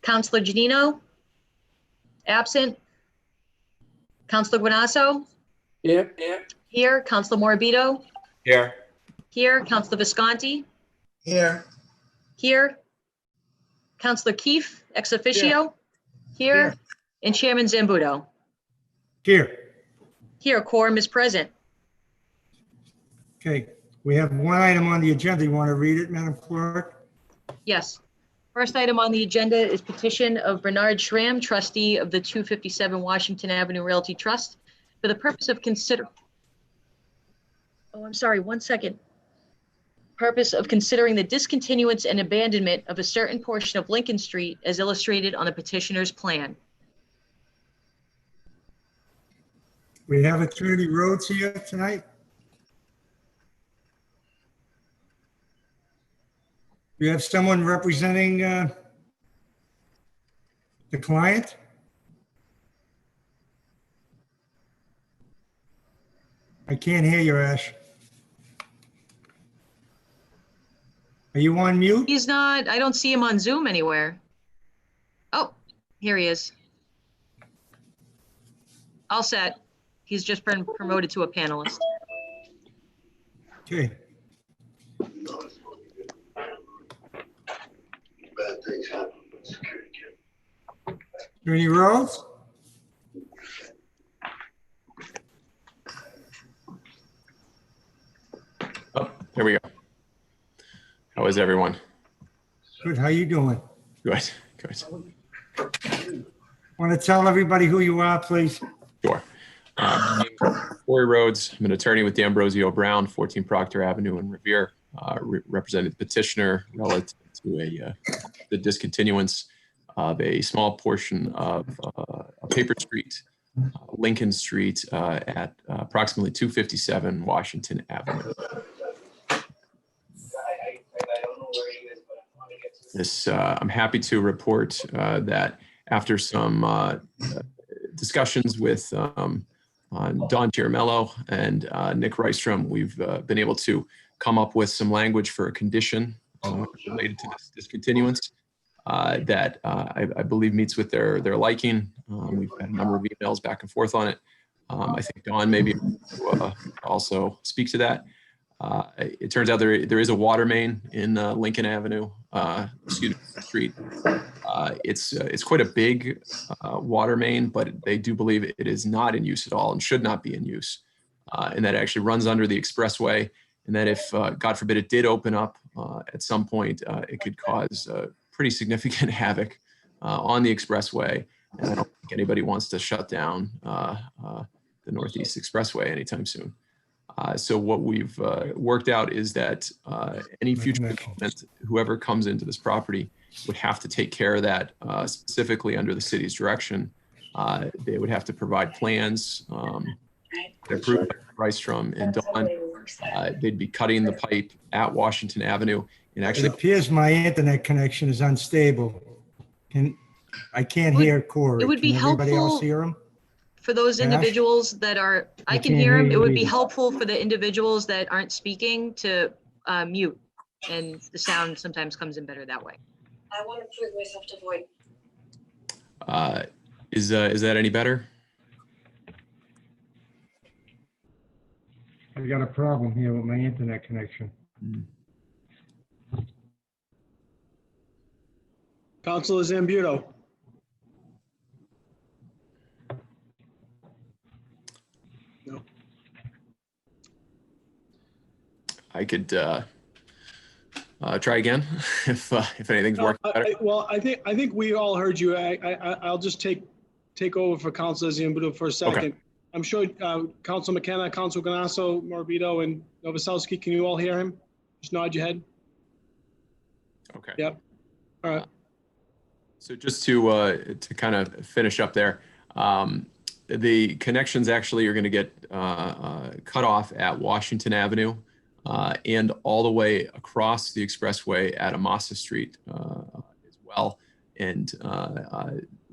Counselor Janino? Absent. Counselor Guanasso? Here. Here. Counselor Morabito? Here. Here. Counselor Visconti? Here. Here. Counselor Keefe, ex officio? Here. And Chairman Zambuto? Here. Here, quorum is present. Okay, we have one item on the agenda. You want to read it, Madam Clerk? Yes. First item on the agenda is petition of Bernard Schramm, trustee of the 257 Washington Avenue Realty Trust, for the purpose of purpose of considering the discontinuance and abandonment of a certain portion of Lincoln Street as illustrated on the petitioner's plan. We have Attorney Rhodes here tonight. We have someone representing the client. I can't hear you, Ash. Are you on mute? He's not, I don't see him on Zoom anywhere. Oh, here he is. All set. He's just been promoted to a panelist. Okay. Bad things happen with security camera. Attorney Rhodes? Oh, there we go. How is everyone? Good, how you doing? Good, good. Want to tell everybody who you are, please? Sure. My name is Corey Rhodes. I'm an attorney with D'Ambrosio Brown, 14 Proctor Avenue in Revere, representing the petitioner relative to the discontinuance of a small portion of a paper street, Lincoln Street, at approximately 257 Washington Avenue. I'm happy to report that after some discussions with Don Chiaramello and Nick Rystrom, we've been able to come up with some language for a condition related to this discontinuance that I believe meets with their liking. We've had a number of emails back and forth on it. I think Don maybe also speak to that. It turns out there is a water main in Lincoln Avenue, street. It's quite a big water main, but they do believe it is not in use at all and should not be in use. And that it actually runs under the expressway, and that if, God forbid, it did open up at some point, it could cause pretty significant havoc on the expressway. And I don't think anybody wants to shut down the Northeast Expressway anytime soon. So what we've worked out is that any future development, whoever comes into this property would have to take care of that specifically under the city's direction. They would have to provide plans approved by Rystrom and Dawn. They'd be cutting the pipe at Washington Avenue. And actually, It appears my internet connection is unstable. I can't hear Corey. It would be Can everybody else helpful hear him? for those Ash? individuals that are, I can can't hear hear him. It you would be either. helpful for the individuals that aren't speaking to mute. And the sound sometimes comes in better that way. I want to prove myself to void. is that any better? I've got a problem here with my internet connection. Councilor Zambuto. No. I could try again if anything's working better. Well, I think we all heard you. I'll just take over for Councilor Zambuto for a second. Okay. I'm sure Council McKenna, Council Ganasso, Morabito, and Novoselsky, can you all hear him? Just nod your head. Okay. Yep. All right. So just to kind of finish up there, the connections actually are going to get cut off at Washington Avenue and all the way across the expressway at Amasa Street as well. And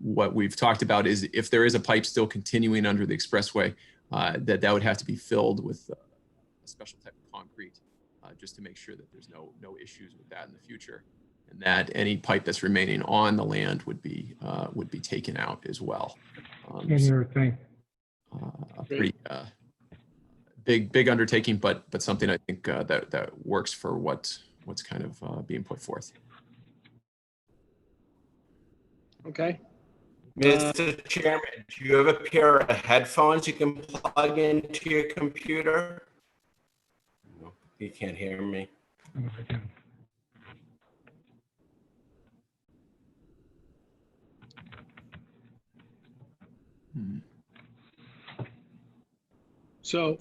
what we've talked about is if there is a pipe still continuing under the expressway, that would have to be filled with a special type of concrete just to make sure that there's no issues with that in the future. and that any pipe that's remaining on the land would be taken out as well. Can't hear a thing. A pretty big undertaking, but something I think that works for what's kind of being put forth. Okay. Mr. Chairman, do you have a pair of headphones you can plug into your computer? No, you can't hear me. So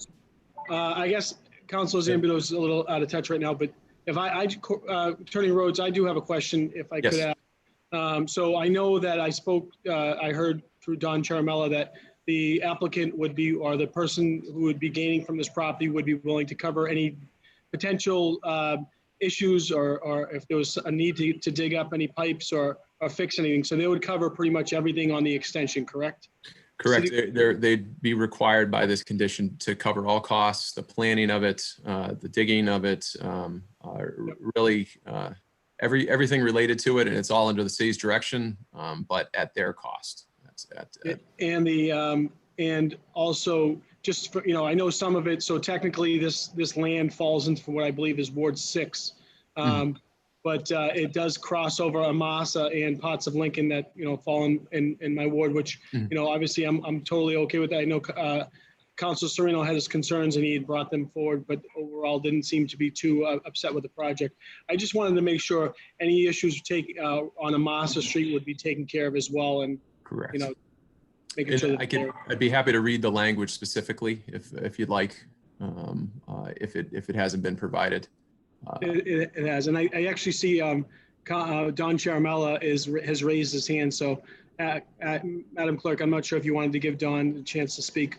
I guess Councilor Zambito is a little out of touch right now, but if Attorney Rhodes, I do have a question if I could Yes. ask. So I know that I heard through Don Charamella that the applicant would be, or the person who would be gaining from this property would be willing to cover any potential issues or if there was a need to dig up any pipes or fix anything. So they would cover pretty much everything on the extension, correct? Correct. They'd be required by this condition to cover all costs, the planning of it, the digging of it, really everything related to it, and it's all under the city's direction, but at their cost. And also just for, I know some of it, so technically this land falls into what I believe is Ward 6. But it does cross over Amasa and parts of Lincoln that, fall in my ward, which, obviously I'm totally okay with that. I know Councilor Sereno had his concerns and he had brought them forward, but overall didn't seem to be too upset with the project. I just wanted to make sure any issues on Amasa Street would be taken care of as well. And, correct. Making sure that I'd be happy to read the language specifically if you'd like, if it hasn't been provided. It has, and I actually see Don Charamella has raised his hand. So, Madam Clerk, I'm not sure if you wanted to give Don a chance to speak.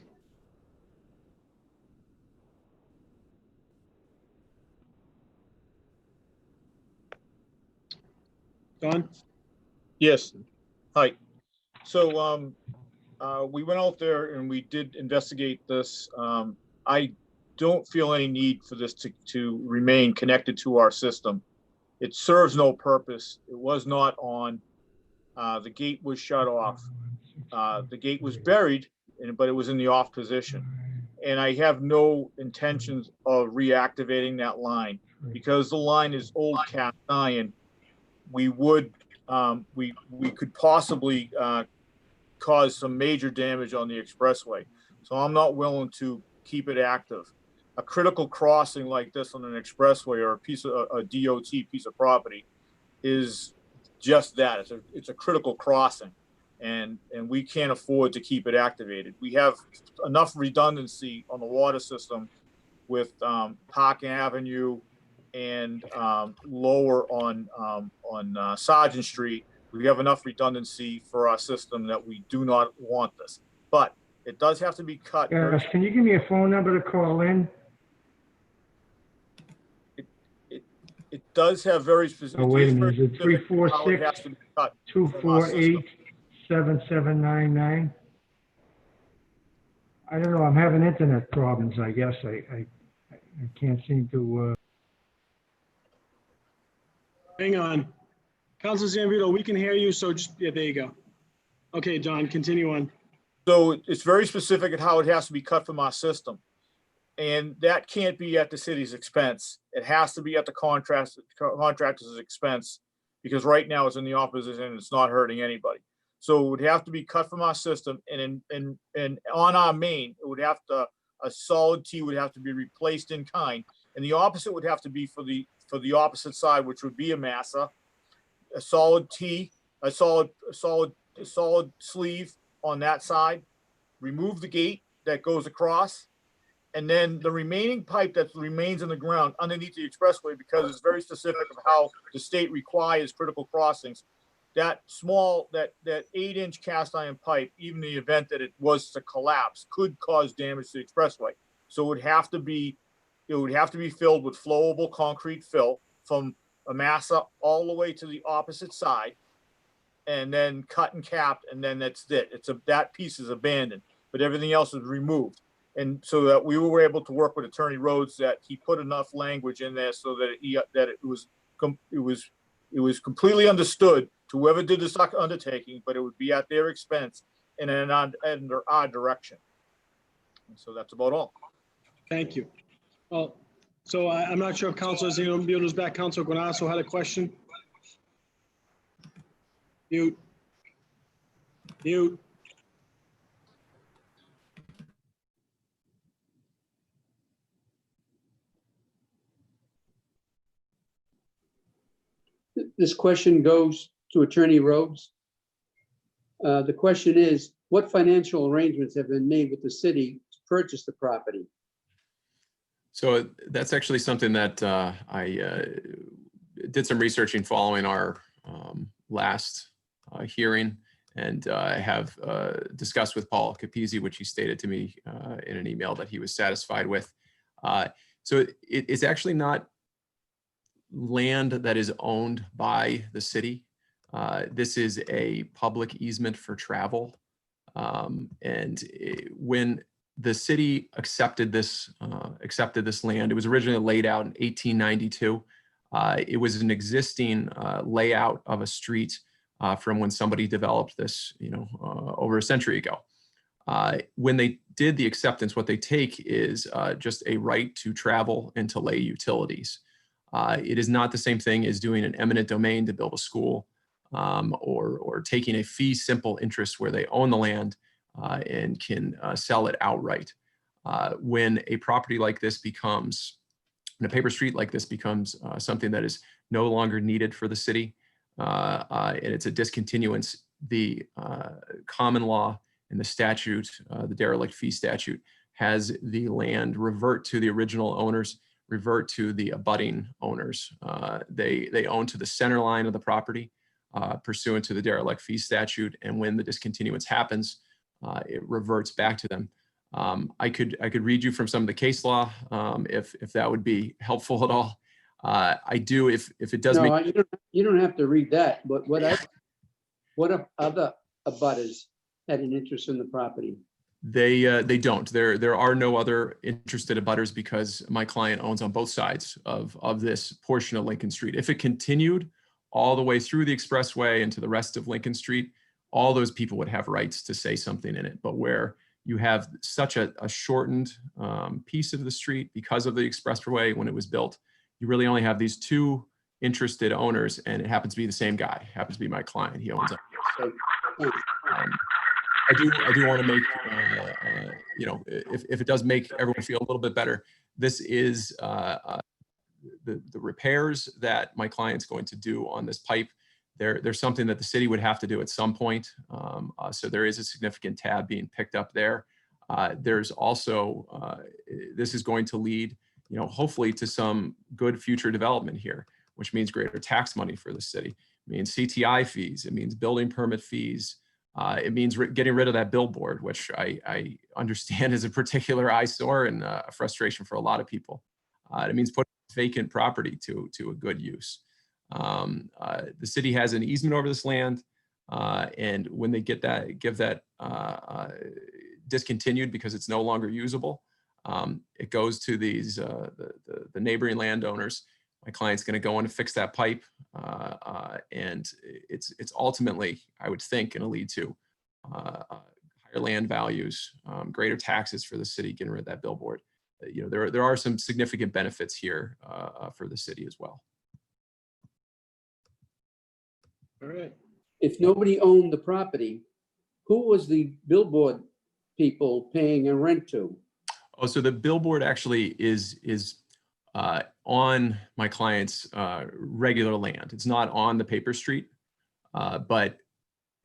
Don? Yes. Hi. So we went out there and we did investigate this. I don't feel any need for this to remain connected to our system. It serves no purpose. It was not on. The gate was shut off. The gate was buried, but it was in the off position. And I have no intentions of reactivating that line because the line is old cast iron. We would, we could possibly cause some major damage on the expressway. So I'm not willing to keep it active. A critical crossing like this on an expressway or a DOT piece of property is just that. It's a critical crossing, and we can't afford to keep it activated. We have enough redundancy on the water system with Park Avenue and lower on Sergeant Street. We have enough redundancy for our system that we do not want this, but it does have to be cut. Can you give me a phone number to call in? It does have very specific. Oh, wait a minute. Is it 346-248-7799? I don't know. I'm having internet problems, I guess. I can't seem to. Hang on. Councilor Zambito, we can hear you. So there you go. Okay, Don, continue on. So it's very specific at how it has to be cut from our system. And that can't be at the city's expense. It has to be at the contractor's expense because right now it's in the opposition and it's not hurting anybody. So it would have to be cut from our system, and on our main, it would have to, a solid T would have to be replaced in kind, and the opposite would have to be for the opposite side, which would be a massa, a solid T, a solid sleeve on that side. Remove the gate that goes across. And then the remaining pipe that remains in the ground underneath the expressway, because it's very specific of how the state requires critical crossings, that 8-inch cast iron pipe, even in the event that it was to collapse, could cause damage to the expressway. So it would have to be filled with flowable concrete fill from Amasa all the way to the opposite side, and then cut and capped, and then that's it. That piece is abandoned, but everything else is removed. And so that we were able to work with Attorney Rhodes that he put enough language in there so that it it was completely understood to whoever did this undertaking, but it would be at their expense and under our direction. And so that's about all. Thank you. Well, so I'm not sure if Councilor Zenobian was back. Councilor Guanasso had a question. Mute. Mute. This question goes to Attorney Rhodes. The question is, what financial arrangements have been made with the city to purchase the property? So that's actually something that I did some researching following our last hearing, and I have discussed with Paul Capizzi, which he stated to me in an email that he was satisfied with. So it's actually not land that is owned by the city. This is a public easement for travel. When the city accepted this land, it was originally laid out in 1892. It was an existing layout of a street from when somebody developed this, over a century ago. When they did the acceptance, what they take is just a right to travel and to lay utilities. It is not the same thing as doing an eminent domain to build a school, or taking a fee simple interest where they own the land and can sell it outright. When a property like this becomes, when a paper street like this becomes something that is no longer needed for the city, and it's a discontinuance, the common law and the statute, the derelict fee statute, has the land revert to the original owners, revert to the abutting owners. They own to the center line of the property pursuant to the derelict fee statute, and when the discontinuance happens, it reverts back to them. I could read you from some of the case law if that would be helpful at all. I do if it does. No, you don't have to read that. But what if other abutters had an interest in the property? They don't. There are no other interested abutters because my client owns on both sides of this portion of Lincoln Street. If it continued all the way through the expressway and to the rest of Lincoln Street, all those people would have rights to say something in it. But where you have such a shortened piece of the street because of the expressway when it was built, you really only have these two interested owners, and it happens to be the same guy. It happens to be my client. He owns it. I do want to make, if it does make everyone feel a little bit better, this is the repairs that my client's going to do on this pipe. There's something that the city would have to do at some point. So there is a significant tab being picked up there. There's also, this is going to lead, hopefully to some good future development here, which means greater tax money for the city. It means CTI fees. It means building permit fees. It means getting rid of that billboard, which I understand is a particular eyesore and a frustration for a lot of people. It means putting vacant property to a good use. The city has an easement over this land, and when they give that discontinued because it's no longer usable, it goes to these the neighboring landowners. My client's going to go in and fix that pipe, and it's ultimately, I would think, going to lead to higher land values, greater taxes for the city, getting rid of that billboard. There are some significant benefits here for the city as well. All right. If nobody owned the property, who was the billboard people paying a rent to? Oh, so the billboard actually is on my client's regular land. It's not on the paper street, but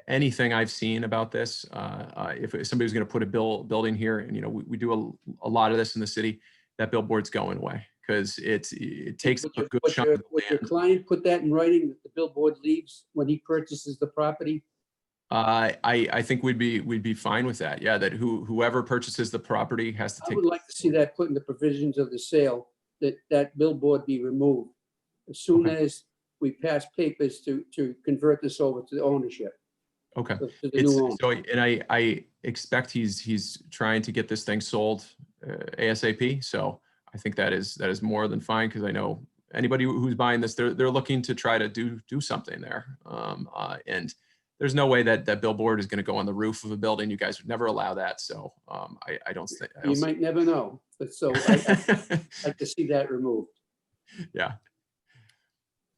anything I've seen about this, if somebody was going to put a building here, and we do a lot of this in the city, that billboard's going away because it takes up a good chunk of the Would your land. client put that in writing that the billboard leaves when he purchases the property? I think we'd be fine with that. Yeah, that whoever purchases the property has to I take. would like to see that put in the provisions of the sale, that billboard be removed as soon as we pass papers to convert this over to the ownership. Okay. To the new owner. So, and I expect he's trying to get this thing sold ASAP. So I think that is more than fine, because I know anybody who's buying this, they're looking to try to do something there. And there's no way that that billboard is going to go on the roof of a building. You guys would never allow that. So I don't think. You might never know, but so I'd like to see that removed. Yeah.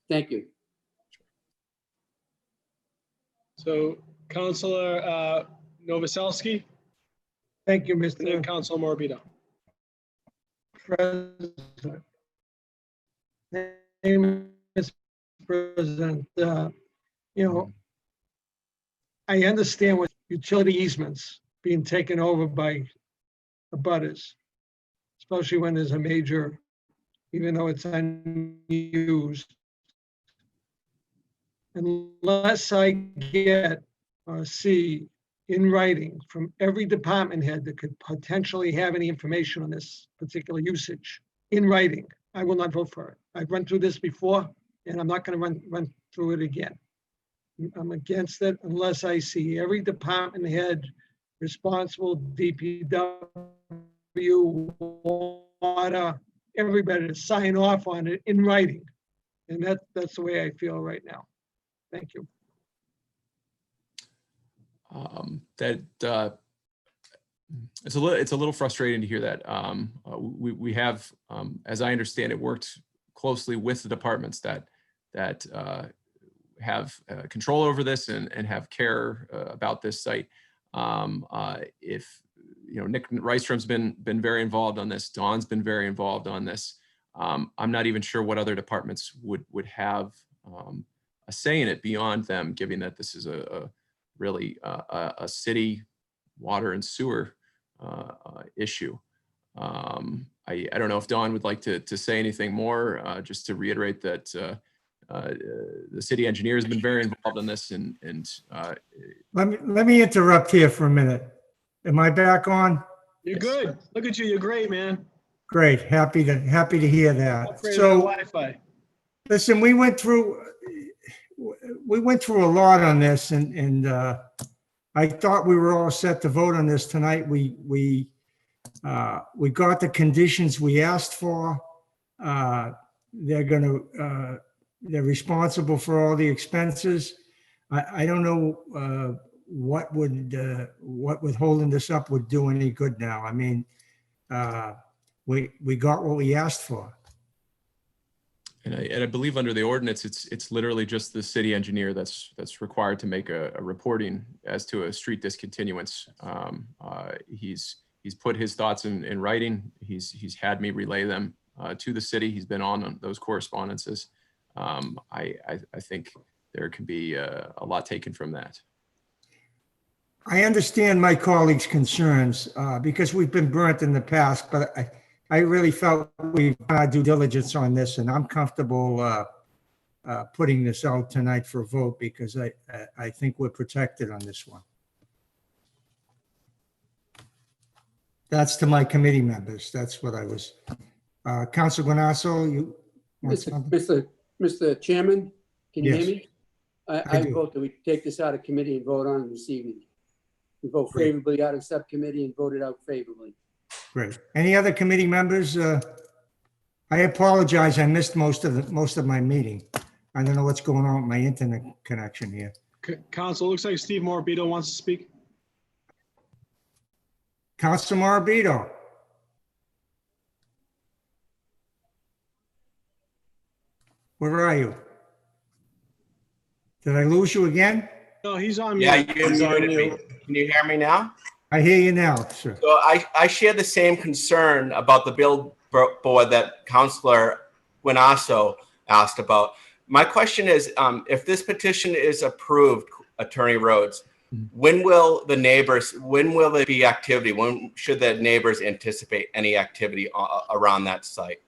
Thank you. So Counselor Novoselsky, Thank you, and then Mr. Counselor Morbido. President. Name is President. You know, I understand with utility easements being taken over by the butters, especially when there's a major, even though it's unused. Unless I get or see in writing from every department head that could potentially have any information on this particular usage in writing, I will not vote for it. I've run through this before, and I'm not going to run through it again. I'm against it unless I see every department head responsible, DPW, water, everybody to sign off on it in writing. And that's the way I feel right now. Thank you. It's a little frustrating to hear that. We have, as I understand it, worked closely with the departments that have control over this and have care about this site. If Nick Rystrom's been very involved on this, Dawn's been very involved on this. I'm not even sure what other departments would have a say in it beyond them, given that this is really a city water and sewer issue. I don't know if Dawn would like to say anything more, just to reiterate that the city engineer has been very involved in this, and Let me interrupt here for a minute. Am I back on? You're good. Look at you. You're great, man. Great. Happy to hear that. Upgrade So, Wi-Fi. listen, we went through a lot on this, and I thought we were all set to vote on this tonight. We got the conditions we asked for. They're responsible for all the expenses. I don't know what would holding this up would do any good now. I mean, we got what we asked for. And I believe under the ordinance, it's literally just the city engineer that's required to make a reporting as to a street discontinuance. He's put his thoughts in writing. He's had me relay them to the city. He's been on those correspondences. I think there can be a lot taken from that. I understand my colleagues' concerns because we've been burnt in the past, but I really felt we've done our due diligence on this, and I'm comfortable putting this out tonight for a vote because I think we're protected on this one. That's to my committee members. That's what I was. Councilor Guanasso, you want something? Mr. Chairman, can you Yes. hear me? I I do. vote that we take this out of committee and vote on it this evening. We vote Great. favorably out of subcommittee and vote it out favorably. Great. Any other committee members? I apologize. I missed most of my meeting. I don't know what's going on with my internet connection here. Council, looks like Steve Morbido wants to speak. Councilor Morbido. Where are you? Did I lose you again? No, he's on mute. Yeah, you muted me. Can you hear me now? I hear you now, sir. So I share the same concern about the billboard that Councilor Guanasso asked about. My question is, if this petition is approved, Attorney Rhodes, when will there be activity? When should the neighbors anticipate any activity around that site?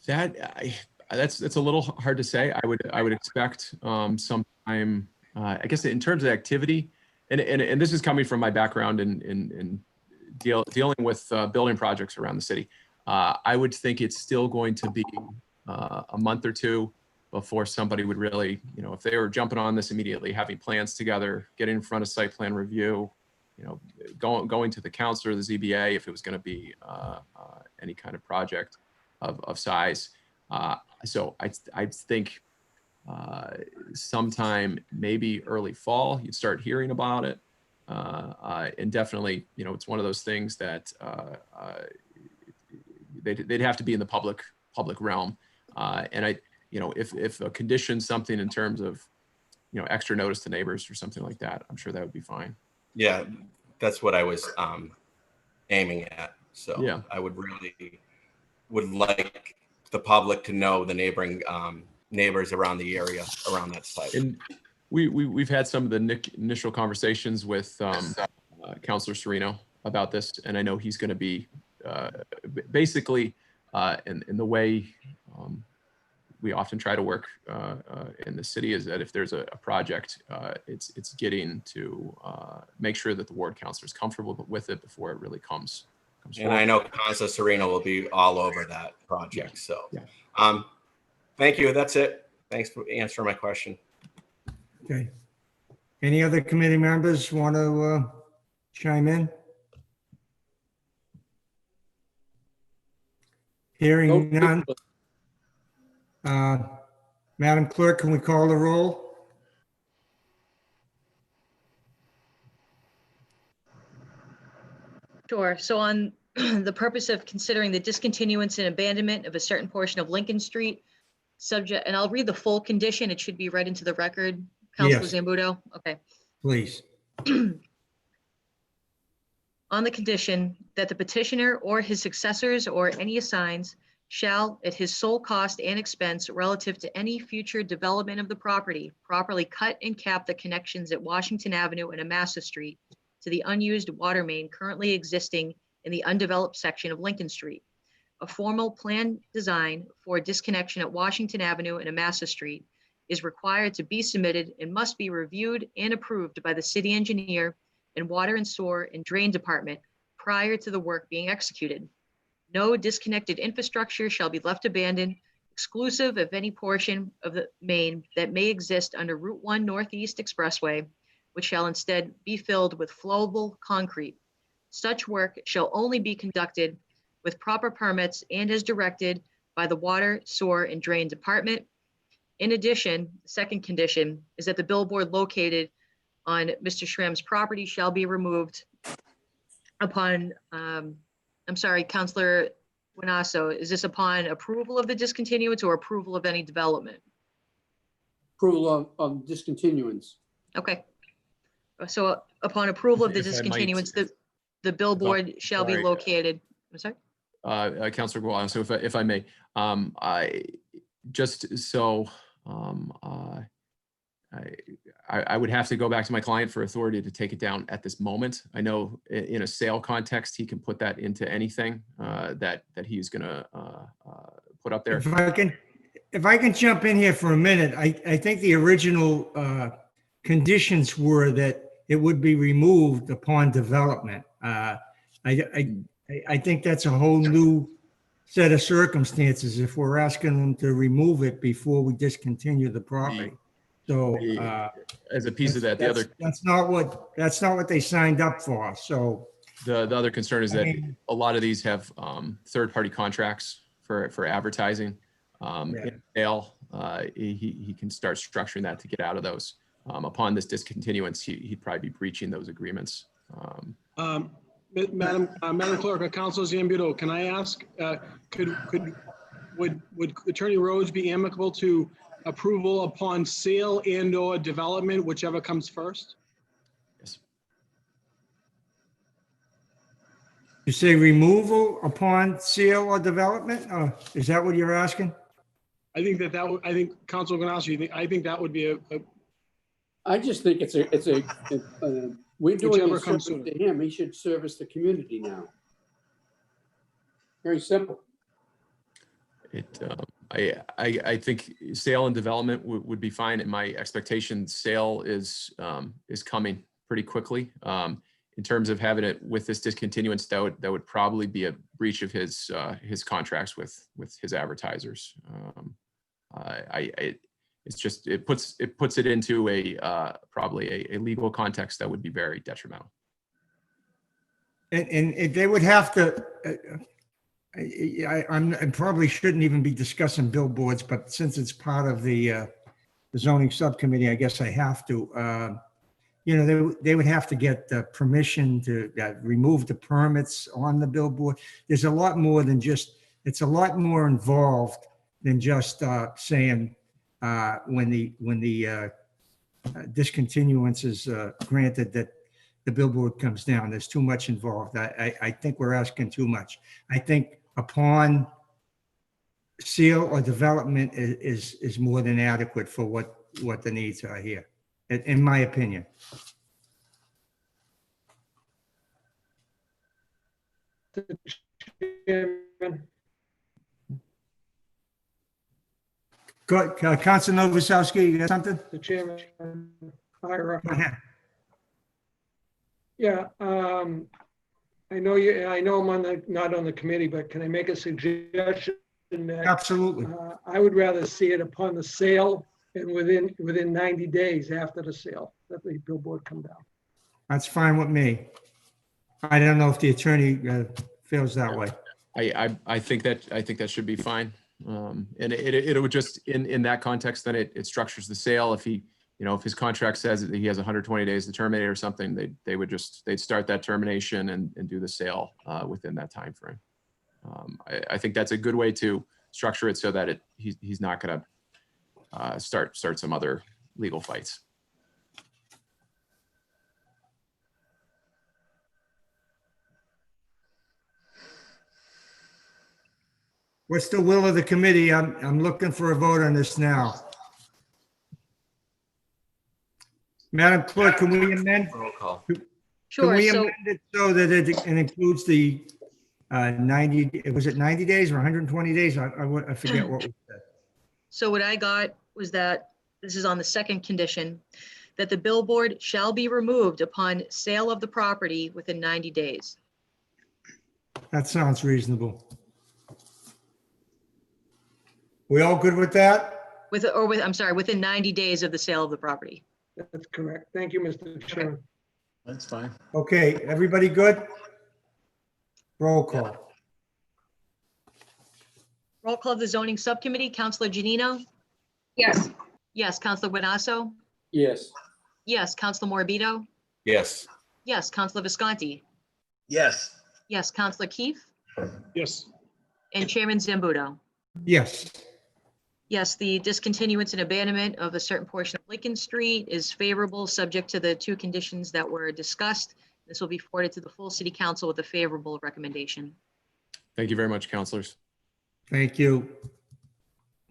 That's a little hard to say. I would expect sometime. I guess in terms of activity, and this is coming from my background in dealing with building projects around the city. I would think it's still going to be a month or two before somebody would really, if they were jumping on this immediately, having plans together, getting in front of site plan review, going to the council or the ZBA if it was going to be any kind of project of size. So I think sometime maybe early fall, you'd start hearing about it. And definitely, it's one of those things that they'd have to be in the public realm. And if a condition, something in terms of, extra notice to neighbors or something like that, I'm sure that would be fine. Yeah, that's what I was aiming at. So Yeah. I would like the public to know the neighboring neighbors around the area around that site. And we've had some of the initial conversations with Councilor Sereno about this, and I know he's going to be basically in the way we often try to work in the city is that if there's a project, it's getting to make sure that the ward councilor is comfortable with it before it really comes And forward. I know Councilor Sereno will be all over that project. So, Yeah. Thank you. That's it. Thanks for answering my question. Okay. Any other committee members want to chime in? Hearing none. Madam Clerk, can we call the roll? Sure. So on the purpose of considering the discontinuance and abandonment of a certain portion of Lincoln Street, subject, and I'll read the full condition. It should be read into the record. Councilor Yes. Zambudo? Okay. Please. On the condition that the petitioner or his successors or any assigns shall, at his sole cost and expense relative to any future development of the property, properly cut and cap the connections at Washington Avenue and Amasa Street to the unused water main currently existing in the undeveloped section of Lincoln Street. A formal plan design for disconnection at Washington Avenue and Amasa Street is required to be submitted and must be reviewed and approved by the city engineer and water and sewer and drain department prior to the work being executed. No disconnected infrastructure shall be left abandoned, exclusive of any portion of the main that may exist under Route 1 Northeast Expressway, which shall instead be filled with flowable concrete. Such work shall only be conducted with proper permits and as directed by the water, sewer, and drain department. In addition, the second condition is that the billboard located on Mr. Schramm's property shall be removed upon, I'm sorry, Councilor Guanasso, is this upon approval of the discontinuance or approval of any development? Approval of discontinuance. Okay. So upon approval of the If I might- discontinuance, the billboard shall be sorry. located, I'm sorry? Councilor Guanasso, if I may, I just so I would have to go back to my client for authority to take it down at this moment. I know in a sale context, he can put that into anything that he's going to put up there. If I can jump in here for a minute, I think the original conditions were that it would be removed upon development. I think that's a whole new set of circumstances if we're asking them to remove it before we discontinue the property. So As a piece of that, the other that's not what they signed up for. So the other concern is I that mean- a lot of these have third-party contracts for advertising. In sale, he can start structuring that to get out of those. Upon this discontinuance, he'd probably be breaching those agreements. Madam Clerk, or Councilor Zambudo, can I ask, would Attorney Rhodes be amicable to approval upon sale and/or development, whichever comes first? Yes. you say removal upon sale or development? Is that what you're asking? I think I think Councilor Ganassi, I think that would be a I just think we're doing Whichever a comes service sooner. to him. He should service the community now. Very simple. I think sale and development would be fine. And my expectation, sale is coming pretty quickly. In terms of having it with this discontinuance, that would probably be a breach of his contracts with his advertisers. It puts it into probably a legal context that would be very detrimental. And they would have to, I probably shouldn't even be discussing billboards, but since it's part of the zoning subcommittee, I guess I have to. You know, they would have to get permission to remove the permits on the billboard. There's a lot more than just, it's a lot more involved than just saying when the discontinuance is granted that the billboard comes down. There's too much involved. I think we're asking too much. I think upon seal or development is more than adequate for what the needs are here, in my opinion. The chairman. Go, Council Novoselsky, you got something? The chairman, Ira. Go ahead. Yeah, I know you, I know I'm on the, not on the committee, but can I make a suggestion that Absolutely. I would rather see it upon the sale and within 90 days after the sale, that the billboard come down. That's fine with me. I don't know if the attorney feels that way. I think that should be fine. And it would just, in that context, then it structures the sale. If he, if his contract says that he has 120 days to terminate or something, they'd start that termination and do the sale within that time frame. I think that's a good way to structure it so that he's not going to start some other legal fights. What's the will of the committee? I'm looking for a vote on this now. Madam Clerk, can we amend? Roll call. Can Sure, we so, amend it so that it includes the 90, was it 90 days or 120 days? I forget what we said. so what I got was that, this is on the second condition, that the billboard shall be removed upon sale of the property within 90 days. That sounds reasonable. We all good with that? I'm sorry, within 90 days of the sale of the property. That's correct. Thank you, Mr. Chairman. That's fine. Okay, everybody good? Roll call. Roll call of the zoning subcommittee, Counselor Janino? Yes. Yes, Counselor Guanasso? Yes. Yes, Counselor Morbido? Yes. Yes, Counselor Visconti? Yes. Yes, Counselor Keefe? Yes. And Chairman Zambudo? Yes. Yes, the discontinuance and abandonment of a certain portion of Lincoln Street is favorable, subject to the two conditions that were discussed. This will be forwarded to the full city council with a favorable recommendation. Thank you very much, counselors. Thank you.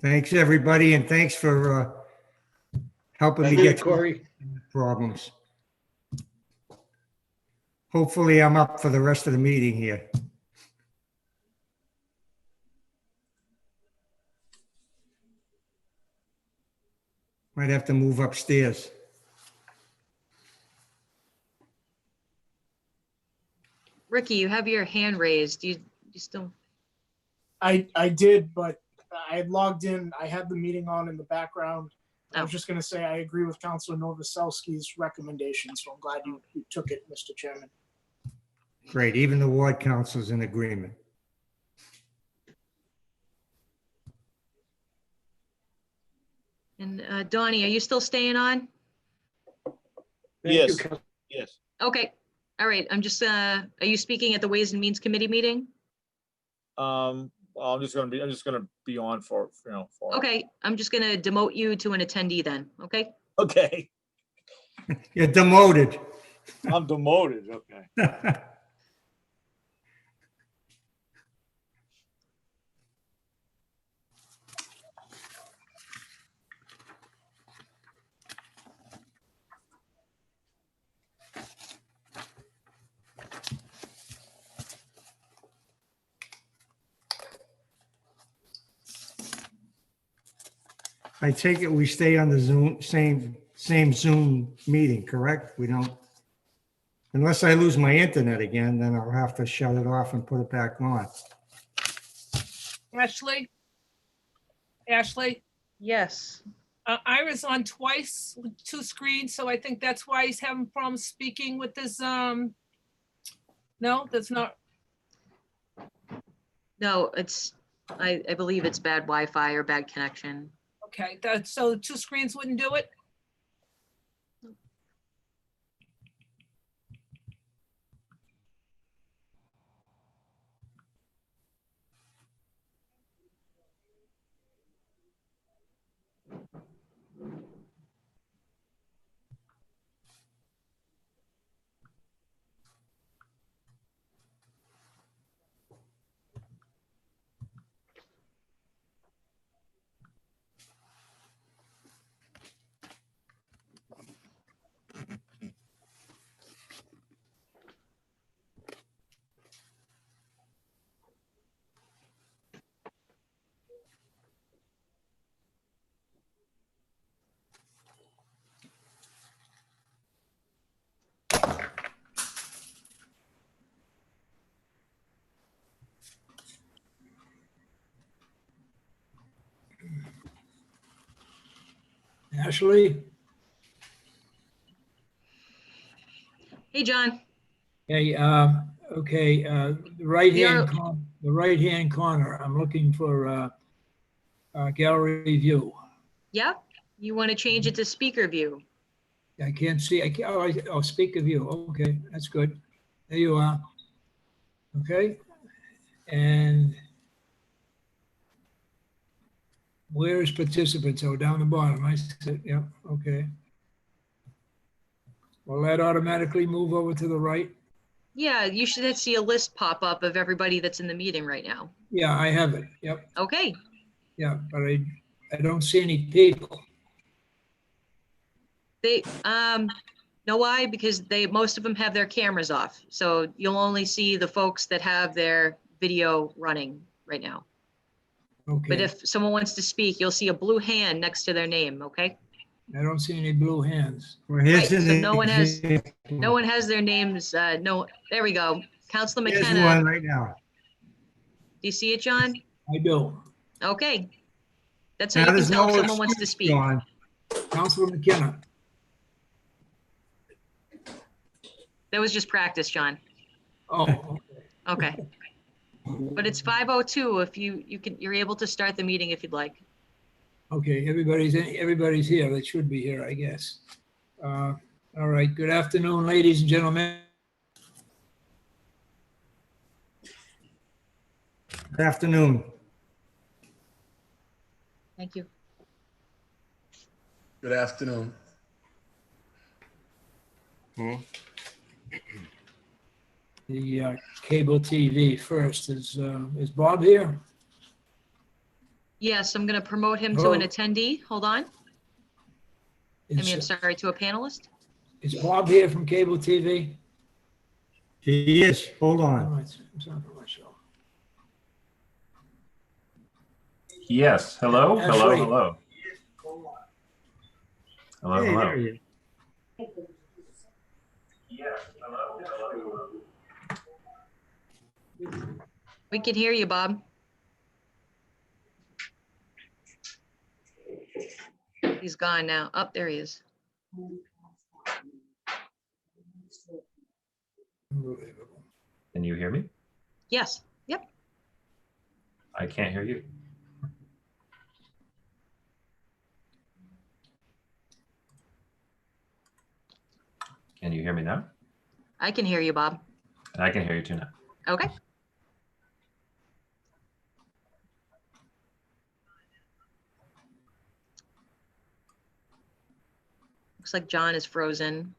Thanks, everybody, and thanks for helping me Thank you, get Corey. problems. Hopefully, I'm up for the rest of the meeting here. Might have to move upstairs. Ricky, you have your hand raised. You still, I did, but I had logged in. I had the meeting on in the background. I was Oh. just going to say I agree with Councilor Novoselsky's recommendation, so I'm glad you took it, Mr. Chairman. Great, even the ward council's in agreement. and Donnie, are you still staying on? Thank you, Yes. Coun- Yes. Okay, all right, I'm just, are you speaking at the Ways and Means Committee meeting? Well, I'm just gonna be on for. Okay, I'm just gonna demote you to an attendee then, okay? Okay. You're demoted. I'm demoted. Okay. I take it we stay on the Zoom, same Zoom meeting, correct? We don't, unless I lose my internet again, then I'll have to shut it off and put it back on. Ashley? Ashley, Yes. Ira's on twice with two screens, so I think that's why he's having problems speaking with this, no, that's not. No, I believe it's bad Wi-Fi or bad connection. Okay, so 2 screens wouldn't do it? Ashley? Hey, John. Hey, okay, the right-hand corner, I'm looking for gallery view. Yep. You want to change it to speaker view. I can't see, oh, speaker view, okay, that's good. There you are. Okay, and where is participants? Oh, down the bottom, I see, yeah, okay. Will that automatically move over to the right? Yeah, you should see a list pop up of everybody that's in the meeting right now. Yeah, I have it, yep, Okay. yeah, but I don't see any people. They, know why? Because most of them have their cameras off. So you'll only see the folks that have their video running right now. But Okay, if someone wants to speak, you'll see a blue hand next to their name, okay? I don't see any blue hands. Well, here's Right, so an no one has example. their names, no, there we go. Counselor Here's McKenna, one do right now. you see it, John? I do. Okay. That's how Now, you can there's tell if no someone wants to excuse, speak. John. Councilor McKenna. That was just practice, John. Oh, Okay. But it's 5:02 if you're able to start the meeting if you'd like. okay, everybody's here. They should be here, I guess. All right, good afternoon, ladies and gentlemen. Good afternoon. Thank you. Good afternoon. The cable TV first. Is Bob here? Yes, I'm going to promote him to an Hello? attendee. Hold on. I'm Is sorry, to a panelist. Bob here from cable TV? He is, hold Oh, on. it's on for myself. Yes. Hello. Hello. Ashley. Hello. Hello. Hey, Hello. there he is. Yes. Hello. Hello. We can hear you, Bob. He's gone now. Up there he is. Unbelievable. Can you hear me? Yes. Yep. I can't hear you. Can you hear me now? I can hear you, Bob. I can hear you too now. Okay. Looks like John is frozen.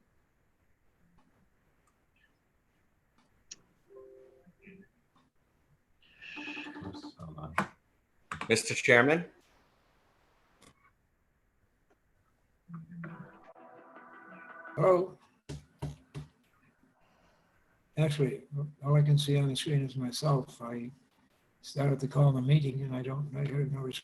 Hold on. Mr. Chairman? Oh. Actually, all I can see on the screen is myself. I started to call the meeting and I heard no response.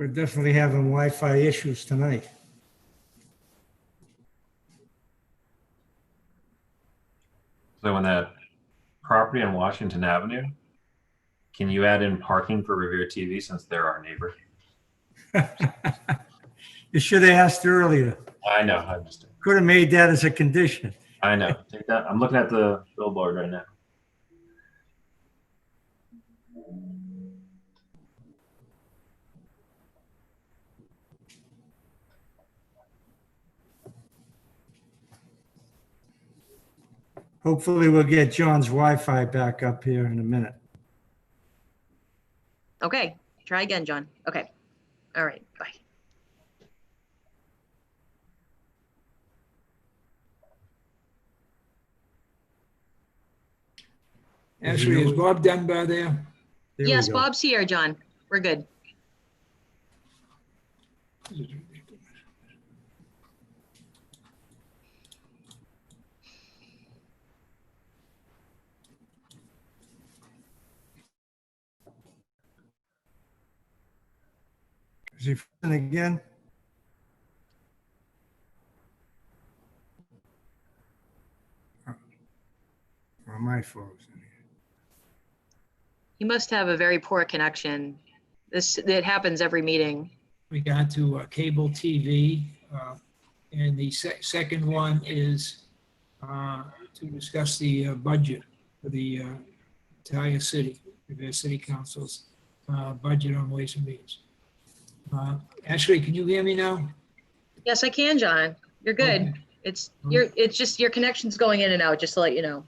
We're definitely having Wi-Fi issues tonight. So in that property on Washington Avenue, can you add in parking for Revere TV since they're our neighbor? You should have asked earlier. I know, I just, Could have made that as a condition. I know. Take that. I'm looking at the billboard right now. Hopefully we'll get John's Wi-Fi back up here in a minute. Okay, try again, John. Okay. All right, bye. Ashley, is Bob Dunbar there? There we Yes, go. Bob's here, John. We're good. Is he frozen again? Or am I frozen? You must have a very poor connection. It happens every meeting. We got to cable TV. And the second one is to discuss the budget for the entire city, Revere City Council's budget on Ways and Means. Ashley, can you hear me now? Yes, I can, John. You're good. Okay. It's just your connection's going in and out, just to let you know.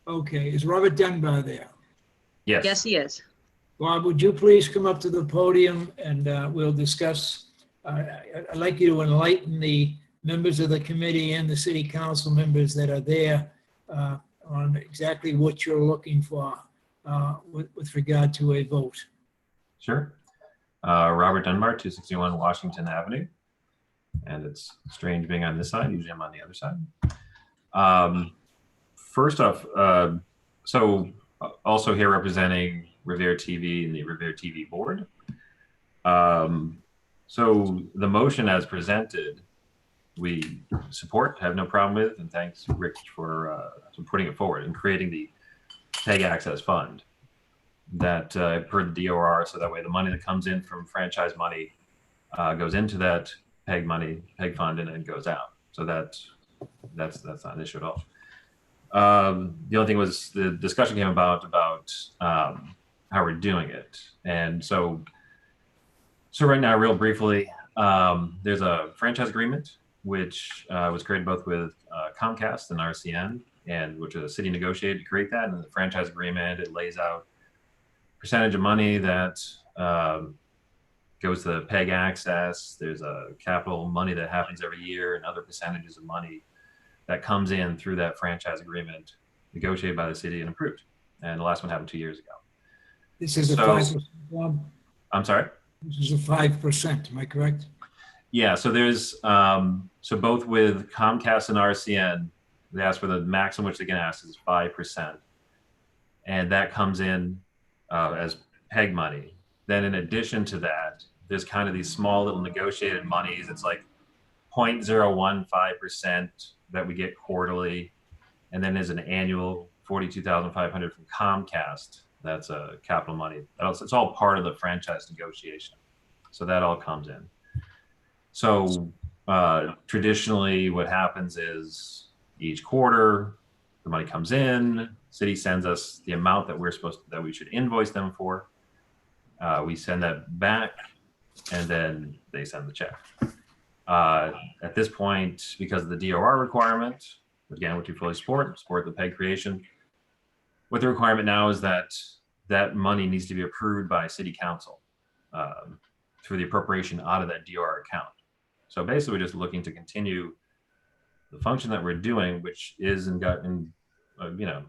Okay, is Robert Dunbar there? Yes. Yes, he is. Bob, would you please come up to the podium and we'll discuss. I'd like you to enlighten the members of the committee and the city council members that are there on exactly what you're looking for with regard to a vote. Sure. Robert Dunbar, 261 Washington Avenue. And it's strange being on this side. Usually I'm on the other side. First off, so also here representing Revere TV and the Revere TV board. So the motion as presented, we support, have no problem with, and thanks Rich for putting it forward and creating the PEG Access Fund that per the DOR, so that way the money that comes in from franchise money goes into that PEG fund and then goes out. So that's not an issue at all. The only thing was the discussion came about how we're doing it. And so right now, real briefly, there's a franchise agreement, which was created both with Comcast and RCN, and which the city negotiated to create that. And the franchise agreement, it lays out percentage of money that goes to PEG access. There's a capital money that happens every year and other percentages of money that comes in through that franchise agreement negotiated by the city and approved. And the last one happened 2 years ago. This is a 5%, Bob? I'm sorry? This is a 5%, am I correct? Yeah, so there's, so both with Comcast and RCN, they ask for the maximum which they can ask is 5%. And that comes in as PEG money. Then in addition to that, there's kind of these small little negotiated monies. It's like 0.015% that we get quarterly. And then there's an annual 42,500 from Comcast. That's a capital money. It's all part of the franchise negotiation. So that all comes in. So traditionally what happens is each quarter, the money comes in, city sends us the amount that that we should invoice them for. We send that back and then they send the check. At this point, because of the DOR requirement, again, which we fully support the PEG creation. What the requirement now is that that money needs to be approved by city council through the appropriation out of that DOR account. So basically, we're just looking to continue the function that we're doing, which is in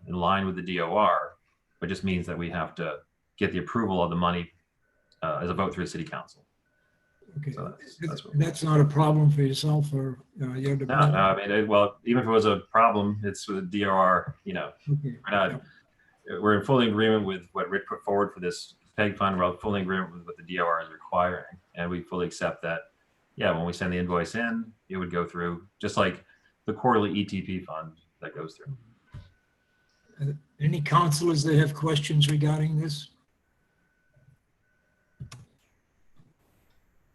line with the DOR, but just means that we have to get the approval of the money as a vote through the city council. Okay, so that's not a problem for yourself or your department? No, I mean, well, even if it was a problem, it's with the DOR, Okay. We're in full agreement with what Rick put forward for this PEG fund. We're fully in agreement with what the DOR is requiring. And we fully accept that. Yeah, when we send the invoice in, it would go through, just like the quarterly ETP fund that goes through. Any counselors that have questions regarding this?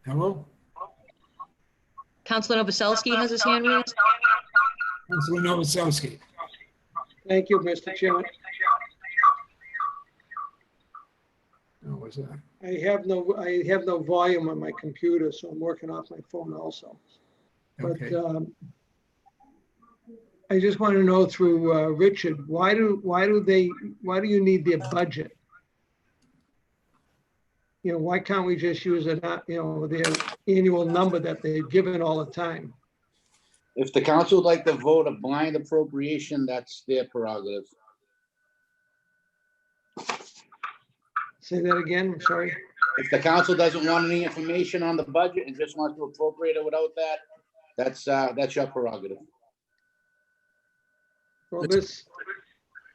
Hello? Councilor Novoselsky has his hand raised. Councilor Novoselsky. Thank you, Mr. Chairman. What was that? I have no volume on my computer, so I'm working off my phone also. But Okay. I just want to know through Richard, why do you need their budget? You know, why can't we just use it, their annual number that they've given all the time? If the council would like to vote a blind appropriation, that's their prerogative. Say that again, I'm sorry. If the council doesn't want any information on the budget and just wants to appropriate it without that, that's your prerogative. Well, this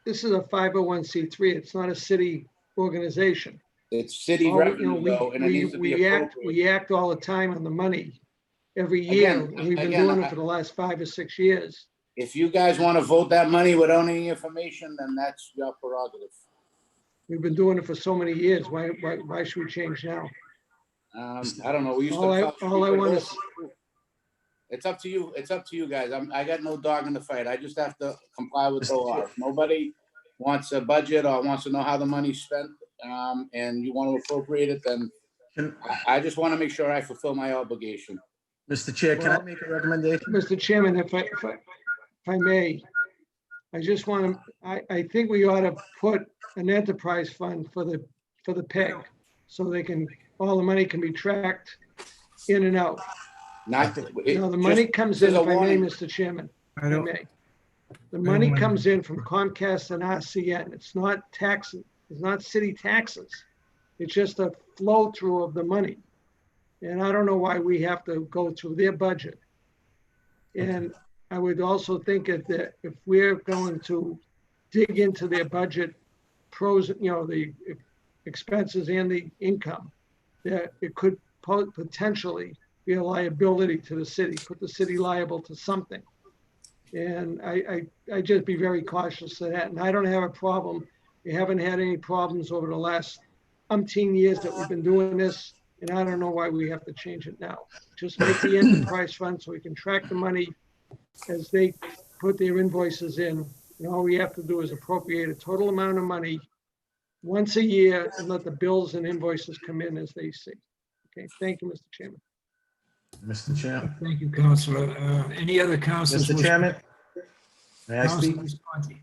is a 501c3. It's not a city organization. It's city All- revenue though, and it needs to be appropriate. We act all the time on the money every year. Again, and we've been again, doing it for the last 5 or 6 years. If you guys want to vote that money without any information, then that's your prerogative. We've been doing it for so many years. Why should we change now? I don't know. We used to. All I want is, It's up to you. It's up to you guys. I got no dog in the fight. I just have to comply with the law. If nobody wants a budget or wants to know how the money's spent, and you want to appropriate it, then I just want to make sure I fulfill my obligation. Mr. Chair, can I make a recommendation? Mr. Chairman, if I may, I just want to, I think we ought to put an enterprise fund for the PEG, so all the money can be tracked in and out. The money comes in, if I may, Mr. Chairman, if I may. The money comes in from Comcast and RCN. It's not taxes, it's not city taxes. It's just a flow through of the money. And I don't know why we have to go through their budget. And I would also think that if we're going to dig into their budget pros, the expenses and the income, that it could potentially be a liability to the city, put the city liable to something. And I just be very cautious of that. And I don't have a problem. We haven't had any problems over the last umpteen years that we've been doing this. And I don't know why we have to change it now. Just make the enterprise fund so we can track the money as they put their invoices in. And all we have to do is appropriate a total amount of money once a year and let the bills and invoices come in as they see. Okay, thank you, Mr. Chairman. Mr. Chairman. Thank you, Councilor. Any other councilors? Mr. Chairman, may I speak? Councilor Visconti.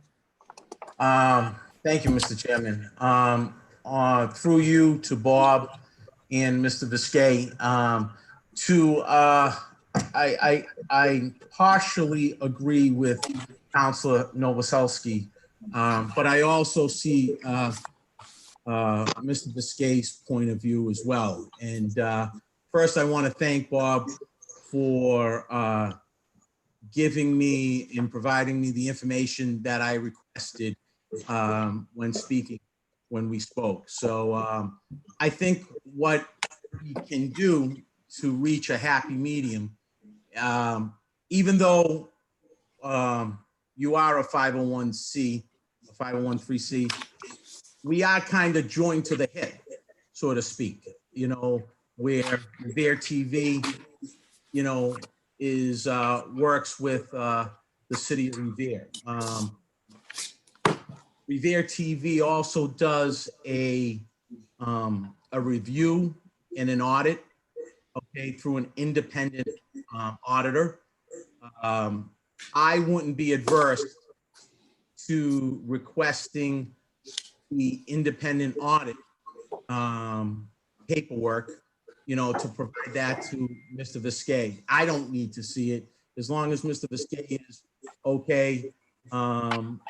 Thank you, Mr. Chairman. Through you to Bob and Mr. Viscay, I partially agree with Councilor Novoselsky, but I also see Mr. Viscay's point of view as well. And first, I want to thank Bob for giving me and providing me the information that I requested when we spoke. So I think what we can do to reach a happy medium, even though you are a 501c, a 501c, we are kind of joined to the hip, so to speak, where Revere TV, is works with the city of Revere. Revere TV also does a review and an audit, okay, through an independent auditor. I wouldn't be adverse to requesting the independent audit paperwork, to provide that to Mr. Viscay. I don't need to see it. As long as Mr. Viscay is okay in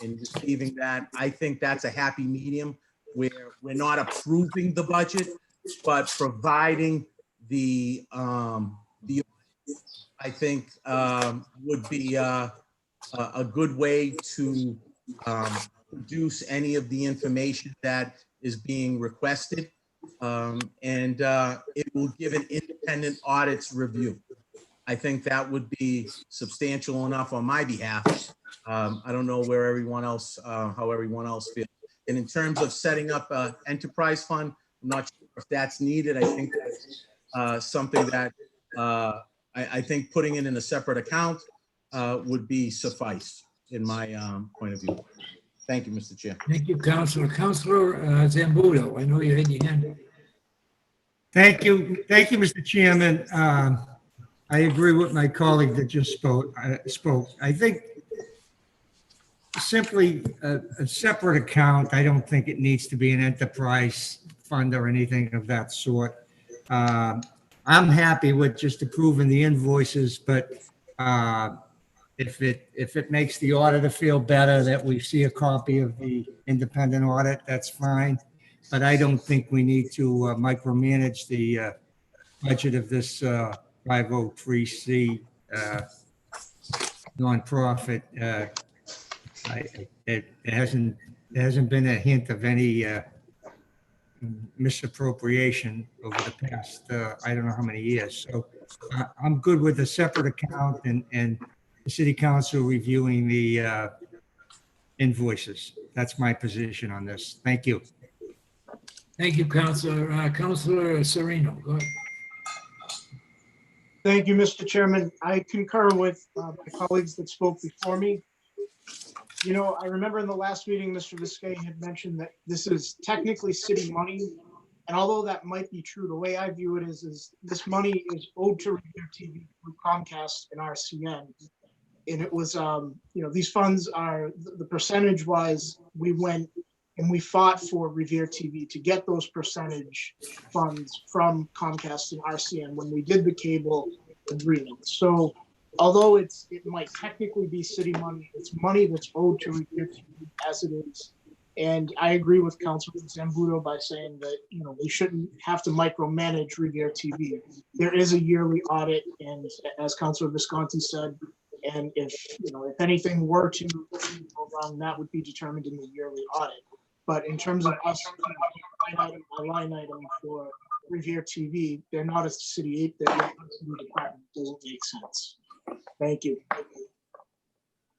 receiving that, I think that's a happy medium where we're not approving the budget, but providing the I think would be a good way to produce any of the information that is being requested. and it will give an independent audits review. I think that would be substantial enough on my behalf. I don't know where everyone else, how everyone else feels. And in terms of setting up an enterprise fund, I'm not sure if that's needed. I think that's something that I think putting it in a separate account would be suffice in my point of view. Thank you, Mr. Chair. Thank you, Counselor. Counselor Zambudo, I know you had your hand up. Thank you, Mr. Chairman. I agree with my colleague that just spoke. I think simply a separate account, I don't think it needs to be an enterprise fund or anything of that sort. I'm happy with just approving the invoices, but if it makes the auditor feel better that we see a copy of the independent audit, that's fine. But I don't think we need to micromanage the budget of this 503C nonprofit. It hasn't been a hint of any misappropriation over the past, I don't know how many years. So I'm good with a separate account and the city council reviewing the invoices. That's my position on this. Thank you. Thank you, Counselor. Counselor Sereno, go ahead. Thank you, Mr. Chairman. I concur with my colleagues that spoke before me. You know, I remember in the last meeting, Mr. Viscay had mentioned that this is technically city money. And although that might be true, the way I view it is this money is owed to Revere TV through Comcast and RCN. And it was, you know, these funds are, the percentage was, we went and we fought for Revere TV to get those percentage funds from Comcast and RCN when we did the cable agreement. So although it might technically be city money, it's money that's owed to Revere TV as it is. And I agree with Councilman Zambudo by saying that, you know, we shouldn't have to micromanage Revere TV. There is a yearly audit, and as Councilor Visconti said, and if, you know, if anything were to go wrong, that would be determined in the yearly audit. But in terms of us, a line item for Revere TV, they're not a city, they're not a city department. It doesn't make sense. Thank you.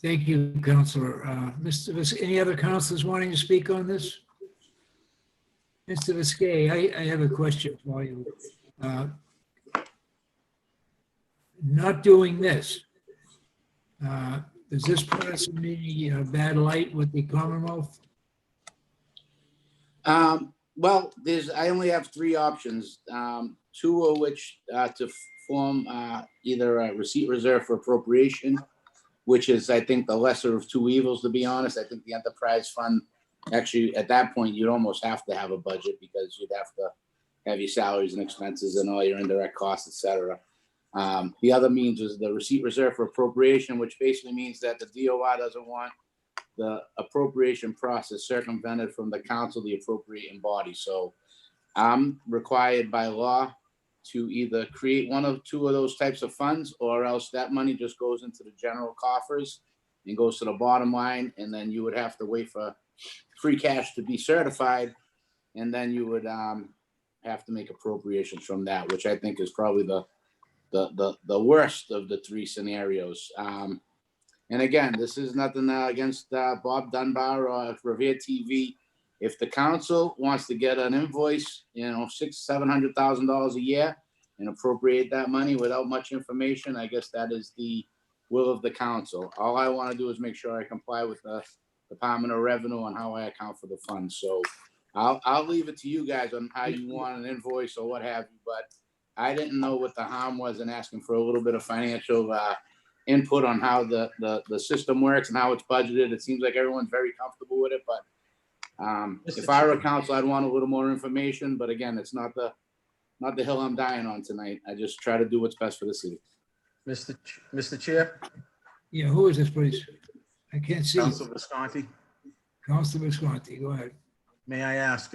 Thank you, Counselor. Mr. Viscay, any other counselors wanting to speak on this? Mr. Viscay, I have a question for you. Not doing this, does this put us in any bad light with the Commonwealth? Well, I only have three options, two of which to form either a receipt reserve for appropriation, which is, I think, the lesser of two evils, to be honest. I think the enterprise fund, actually, at that point, you'd almost have to have a budget because you'd have to have your salaries and expenses and all your indirect costs, et cetera. The other means is the receipt reserve for appropriation, which basically means that the DOR doesn't want the appropriation process circumvented from the council, the appropriating body. So I'm required by law to either create one of two of those types of funds, or else that money just goes into the general coffers and goes to the bottom line. And then you would have to wait for free cash to be certified. And then you would have to make appropriations from that, which I think is probably the worst of the three scenarios. And again, this is nothing against Bob Dunbar or Revere TV. If the council wants to get an invoice, you know, $600,000-$700,000 a year and appropriate that money without much information, I guess that is the will of the council. All I want to do is make sure I comply with the Department of Revenue on how I account for the funds. So I'll leave it to you guys on how you want an invoice or what have you. But I didn't know what the harm was in asking for a little bit of financial input on how the system works and how it's budgeted. It seems like everyone's very comfortable with it, but if I were a council, I'd want a little more information. But again, it's not the hill I'm dying on tonight. I just try to do what's best for the city. Mr. Chair? Yeah, who is this, please? I can't see. Councilor Visconti. Councilor Visconti, go ahead. May I ask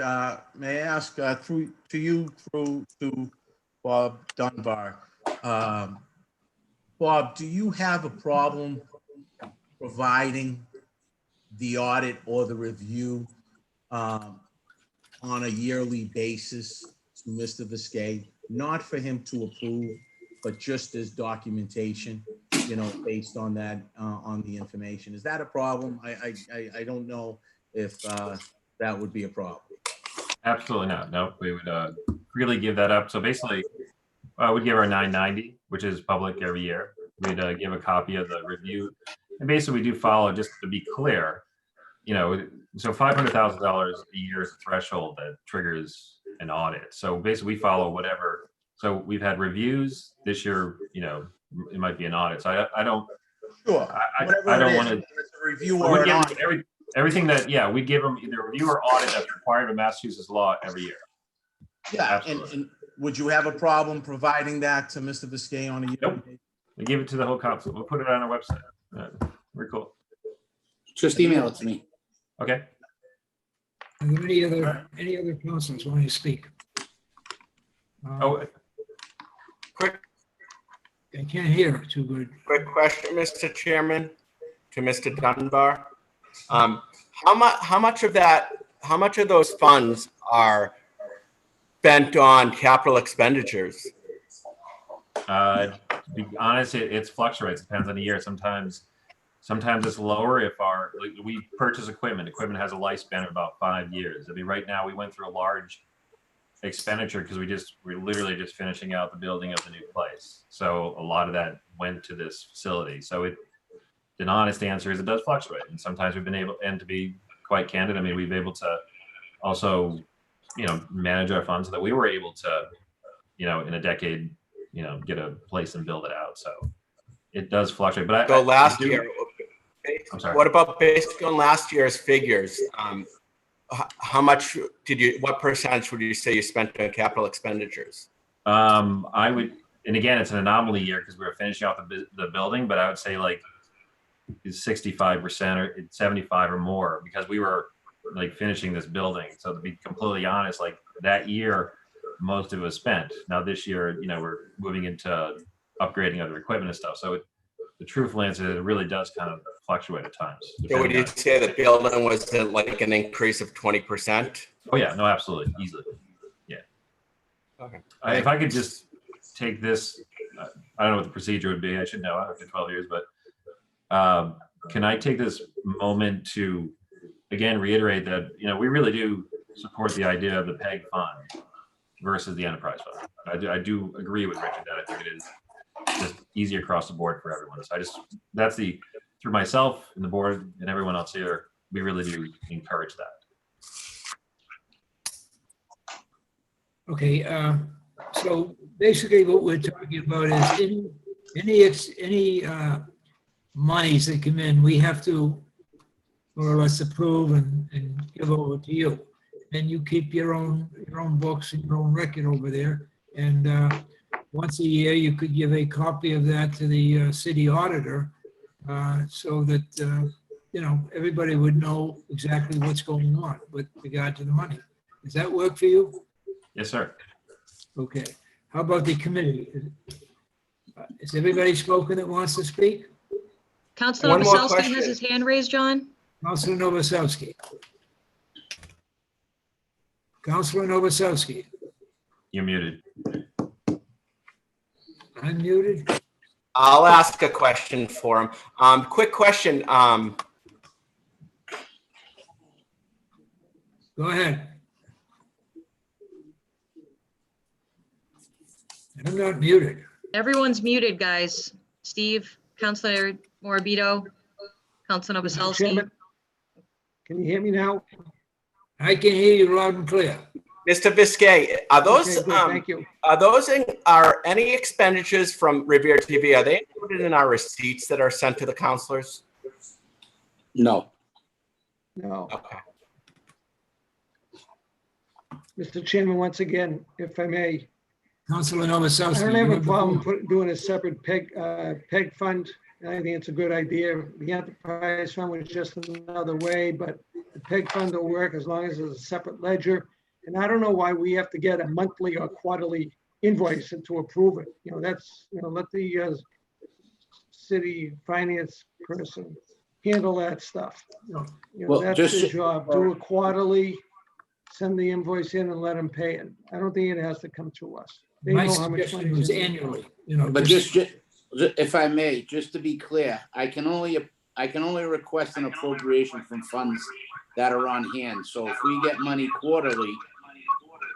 through to Bob Dunbar? Bob, do you have a problem providing the audit or the review on a yearly basis to Mr. Viskey, not for him to approve, but just as documentation, based on that, on the information. Is that a problem? I don't know if that would be a problem. Absolutely not. No, we would really give that up. So basically, we'd give our 990, which is public every year. We'd give a copy of the review. And basically, we do follow, just to be clear, so $500,000 a year is a threshold that triggers an audit. So basically, we follow whatever. So we've had reviews this year. It might be an audit. So I don't. Sure. I don't want to. It's a review or an audit. Everything that we give them either review or audit that's required by Massachusetts law every year. Yeah, and would you have a problem providing that to Mr. Viskey on a year? Nope. We give it to the whole council. We'll put it on our website. Very cool. Just email it to me. Okay. Are there any other councilors want to speak? Quick I can't hear too good. question, Mr. Chairman, to Mr. Dunbar. How much of those funds are spent on capital expenditures? To be honest, it fluctuates. Depends on the year. Sometimes it's lower if we purchase equipment. Equipment has a lifespan of about 5 years. I mean, right now we went through a large expenditure because we're literally just finishing out the building of the new place. So a lot of that went to this facility. So an honest answer is it does fluctuate. And sometimes we've been able, and to be quite candid, I mean, we've been able to also, manage our funds so that we were able to, in a decade, get a place and build it out. So it does fluctuate. But So last year, I'm sorry. what about based on last year's figures? How much what percentage would you say you spent on capital expenditures? I would, and again, it's an anomaly year because we were finishing out the building, but I would say like 65% or 75 or more because we were like finishing this building. So to be completely honest, like that year, most of it was spent. Now this year, we're moving into upgrading other equipment and stuff. So the truthful answer is it really does kind of fluctuate at times. So would you say the building was like an increase of 20%? Oh yeah, no, absolutely, easily. Yeah. Okay. If I could just take this, I don't know what the procedure would be. I should know after 12 years, but can I take this moment to, again, reiterate that, we really do support the idea of the PEG fund versus the enterprise fund. I do agree with Richard that I think it is just easier across the board for everyone. So through myself and the board and everyone else here, we really do encourage that. Okay, so basically what we're talking about is any monies that come in, we have to more or less approve and give over to you. And you keep your own books and your own record over there. And once a year, you could give a copy of that to the city auditor so that, everybody would know exactly what's going on with regard to the money. Does that work for you? Yes, sir. Okay. How about the committee? Has everybody spoken that wants to speak? Councilor One more Novoselsky question. has his hand raised, John. Councilor Novoselsky. Councilor Novoselsky. You're muted. Unmuted. I'll ask a question for him. Quick question. Go ahead. I'm not muted. Everyone's muted, guys. Steve, Councilor Morabito, Councilor Mr. Novoselsky. Chairman, can you hear me now? I can hear you loud and clear. Mr. Viskey, are those Okay, good, thank you. are any expenditures from Revere TV, are they included in our receipts that are sent to the counselors? No. No. Okay. Mr. Chairman, once again, if I may, Councilor I Novoselsky. don't you have a the problem floor. doing a separate PEG fund. I think it's a good idea. The enterprise fund was just another way, but the PEG fund will work as long as there's a separate ledger. And I don't know why we have to get a monthly or quarterly invoice to approve it. That's, let the city finance person handle that stuff. Well, That's just- his job. Do it quarterly, send the invoice in and let them pay it. I don't think it has to come to us. They My know how much suggestion money was is in it. annually, you know. But just, if I may, just to be clear, I can only request an appropriation from funds that are on hand. So if we get money quarterly,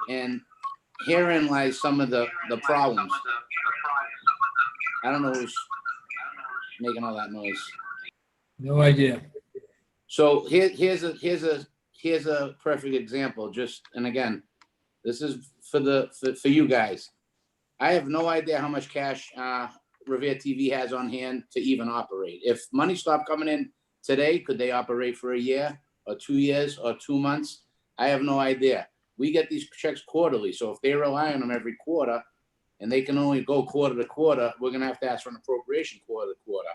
and herein lies some of the problems. I don't know who's making all that noise. No idea. So here's a perfect example. And again, this is for you guys. I have no idea how much cash Revere TV has on hand to even operate. If money stopped coming in today, could they operate for a year or 2 years or 2 months? I have no idea. We get these checks quarterly, so if they rely on them every quarter and they can only go quarter to quarter, we're gonna have to ask for an appropriation quarter to quarter.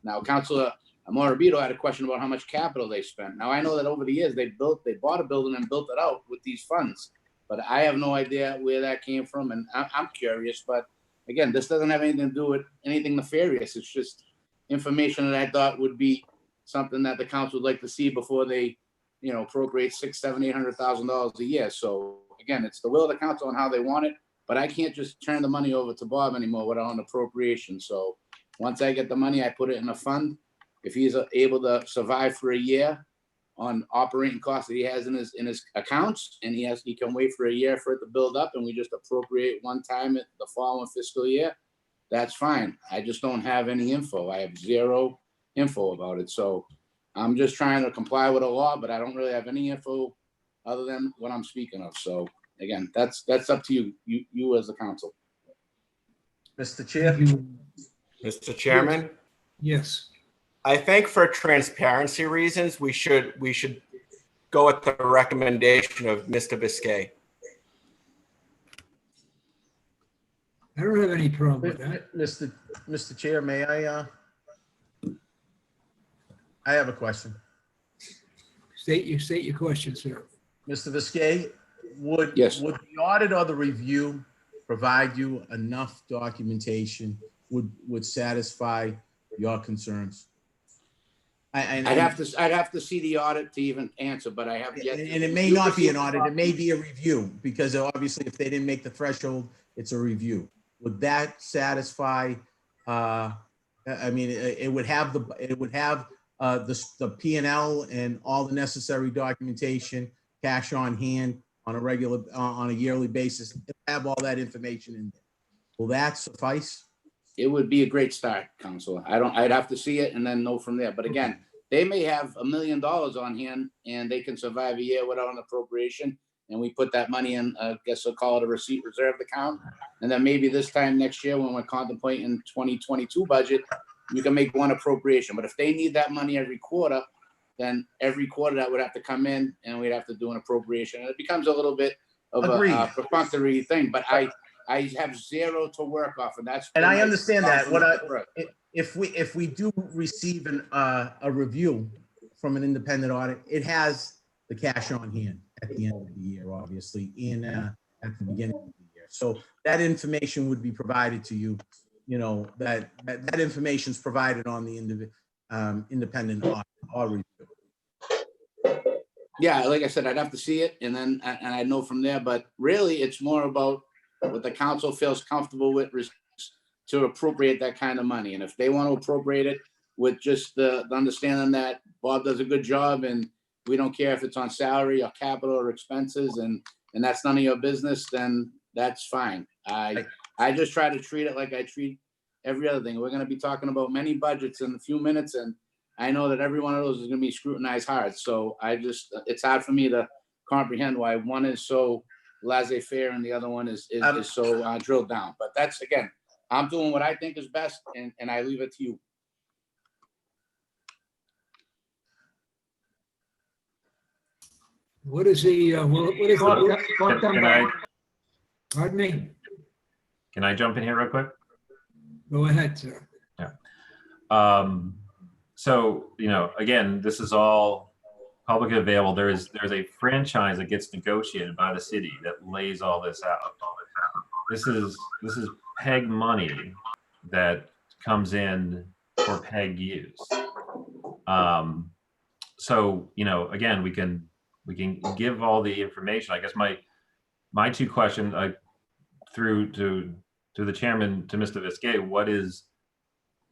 Now, Councilor Morabito had a question about how much capital they spent. Now, I know that over the years, they bought a building and built it out with these funds, but I have no idea where that came from, and I'm curious, but again, this doesn't have anything to do with anything nefarious. It's just information that I thought would be something that the council would like to see before they, appropriate $600,000, $700,000, $800,000 a year. So again, it's the will of the council on how they want it, but I can't just turn the money over to Bob anymore without an appropriation. So once I get the money, I put it in a fund. If he's able to survive for a year on operating costs that he has in his accounts, and he can wait for a year for it to build up, and we just appropriate one time at the following fiscal year, that's fine. I just don't have any info. I have zero info about it. So I'm just trying to comply with the law, but I don't really have any info other than what I'm speaking of. So again, that's up to you as the council. Mr. Chair? Mr. Chairman, Yes. I think for transparency reasons, we should go with the recommendation of Mr. Biscay. I don't have any problem with that. Mr. Chair, may I have a question. State your question, sir. Mr. Biscay, would Yes. the audit or the review provide you enough documentation would satisfy your concerns? I'd have to see the audit to even answer, but I have yet. And it may not be an audit, it may be a review, because obviously if they didn't make the threshold, it's a review. Would that satisfy, it would have the P&L and all the necessary documentation, cash on hand on a yearly basis, have all that information in there. Will that suffice? It would be a great start, Counselor. I'd have to see it and then know from there. But again, they may have $1 million on hand and they can survive a year without an appropriation. And we put that money in, I guess we'll call it a receipt reserve account. And then maybe this time next year, when we're contemplating 2022 budget, you can make one appropriation. But if they need that money every quarter, then every quarter that would have to come in and we'd have to do an appropriation. And it becomes a little bit of a perfunctory thing, but I have zero to work off, and that's. And I understand that. If we do receive a review from an independent audit, it has the cash on hand at the end of the year, obviously, and at the beginning of the year. So that information would be provided to you. That information is provided on the independent audit or review. Yeah, like I said, I'd have to see it, and then I know from there. But really, it's more about what the council feels comfortable with to appropriate that kind of money. And if they want to appropriate it with just the understanding that Bob does a good job and we don't care if it's on salary or capital or expenses and that's none of your business, then that's fine. I just try to treat it like I treat every other thing. We're going to be talking about many budgets in a few minutes, and I know that every one of those is going to be scrutinized hard. So it's hard for me to comprehend why one is so laissez-faire and the other one is so drilled down. But that's, again, I'm doing what I think is best, and I leave it to you. What is Pardon me? Can I jump in here real quick? Go ahead, sir. Yeah. So, again, this is all publicly available. There's a franchise that gets negotiated by the city that lays all this out. This is PEG money that comes in for PEG use. So, again, we can we can give all the information. I guess my two questions through to the chairman, to Mr. Viskey, what is,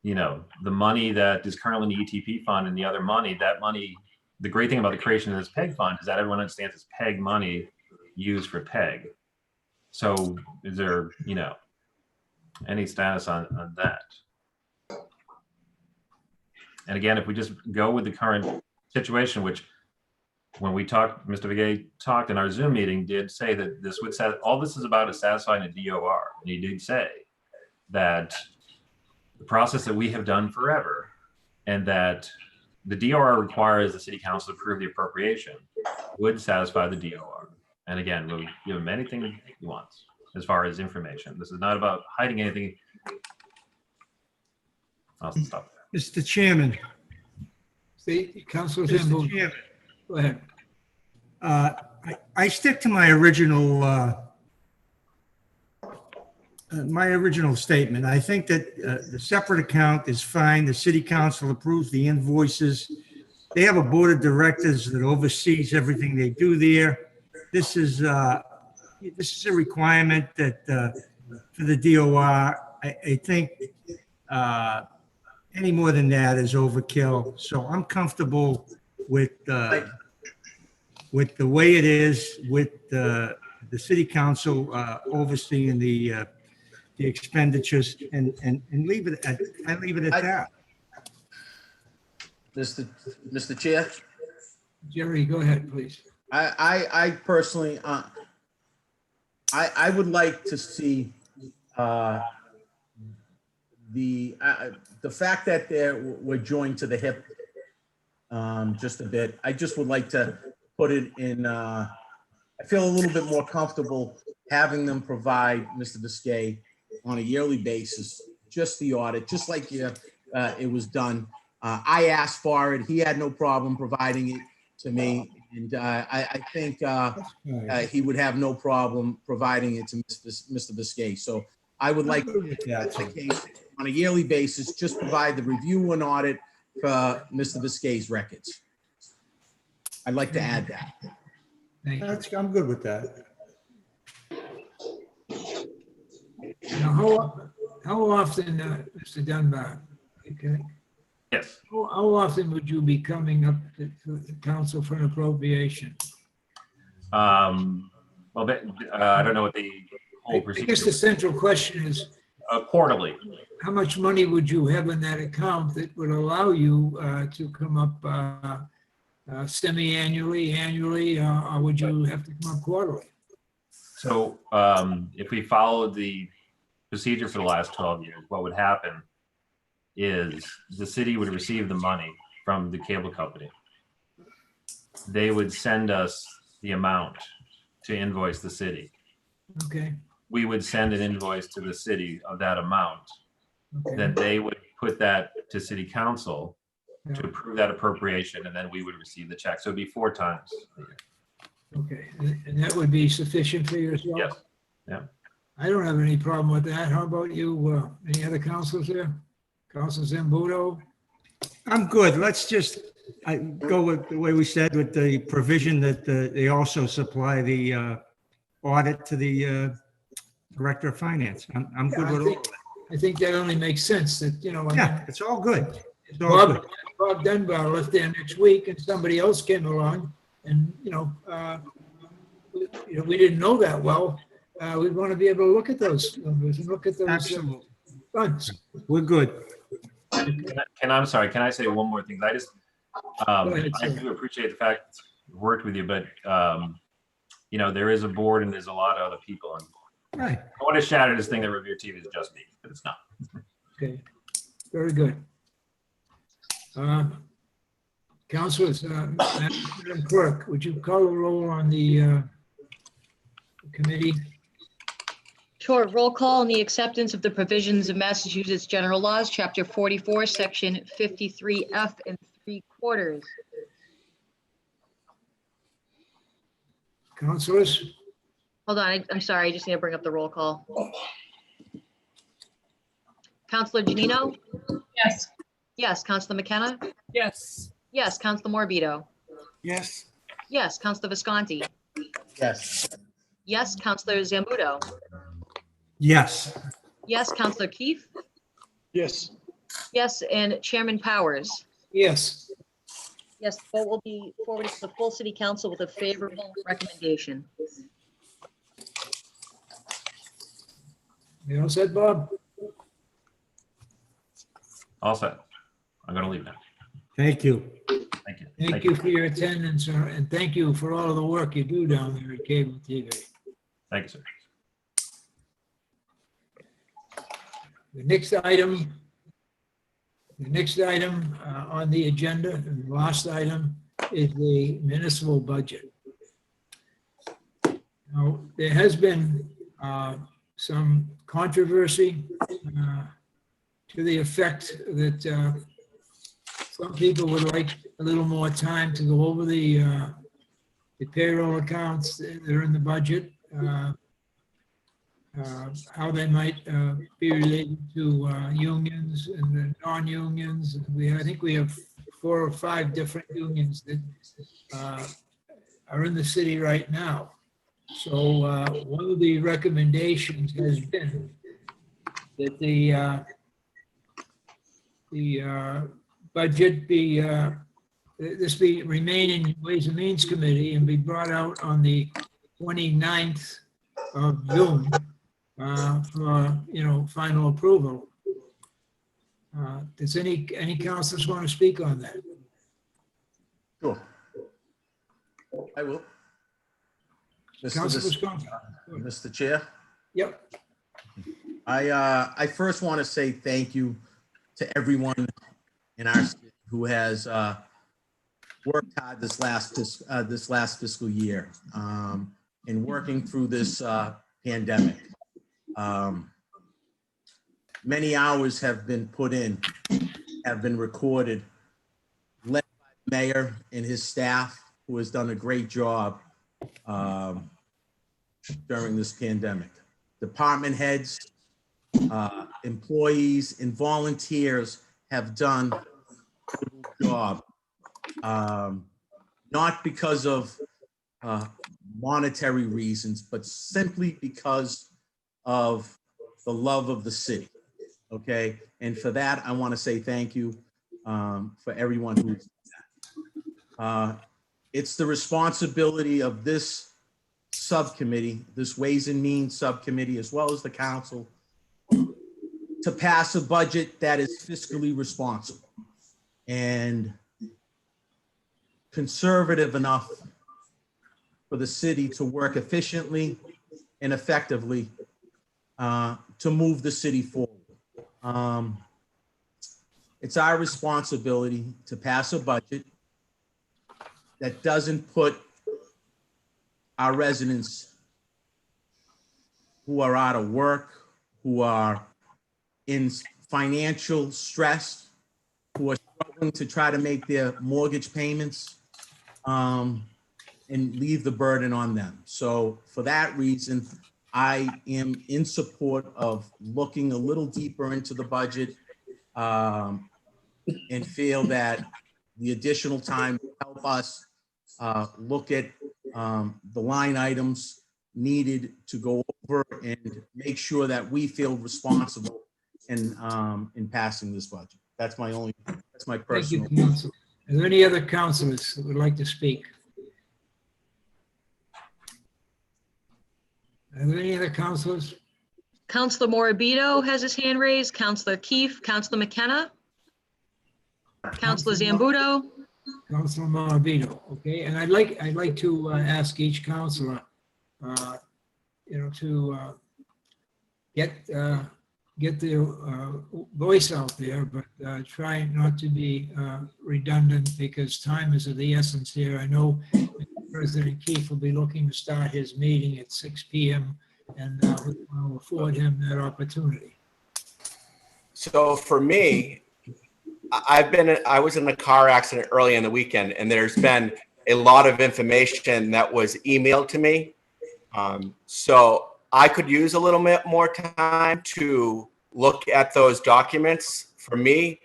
the money that is currently in the ETP fund and the other money, that money, the great thing about the creation of this PEG fund is that everyone understands it's PEG money used for PEG. So is there, any status on that? And again, if we just go with the current situation, which when we talked, Mr. Vigay talked in our Zoom meeting, did say that this would all this is about is satisfying a DOR. And he did say that the process that we have done forever, and that the DOR requires the city council to approve the appropriation, would satisfy the DOR. And again, we'll give him anything he wants as far as information. This is not about hiding anything. I'll stop there. Mr. Chairman. See, Councilor Mr. Zambo, Chairman, go ahead. I stick to my original statement. I think that the separate account is fine. The city council approves the invoices. They have a board of directors that oversees everything they do there. This is a requirement that for the DOR. I think any more than that is overkill. So I'm comfortable with the way it is, with the city council overseeing the expenditures, and leave it at that. Mr. Chair, Jerry, go ahead, please. I personally, I would like to see the fact that we're joined to the hip just a bit. I just would like to put it in, I feel a little bit more comfortable having them provide Mr. Viskey on a yearly basis, just the audit, just like it was done. I asked for it. He had no problem providing it to me. And I think he would have no problem providing it to Mr. Viskey. So I would like on a yearly basis, just provide the review and audit for Mr. Viskey's records. I'd like to add that. I'm good with that. Now, how often, Mr. Dunbar, okay? Yes. How often would you be coming up to the council for an appropriation? Well, I don't know what the whole I procedure. guess the central question is, quarterly. how much money would you have in that account that would allow you to come up semi-annually, annually, or would you have to come up quarterly? So if we followed the procedure for the last 12 years, what would happen is the city would receive the money from the cable company. They would send us the amount to invoice the city. Okay. We would send an invoice to the city of that amount. Okay. Then they would put that to city council to approve that appropriation, and then we would receive the check. So it'd be 4 times a year. Okay, and that would be sufficient for you as well? Yes. Yeah. I don't have any problem with that. How about you? Any other councilors there? Council Zambudo? I'm good. Let's just go with the way we said, with the provision that they also supply the audit to the Director of Finance. I'm good with all of that. I think that only makes sense that, Yeah, it's all good. It's all good. Bob Dunbar left there next week and somebody else came along and, we didn't know that well. We want to be able to look at those numbers and look at those Absolutely. funds. We're good. I'm sorry, can I say one more thing? I just, Go ahead, I sir. do appreciate the fact that I've worked with you, but, there is a board and there's a lot of other people. And Right. I want to shatter this thing that Revere TV is just me, but it's not. Okay, very good. Councilors, Madam Clerk, would you call the roll on the committee? Sure. Roll call on the acceptance of the provisions of Massachusetts General Laws, Chapter 44, Section 53F and 3/4. Councilors? Hold on, I'm sorry, I just need to bring up the roll call. Counselor Janino? Yes. Yes. Counselor McKenna? Yes. Yes. Counselor Morbido? Yes. Yes, Counselor Visconti. Yes. Yes, Counselor Zambudo. Yes. Yes, Counselor Keefe. Yes. Yes, and Chairman Powers. Yes. Yes, the vote will be forwarded to the full city council with a favorable recommendation. You all said, Bob? All set. I'm gonna leave now. Thank you. Thank you. Thank you for your attendance, sir, and thank you for all of the work you do down there at cable TV. Thank you, sir. The next item on the agenda, and the last item, is the municipal budget. Now, there has been some controversy to the effect that some people would like a little more time to go over the payroll accounts that are in the budget, how they might be related to unions and the non-unions. I think we have 4 or 5 different unions that are in the city right now. So one of the recommendations has been that the budget be, remain in Ways and Means Committee and be brought out on the 29th of June for, final approval. Does any councilors want to speak on that? Sure. I will. Councilor Visconti. Mr. Chair, Yep. I first want to say thank you to everyone in our city who has worked hard this last fiscal year in working through this pandemic. Many hours have been put in, have been recorded, led by the mayor and his staff, who has done a great job during this pandemic. Department heads, employees, and volunteers have done a good job, not because of monetary reasons, but simply because of the love of the city. Okay, and for that, I want to say thank you for everyone who's done that. It's the responsibility of this subcommittee, this Ways and Means subcommittee, as well as the council, to pass a budget that is fiscally responsible and conservative enough for the city to work efficiently and effectively to move the city forward. It's our responsibility to pass a budget that doesn't put our residents who are out of work, who are in financial stress, who are struggling to try to make their mortgage payments, and leave the burden on them. So for that reason, I am in support of looking a little deeper into the budget and feel that the additional time will help us look at the line items needed to go over and make sure that we feel responsible in passing this budget. That's my personal. Thank you, Council. Are there any other councilors that would like to speak? Are there any other councilors? Counselor Morabito has his hand raised. Counselor Keefe, Counselor McKenna, Counselor Zambudo. Councilor Maravito, okay, and I'd like to ask each councilor, to get their voice out there, but try not to be redundant because time is of the essence here. I know President Keefe will be looking to start his meeting at 6 p.m. and we will afford him that opportunity. So for me, I was in a car accident early in the weekend, and there's been a lot of information that was emailed to me. So I could use a little bit more time to look at those documents. For me,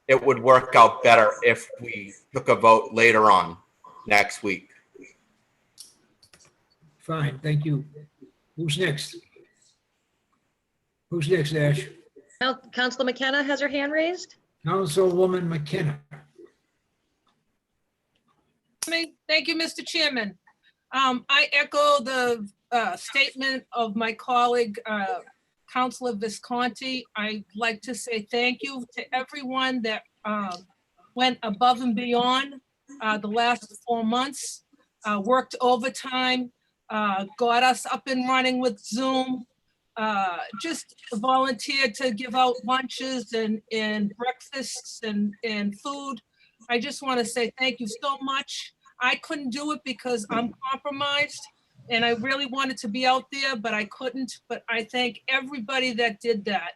it would work out better if we took a vote later on. next week. Fine, thank you. Who's next? Who's next, Ash? Councilor McKenna has her hand raised. Councilwoman McKenna. Thank you, Mr. Chairman. I echo the statement of my colleague, Councilor Visconti. I'd like to say thank you to everyone that went above and beyond the last 4 months, worked overtime, got us up and running with Zoom, just volunteered to give out lunches and breakfasts and food. I just want to say thank you so much. I couldn't do it because I'm compromised and I really wanted to be out there, but I couldn't. But I thank everybody that did that.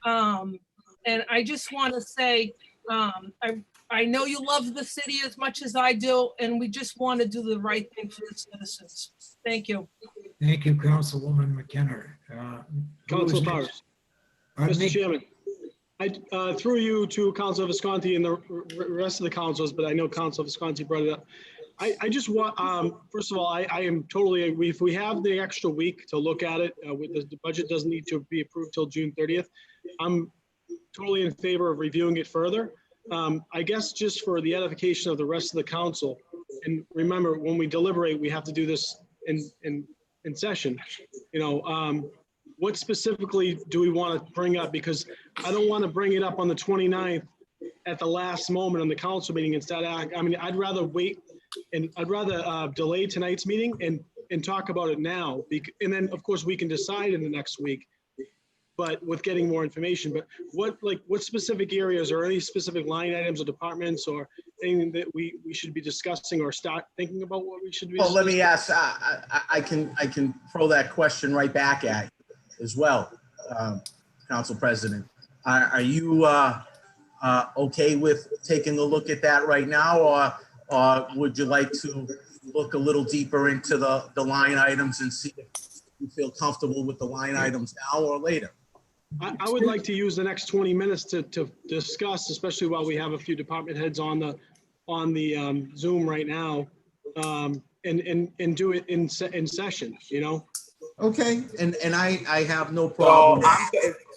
And I just want to say, I know you love the city as much as I do, and we just want to do the right thing for the citizens. Thank you. Thank you, Councilwoman McKenna. Council Powers. Mr. Chairman, I threw you to Councilor Visconti and the rest of the councils, but I know Councilor Visconti brought it up. I just want, first of all, I am totally, if we have the extra week to look at it, the budget doesn't need to be approved till June 30th. I'm totally in favor of reviewing it further. I guess just for the edification of the rest of the council, and remember, when we deliberate, we have to do this in session. You know, what specifically do we want to bring up? Because I don't want to bring it up on the 29th at the last moment on the council meeting instead. I mean, I'd rather wait and I'd rather delay tonight's meeting and talk about it now. And then, of course, we can decide in the next week, but with getting more information. But what specific areas or any specific line items or departments or anything that we should be discussing or start thinking about what we should be? Well, let me ask, I can throw that question right back at you as well, Council President. Are you okay with taking a look at that right now, or would you like to look a little deeper into the line items and see if you feel comfortable with the line items now or later? I would like to use the next 20 minutes to discuss, especially while we have a few department heads on the Zoom right now, and do it in session, you know? Okay, and I have no problem.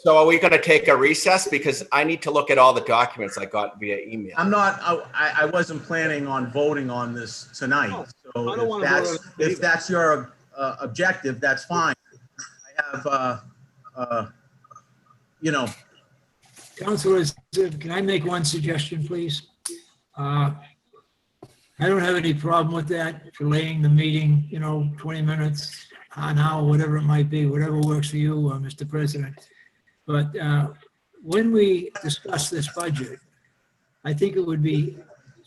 So are we going to take a recess? Because I need to look at all the documents I got via email. I wasn't planning on voting on this tonight. So if that's your objective, that's fine. I have, you know. Councilors, can I make one suggestion, please? I don't have any problem with that, delaying the meeting, 20 minutes, an hour, whatever it might be, whatever works for you, Mr. President. But when we discuss this budget, I think it would be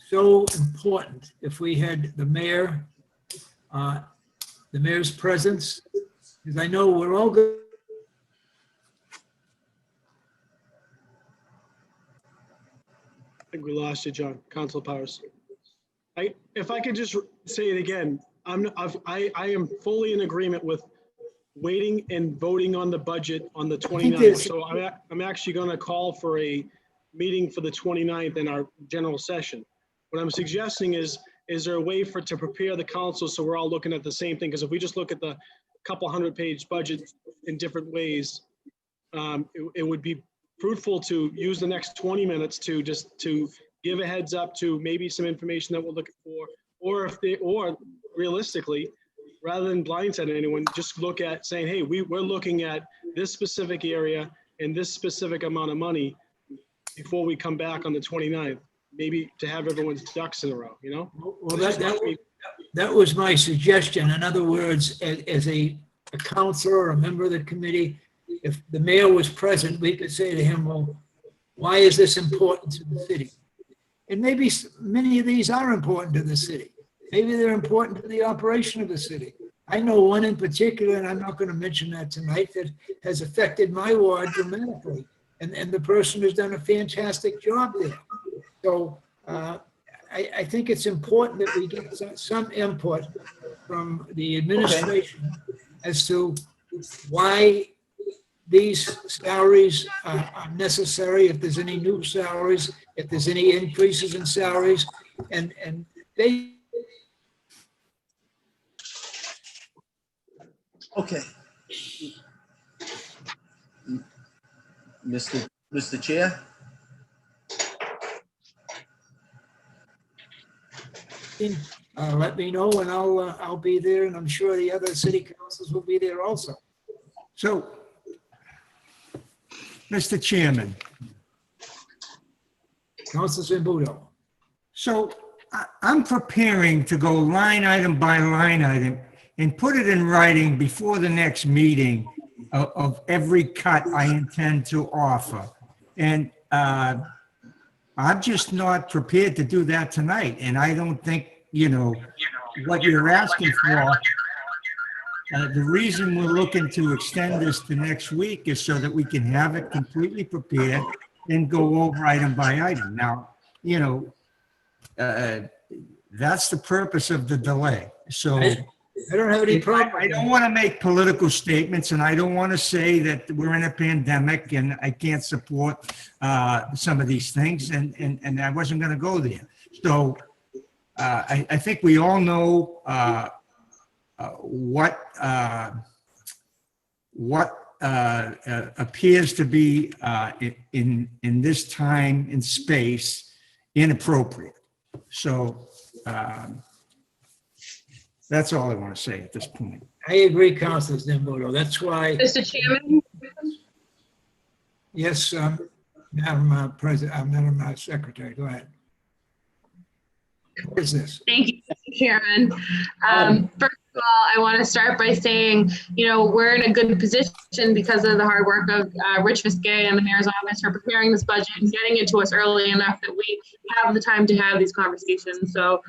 so important if we had the mayor's presence, because I know we're all good. I think we lost you, John. Council Powers. If I could just say it again, I am fully in agreement with waiting and voting on the budget on the 29th. So I'm actually going to call for a meeting for the 29th in our general session. What I'm suggesting is there a way to prepare the council so we're all looking at the same thing? Because if we just look at the couple 100-page budget in different ways, it would be fruitful to use the next 20 minutes to give a heads up to maybe some information that we're looking for, or realistically, rather than blindside anyone, just look at saying, hey, we're looking at this specific area and this specific amount of money before we come back on the 29th, maybe to have everyone's ducks in a row, you know? Well, that was my suggestion. In other words, as a counselor or a member of the committee, if the mayor was present, we could say to him, well, why is this important to the city? And maybe many of these are important to the city. Maybe they're important to the operation of the city. I know one in particular, and I'm not going to mention that tonight, that has affected my ward dramatically. And the person has done a fantastic job there. So I think it's important that we get some input from the administration as to why these salaries are necessary, if there's any new salaries, if there's any increases in salaries, and they Okay. Mr. Chair? Let me know and I'll be there, and I'm sure the other city councils will be there also. So, Mr. Chairman, Councilor Zambudo. so I'm preparing to go line item by line item and put it in writing before the next meeting of every cut I intend to offer. And I'm just not prepared to do that tonight. And I don't think, what you're asking for, the reason we're looking to extend this to next week is so that we can have it completely prepared and go over item by item. Now, that's the purpose of the delay. So I don't have any problem. I don't want to make political statements, and I don't want to say that we're in a pandemic and I can't support some of these things, and I wasn't going to go there. So I think we all know what appears to be in this time and space inappropriate. So that's all I want to say at this point. I agree, Councilor Zambudo. That's why. Mr. Chairman, Yes, Madam President, Madam Secretary, go ahead. What is this? thank you, Mr. Chairman. First of all, I want to start by saying, we're in a good position because of the hard work of Rich Viscay and the mayor's office for preparing this budget and getting it to us early enough that we have the time to have these conversations. So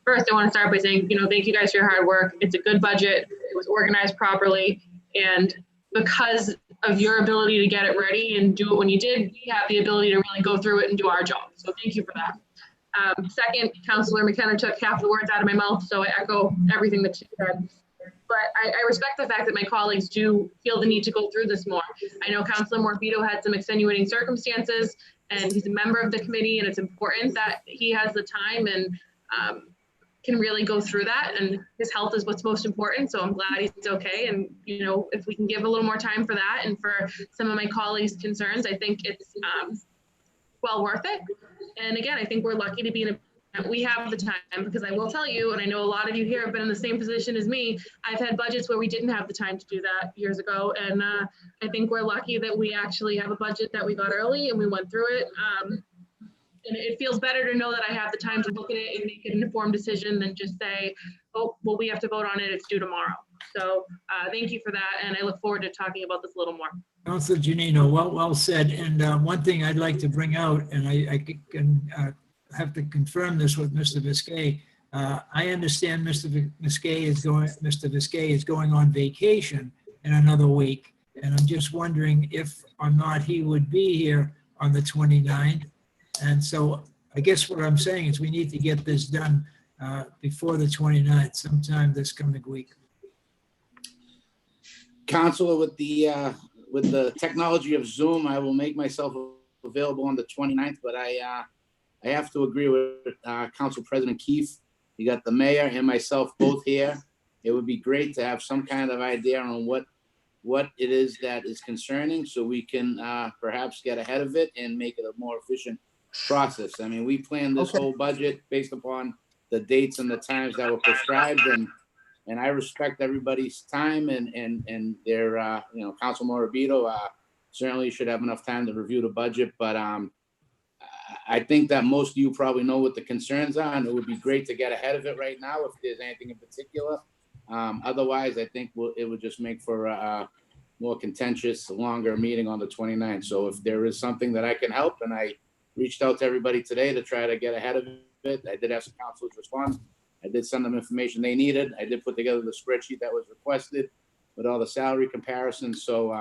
first, I want to start by saying, thank you guys for your hard work. It's a good budget. It was organized properly. And because of your ability to get it ready and do it when you did, we have the ability to really go through it and do our job. So thank you for that. Second, Councilor McKenna took half the words out of my mouth, so I echo everything that she said. But I respect the fact that my colleagues do feel the need to go through this more. I know Councilor Morbido had some extenuating circumstances, and he's a member of the committee, and it's important that he has the time and can really go through that. And his health is what's most important, so I'm glad he's okay. And if we can give a little more time for that and for some of my colleagues' concerns, I think it's well worth it. And again, I think we're lucky to be in we have the time, because I will tell you, and I know a lot of you here have been in the same position as me, I've had budgets where we didn't have the time to do that years ago. And I think we're lucky that we actually have a budget that we got early and we went through it. And it feels better to know that I have the time to look at it and make an informed decision than just say, oh, well, we have to vote on it, it's due tomorrow. So thank you for that. And I look forward to talking about this a little more. Councilor Janino, well said. And one thing I'd like to bring out, and I can have to confirm this with Mr. Viscay. I understand Mr. Viscay is going on vacation in another week. And I'm just wondering if or not he would be here on the 29th. And so I guess what I'm saying is we need to get this done before the 29th, sometime this coming week. Counselor, with the technology of Zoom, I will make myself available on the 29th, but I have to agree with Council President Keefe. You got the mayor and myself both here. It would be great to have some kind of idea on what it is that is concerning, so we can perhaps get ahead of it and make it a more efficient process. I mean, we planned this whole budget based upon the dates and the times that were prescribed, and I respect everybody's time and their, Council Morbido certainly should have enough time to review the budget, but I think that most of you probably know what the concerns are, and it would be great to get ahead of it right now if there's anything in particular. Otherwise, I think it would just make for a more contentious, longer meeting on the 29th. So if there is something that I can help, and I reached out to everybody today to try to get ahead of it. I did have some councilors respond. I did send them information they needed. I did put together the spreadsheet that was requested with all the salary comparisons. So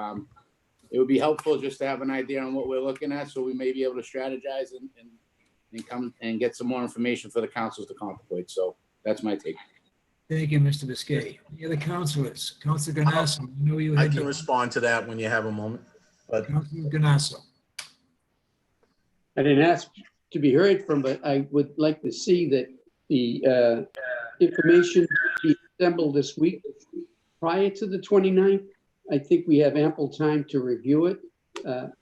it would be helpful just to have an idea on what we're looking at, so we may be able to strategize and come and get some more information for the councils to contemplate. So that's my take. Thank you, Mr. Viscay. Any other councilors? Councilor Ganasso, I know you I had can respond to that when you have a moment. But Councilor Ganasso. I didn't ask to be heard from, but I would like to see that the information be assembled this week prior to the 29th, I think we have ample time to review it.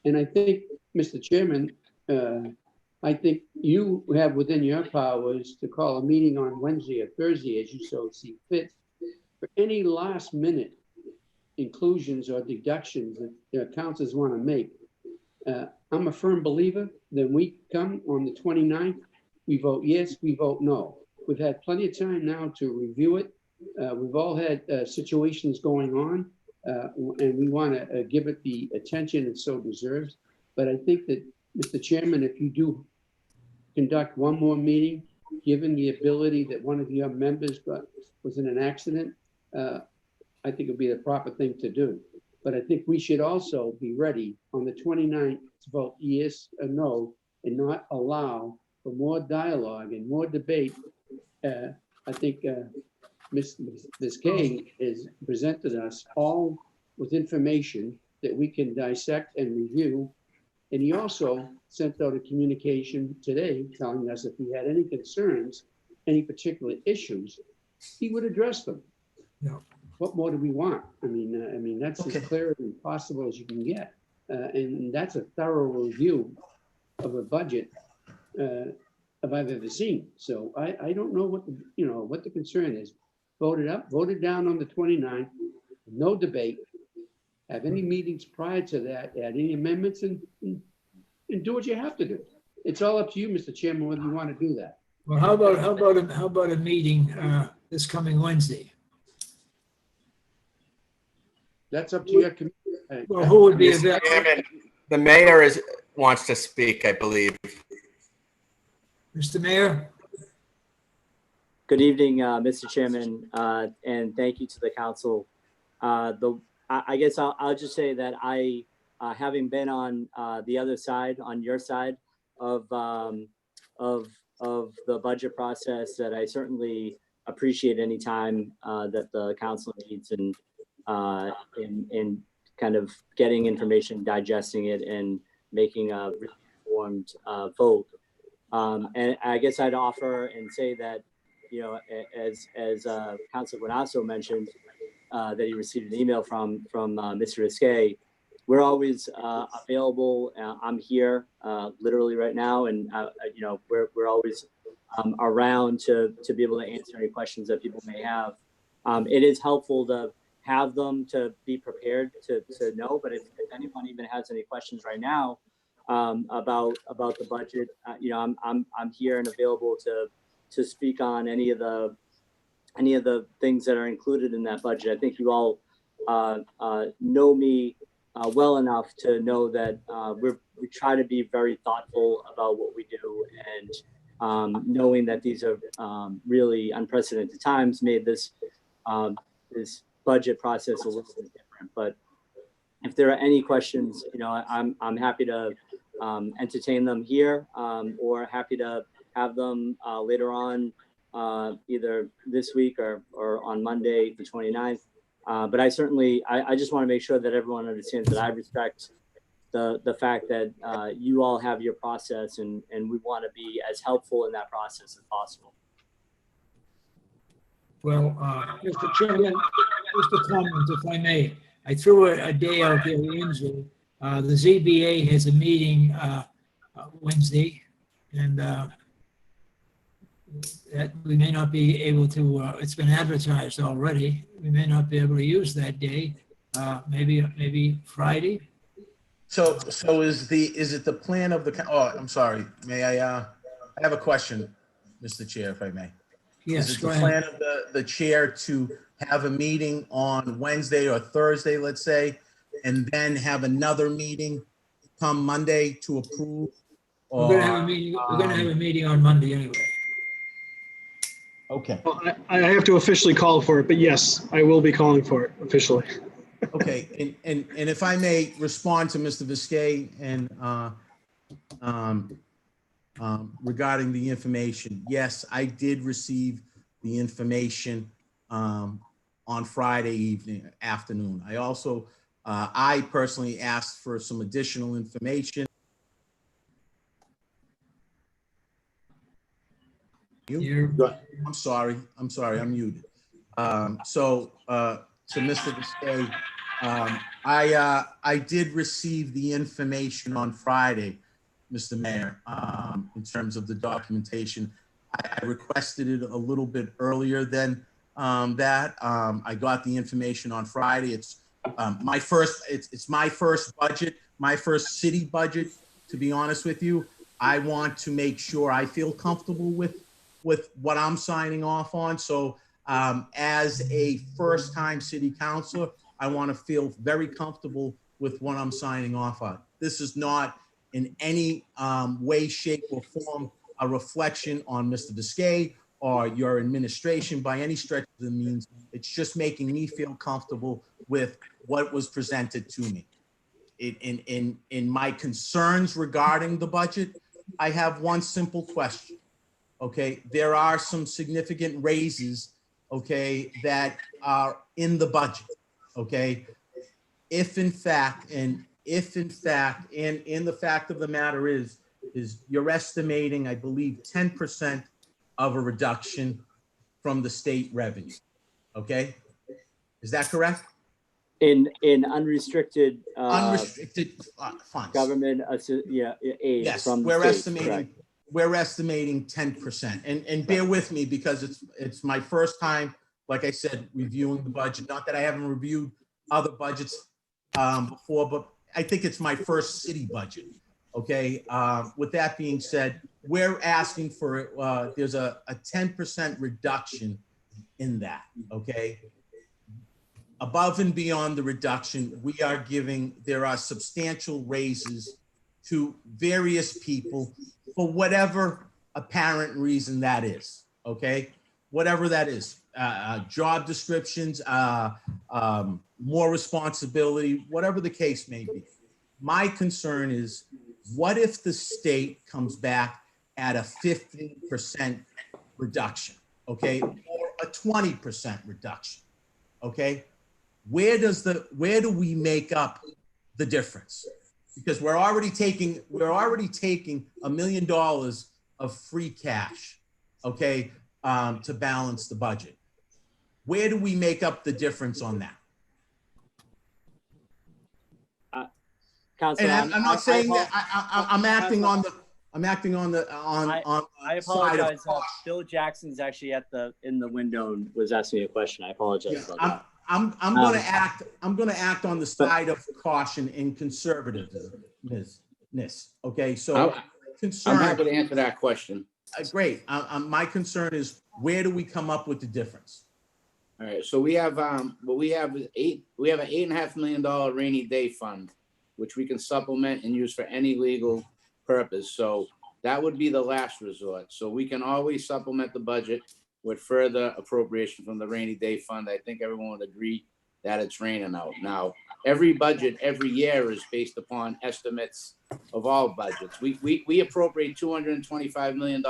And I think, Mr. Chairman, I think you have within your powers to call a meeting on Wednesday or Thursday as you so see fit for any last minute inclusions or deductions that the councils want to make. I'm a firm believer that we come on the 29th, we vote yes, we vote no. We've had plenty of time now to review it. We've all had situations going on, and we want to give it the attention it so deserves. But I think that, Mr. Chairman, if you do conduct one more meeting, given the ability that one of your members was in an accident, I think it would be the proper thing to do. But I think we should also be ready on the 29th to vote yes or no and not allow for more dialogue and more debate. I think Ms. Kay has presented us all with information that we can dissect and review. And he also sent out a communication today telling us if he had any concerns, any particular issues, he would address them. Yeah. What more do we want? I mean, that's as clear and possible as you can get. And that's a thorough review of a budget I've ever seen. So I don't know what the concern is. Vote it up, vote it down on the 29th, no debate. Have any meetings prior to that, add any amendments and do what you have to do. It's all up to you, Mr. Chairman, whether you want to do that. Well, how about a meeting this coming Wednesday? That's up to your committee. Well, who would be Mr. available? Chairman, the mayor wants to speak, I believe. Mr. Mayor? Good evening, Mr. Chairman, and thank you to the council. I guess I'll just say that I, having been on the other side, on your side of the budget process, that I certainly appreciate any time that the council needs in kind of getting information, digesting it, and making a really informed vote. And I guess I'd offer and say that, you know, as Councilor Guanasso mentioned, that he received an email from Mr. Risque, we're always available. I'm here literally right now, and you know, we're always around to be able to answer any questions that people may have. It is helpful to have them to be prepared to know, but if anyone even has any questions right now about the budget, you know, I'm here and available to speak on any of the things that are included in that budget. I think you all know me well enough to know that we try to be very thoughtful about what we do, and knowing that these are really unprecedented times made this budget process a little bit different. But if there are any questions, you know, I'm happy to entertain them here, or happy to have them later on, either this week or on Monday, the 29th. But I certainly, I just want to make sure that everyone understands that I respect the fact that you all have your process, and we want to be as helpful in that process as possible. Well, Mr. Chairman, just a comment, if I may. I threw a day out there Wednesday. The ZBA has a meeting Wednesday, and that we may not be able to, it's been advertised already. We may not be able to use that day, maybe Friday. So is it the plan of the, oh, I'm sorry, may I have a question, Mr. Chair, if I may? Yes, Is it go the ahead. plan of the chair to have a meeting on Wednesday or Thursday, let's say, and then have another meeting come Monday to approve? We're gonna have a meeting, we're gonna have a meeting on Monday anyway. Okay. Well, I have to officially call for it, but yes, I will be calling for it officially. Okay, and if I may respond to Mr. Viscay and regarding the information, yes, I did receive the information on Friday afternoon. I also, I personally asked for some additional information. I'm sorry, I'm muted. So to Mr. Biscay. I did receive the information on Friday, Mr. Mayor, in terms of the documentation. I requested it a little bit earlier than that. I got the information on Friday. It's my first budget, my first city budget, to be honest with you. I want to make sure I feel comfortable with what I'm signing off on. So as a first-time city councilor, I want to feel very comfortable with what I'm signing off on. This is not in any way, shape, or form a reflection on Mr. Biscay or your administration by any stretch of the means. It's just making me feel comfortable with what was presented to me. In my concerns regarding the budget, I have one simple question. Okay, there are some significant raises, okay, that are in the budget. Okay, if in fact, and the fact of the matter is you're estimating, I believe, 10% of a reduction from the state revenue. Okay, is that correct? In unrestricted Unrestricted funds. government aid Yes, from the we're state, estimating, correct. we're estimating 10%. And bear with me because it's my first time, like I said, reviewing the budget. Not that I haven't reviewed other budgets before, but I think it's my first city budget. Okay, with that being said, we're asking for, there's a 10% reduction in that, okay? Above and beyond the reduction, there are substantial raises to various people for whatever apparent reason that is, okay? Whatever that is, job descriptions, more responsibility, whatever the case may be. My concern is, what if the state comes back at a 15% reduction, okay? Or a 20% reduction, okay? Where do we make up the difference? Because we're already taking $1 million of free cash, okay, to balance the budget. Where do we make up the difference on that? Councilor, And I'm not saying that I'm acting on the I apologize. Bill Jackson's actually in the window and was asking me a question. I apologize. Yeah, I'm going to act on the side of caution and conservativeness. Okay, so I'm happy to answer that question. Great. My concern is, where do we come up with the difference? All right, so we have what we have is an $8.5 million rainy day fund, which we can supplement and use for any legal purpose. So that would be the last resort. So we can always supplement the budget with further appropriation from the rainy day fund. I think everyone would agree that it's raining out. Now, every budget every year is based upon estimates of all budgets. We appropriate $225 million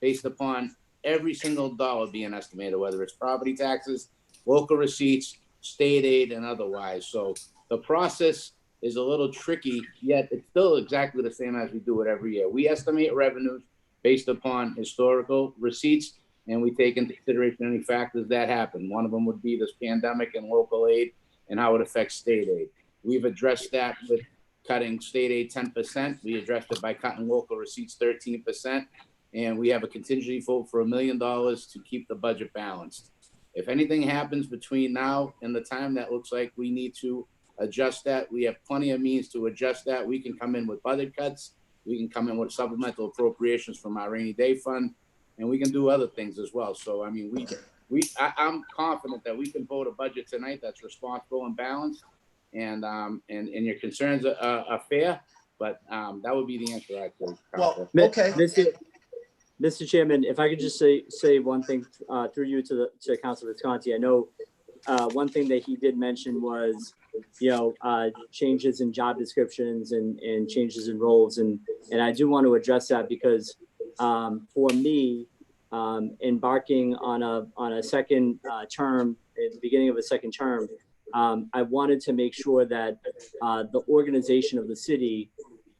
based upon every single dollar being estimated, whether it's property taxes, local receipts, state aid, and otherwise. So the process is a little tricky, yet it's still exactly the same as we do it every year. We estimate revenues based upon historical receipts, and we take into consideration any factors that happen. One of them would be this pandemic and local aid and how it affects state aid. We've addressed that with cutting state aid 10%. We addressed it by cutting local receipts 13%. And we have a contingency vote for $1 million to keep the budget balanced. If anything happens between now and the time that looks like we need to adjust that, we have plenty of means to adjust that. We can come in with budget cuts. We can come in with supplemental appropriations from our rainy day fund, and we can do other things as well. So, I mean, I'm confident that we can vote a budget tonight that's responsible and balanced, and your concerns are fair, but that would be the answer I could. Well, okay. Mr. Chairman, if I could just say one thing through you to Councilor Visconti. I know one thing that he did mention was, changes in job descriptions and changes in roles. And I do want to address that because for me, embarking on a second term, at the beginning of a second term, I wanted to make sure that the organization of the city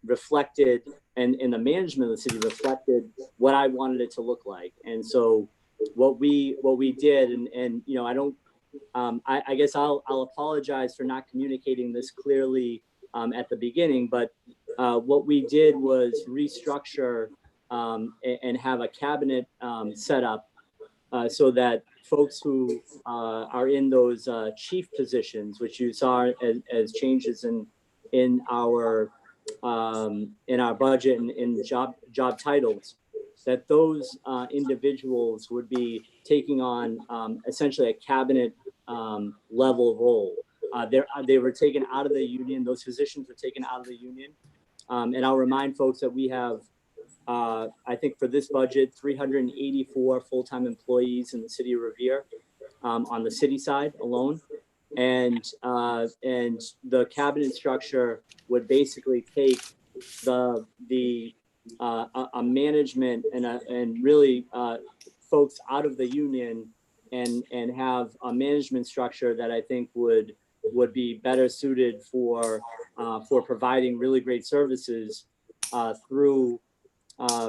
reflected and the management of the city reflected what I wanted it to look like. And so what we did, and I don't I guess I'll apologize for not communicating this clearly at the beginning, but what we did was restructure and have a cabinet set up so that folks who are in those chief positions, which you saw as changes in our budget and in job titles, that those individuals would be taking on essentially a cabinet level role. They were taken out of the union. Those positions were taken out of the union. And I'll remind folks that we have, I think for this budget, 384 full-time employees in the city of Revere on the city side alone. And the cabinet structure would basically take a management and really folks out of the union and have a management structure that I think would be better suited for providing really great services through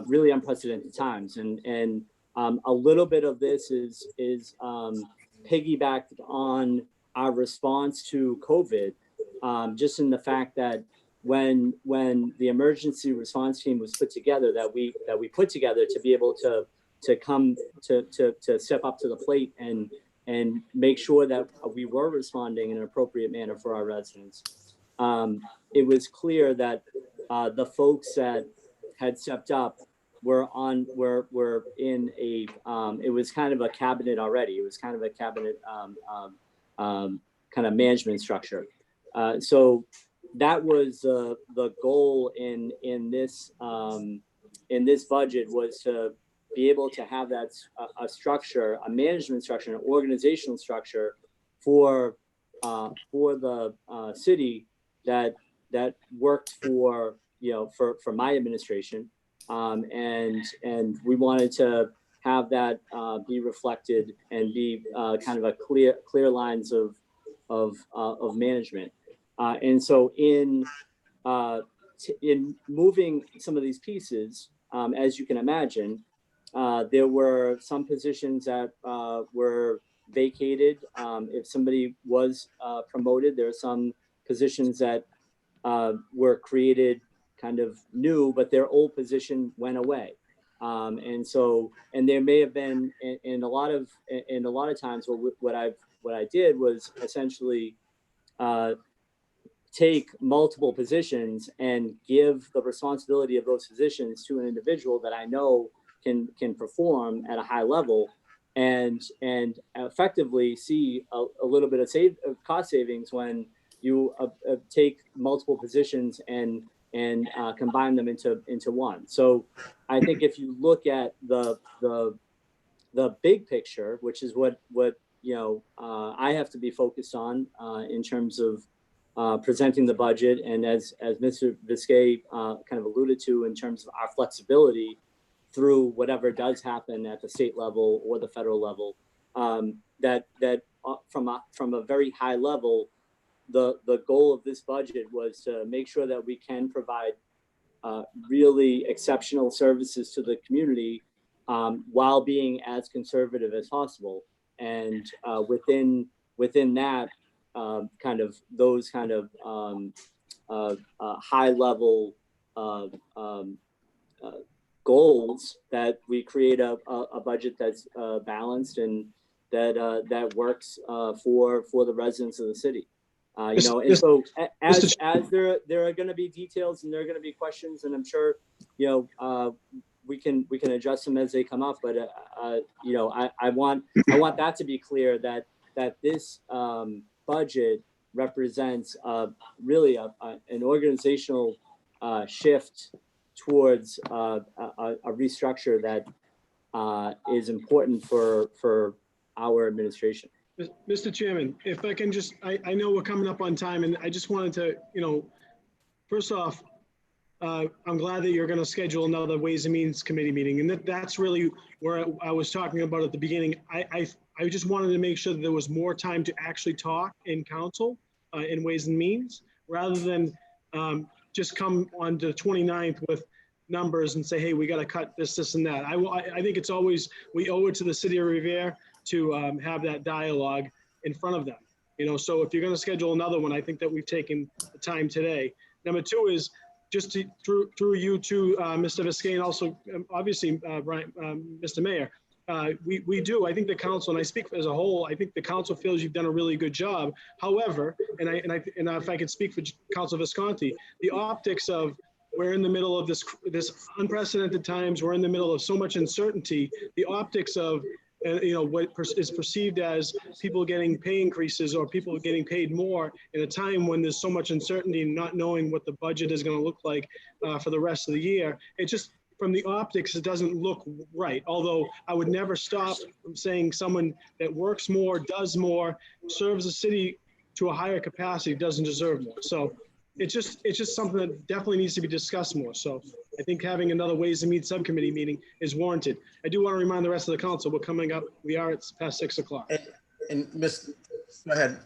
really unprecedented times. And a little bit of this is piggybacked on our response to COVID, just in the fact that when the emergency response team was put together, that we put together to be able to come to step up to the plate and make sure that we were responding in an appropriate manner for our residents. It was clear that the folks that had stepped up were in a it was kind of a cabinet already. It was kind of a cabinet kind of management structure. So that was the goal in this budget, was to be able to have that a structure, a management structure, an organizational structure for the city that worked for my administration, and we wanted to have that be reflected and be kind of a clear lines of management. And so in moving some of these pieces, as you can imagine, there were some positions that were vacated. If somebody was promoted, there are some positions that were created kind of new, but their old position went away. And there may have been in a lot of times what I did was essentially take multiple positions and give the responsibility of those positions to an individual that I know can perform at a high level, and effectively see a little bit of cost savings when you take multiple positions and combine them into one. So I think if you look at the big picture, which is what I have to be focused on in terms of presenting the budget, and as Mr. Viskey kind of alluded to, in terms of our flexibility through whatever does happen at the state level or the federal level, that from a very high level, the goal of this budget was to make sure that we can provide really exceptional services to the community while being as conservative as possible. And within that, kind of those kind of high level goals, that we create a budget that's balanced and that works for the residents of the city. And so as there are going to be details and there are going to be questions, and I'm sure we can adjust them as they come up. But I want that to be clear, that this budget represents really an organizational shift towards a restructure that is important for our administration. Mr. Chairman, if I can just, I know we're coming up on time, and I just wanted to, first off, I'm glad that you're going to schedule another Ways and Means Committee meeting. And that's really where I was talking about at the beginning. I just wanted to make sure that there was more time to actually talk in council in Ways and Means, rather than just come on the 29th with numbers and say, hey, we got to cut this and that. I think it's always, we owe it to the city of Revere to have that dialogue in front of them. So if you're going to schedule another one, I think that we've taken the time today. Number two is just through you to Mr. Viskey, and also obviously Brian, Mr. Mayor. We do. I think the council, and I speak as a whole, I think the council feels you've done a really good job. However, and if I could speak for Council Visconti, the optics of we're in the middle of this unprecedented times. We're in the middle of so much uncertainty. The optics of what is perceived as people getting pay increases or people getting paid more in a time when there's so much uncertainty and not knowing what the budget is going to look like for the rest of the year. It just, from the optics, it doesn't look right. Although I would never stop from saying someone that works more, does more, serves the city to a higher capacity doesn't deserve more. So it's just something that definitely needs to be discussed more. So I think having another Ways and Means subcommittee meeting is warranted. I do want to remind the rest of the council, we're coming up, we are at past 6 o'clock. And go ahead,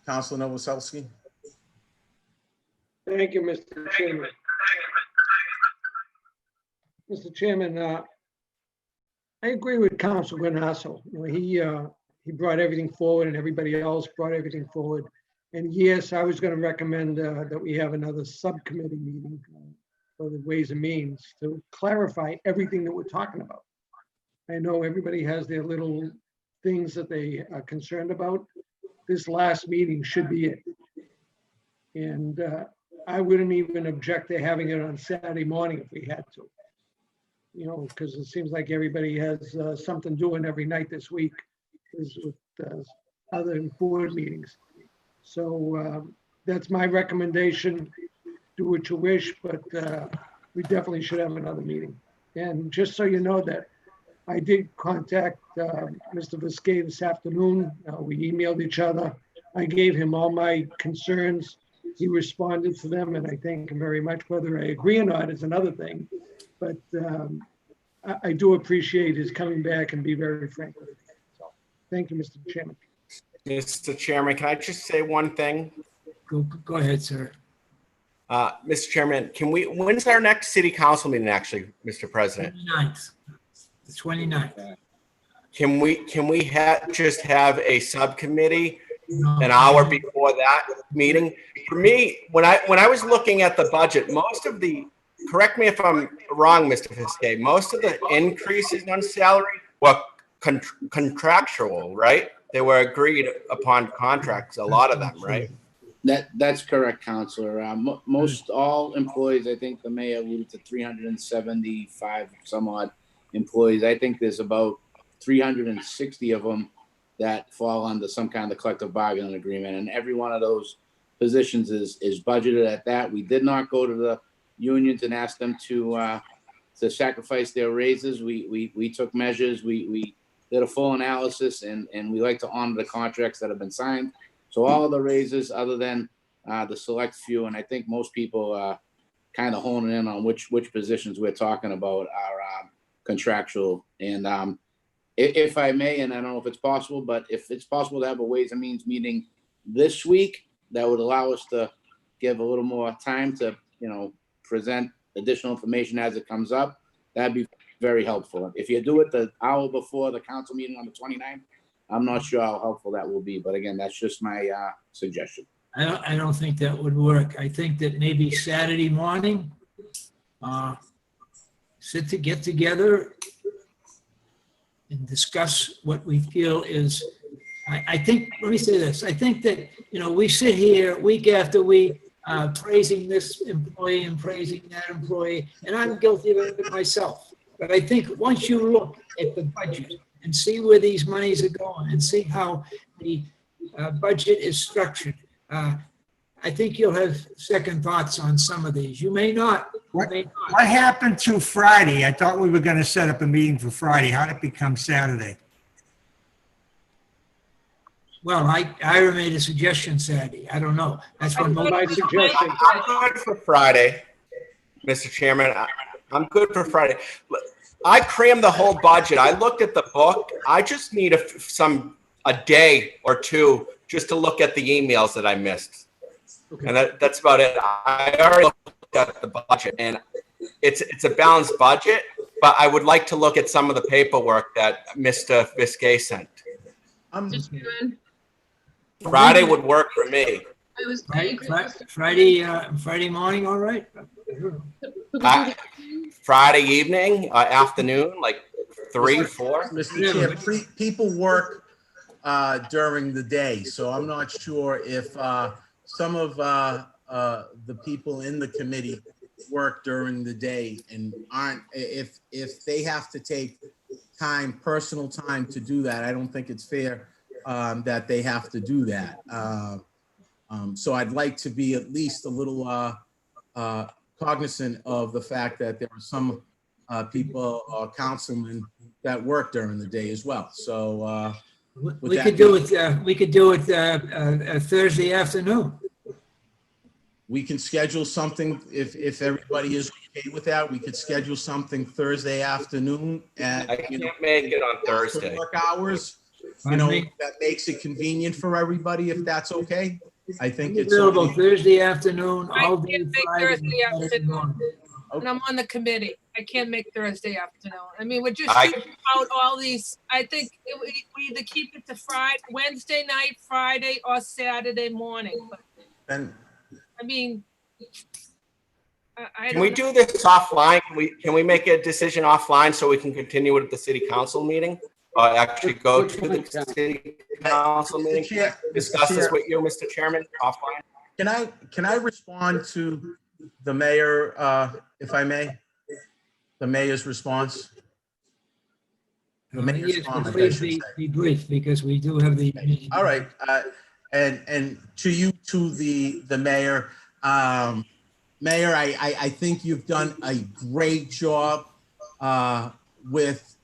Councilor Novoselsky. Thank you, Mr. Chairman. Mr. Chairman, I agree with Council Guanasso. He brought everything forward and everybody else brought everything forward. And yes, I was going to recommend that we have another subcommittee meeting for the Ways and Means to clarify everything that we're talking about. I know everybody has their little things that they are concerned about. This last meeting should be it. And I wouldn't even object to having it on Saturday morning if we had to. Because it seems like everybody has something doing every night this week is with other board meetings. So that's my recommendation. Do what you wish, but we definitely should have another meeting. And just so you know that I did contact Mr. Viskey this afternoon. We emailed each other. I gave him all my concerns. He responded to them, and I thank him very much. Whether I agree or not is another thing. But I do appreciate his coming back and be very frank with me. So, thank you, Mr. Chairman. Mr. Chairman, can I just say one thing? Go ahead, sir. Mr. Chairman, when's our next city council meeting actually, Mr. President? 29th. The 29th. Can we just have a subcommittee an hour before that meeting? For me, when I was looking at the budget, correct me if I'm wrong, Mr. Viskey, most of the increases on salary were contractual, right? They were agreed upon contracts, a lot of them, right? That's correct, Counselor. Most all employees, I think the mayor alluded to 375 some odd employees. I think there's about 360 of them that fall under some kind of collective bargaining agreement. And every one of those positions is budgeted at that. We did not go to the unions and ask them to sacrifice their raises. We took measures. We did a full analysis, and we like to honor the contracts that have been signed. So all of the raises, other than the select few, and I think most people kind of honing in on which positions we're talking about are contractual. And if I may, and I don't know if it's possible, but if it's possible to have a Ways and Means meeting this week, that would allow us to give a little more time to, present additional information as it comes up. That'd be very helpful. If you do it the hour before the council meeting on the 29th, I'm not sure how helpful that will be. But again, that's just my suggestion. I don't think that would work. I think that maybe Saturday morning, get together and discuss what we feel is, I think, let me say this. I think that, we sit here week after week praising this employee and praising that employee, and I'm guilty of it myself. But I think once you look at the budget and see where these monies are going and see how the budget is structured, I think you'll have second thoughts on some of these. You may not. What happened to Friday? I thought we were going to set up a meeting for Friday. How did it become Saturday? Well, Ira made a suggestion Saturday. I don't know. That's what my suggestion. I'm good for Friday, Mr. Chairman. I'm good for Friday. I crammed the whole budget. I looked at the book. I just need a day or two just to look at the emails that I missed. Okay. And that's about it. I already looked at the budget, and it's a balanced budget, but I would like to look at some of the paperwork that Mr. Viskey sent. Friday would work for me. Friday morning, all right? Friday evening, afternoon, like 3, 4. Mr. Chair, people work during the day, so I'm not sure if some of the people in the committee work during the day and aren't, if they have to take time, personal time to do that, I don't think it's fair that they have to do that. So I'd like to be at least a little cognizant of the fact that there are some people or councilmen that work during the day as well. So we could do it Thursday afternoon. We can schedule something if everybody is okay with that. We could schedule something Thursday afternoon at I can't make it on Thursday. Work hours. You know, that makes it convenient for everybody. If that's okay, I think it's available okay. Thursday afternoon. I All can't day make Friday, Thursday and Saturday afternoon. morning. And I'm on the committee. I can't make Thursday afternoon. I mean, we're just I- shooting out all these, I think we either keep it to Wednesday night, Friday, or Saturday morning. But, And I mean, I Can don't we know. do this offline? Can we make a decision offline so we can continue it at the city council meeting? Or actually go to the city council meeting? Chair- Discuss this Chair- with you, Mr. Chairman, offline? Can I respond to the mayor, if I may? The mayor's response? The mayor's Yes, comment, I please should say. be brief, because we do have the. All right, and to you, to the mayor, Mayor, I think you've done a great job with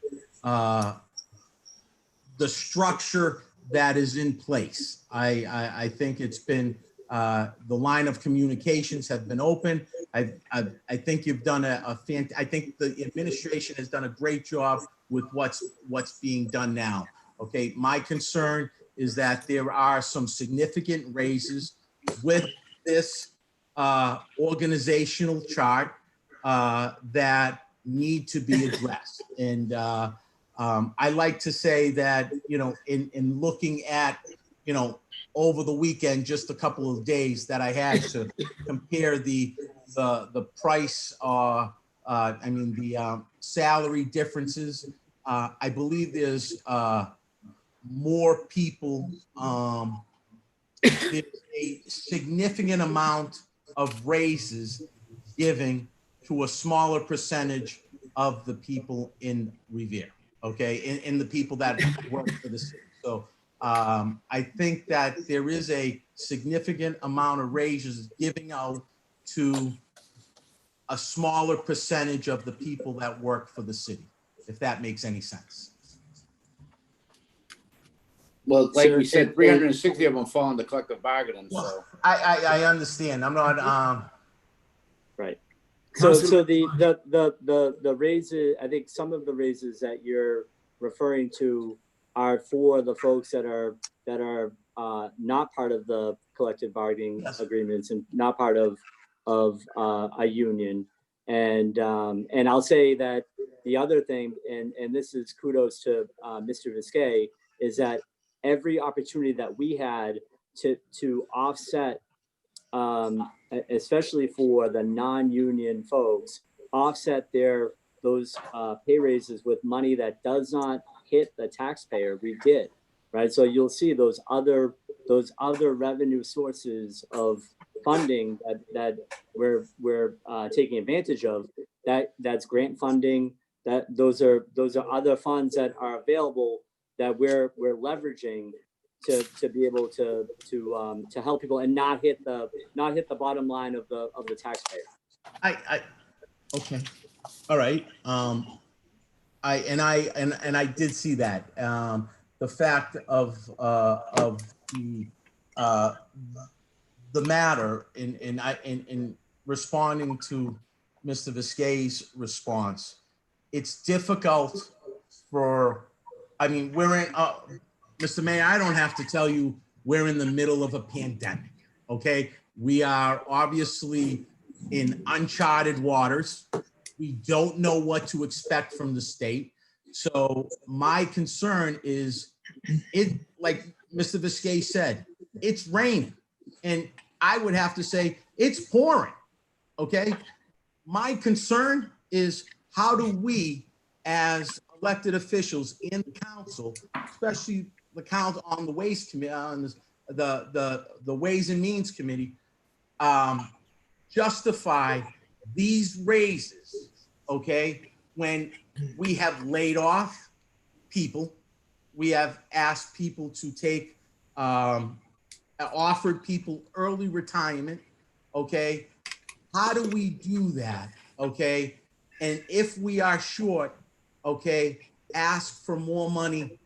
the structure that is in place. I think it's been, the line of communications have been open. I think you've done I think the administration has done a great job with what's being done now. Okay, my concern is that there are some significant raises with this organizational chart that need to be addressed. And I like to say that, you know, in looking at, you know, over the weekend, just a couple of days that I had to compare the price, I mean, the salary differences. I believe there's more people, there's a significant amount of raises giving to a smaller percentage of the people in Revere, okay, in the people that work for the city. So I think that there is a significant amount of raises giving out to a smaller percentage of the people that work for the city, if that makes any sense. Well, like So- we said, 360 of them fall into collective bargaining, so. I understand. I'm not, Right. So the raises, I think some of the raises that you're referring to are for the folks that are not part of the collective bargaining agreements and not part of a union. And I'll say that the other thing, and this is kudos to Mr. Viskey, is that every opportunity that we had to offset, especially for the non-union folks, offset those pay raises with money that does not hit the taxpayer, we did, right? So you'll see those other revenue sources of funding that we're taking advantage of. That's grant funding. Those are other funds that are available that we're leveraging to be able to help people and not hit the bottom line of the taxpayer. okay, all right. I did see that. The fact of the matter in responding to Mr. Viskey's response, it's difficult for, I mean, we're in, Mr. Mayor, I don't have to tell you, we're in the middle of a pandemic, okay? We are obviously in uncharted waters. We don't know what to expect from the state. So my concern is, like Mr. Viskey said, it's raining. And I would have to say it's pouring, okay? My concern is how do we, as elected officials in council, especially the council on the Ways Committee, on the Ways and Means Committee, justify these raises, okay? When we have laid off people, we have asked people to take, offered people early retirement, okay? How do we do that, okay? And if we are short, okay, ask for more money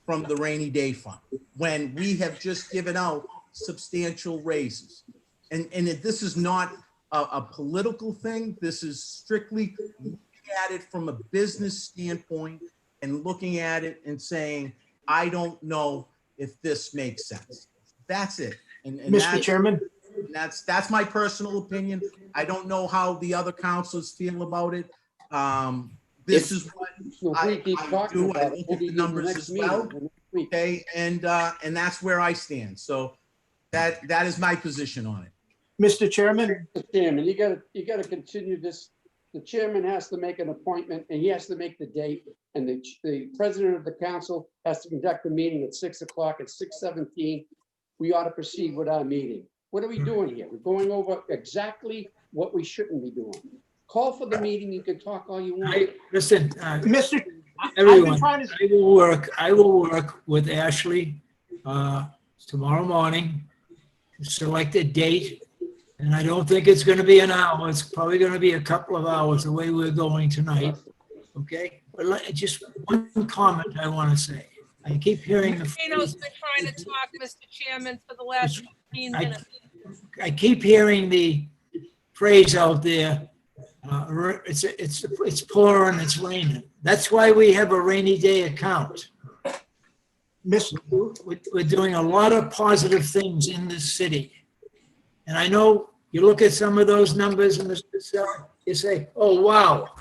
from the rainy day fund when we have just given out substantial raises. And this is not a political thing. This is strictly looking at it from a business standpoint and looking at it and saying, I don't know if this makes sense. That's it. And Mr. Chairman? That's my personal opinion. I don't know how the other councilors feel about it. This is what I do. I look at the numbers as well. Okay, and that's where I stand. So that is my position on it. Mr. Chairman? Mr. Chairman, you gotta continue this. The chairman has to make an appointment and he has to make the date. And the president of the council has to conduct a meeting at 6 o'clock at 6:17. We ought to proceed with our meeting. What are we doing here? We're going over exactly what we shouldn't be doing. Call for the meeting. You can talk all you want. Listen, Mr. everyone, I will work with Ashley tomorrow morning to select a date. And I don't think it's going to be an hour. It's probably going to be a couple of hours the way we're going tonight. Okay? But just one comment I want to say. I keep hearing the Pino's been trying to talk, Mr. Chairman, for the last 15 minutes. I keep hearing the phrase out there, it's pouring, it's raining. That's why we have a rainy day account. We're doing a lot of positive things in this city. And I know you look at some of those numbers and you say, oh, wow.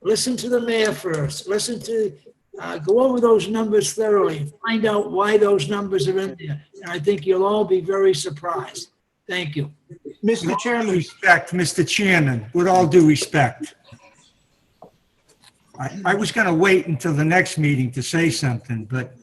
Listen to the mayor first. Listen to, go over those numbers thoroughly and find out why those numbers are in there. And I think you'll all be very surprised. Thank you. Mr. Chairman. Respect, Mr. Chairman, with all due respect. I was going to wait until the next meeting to say something, but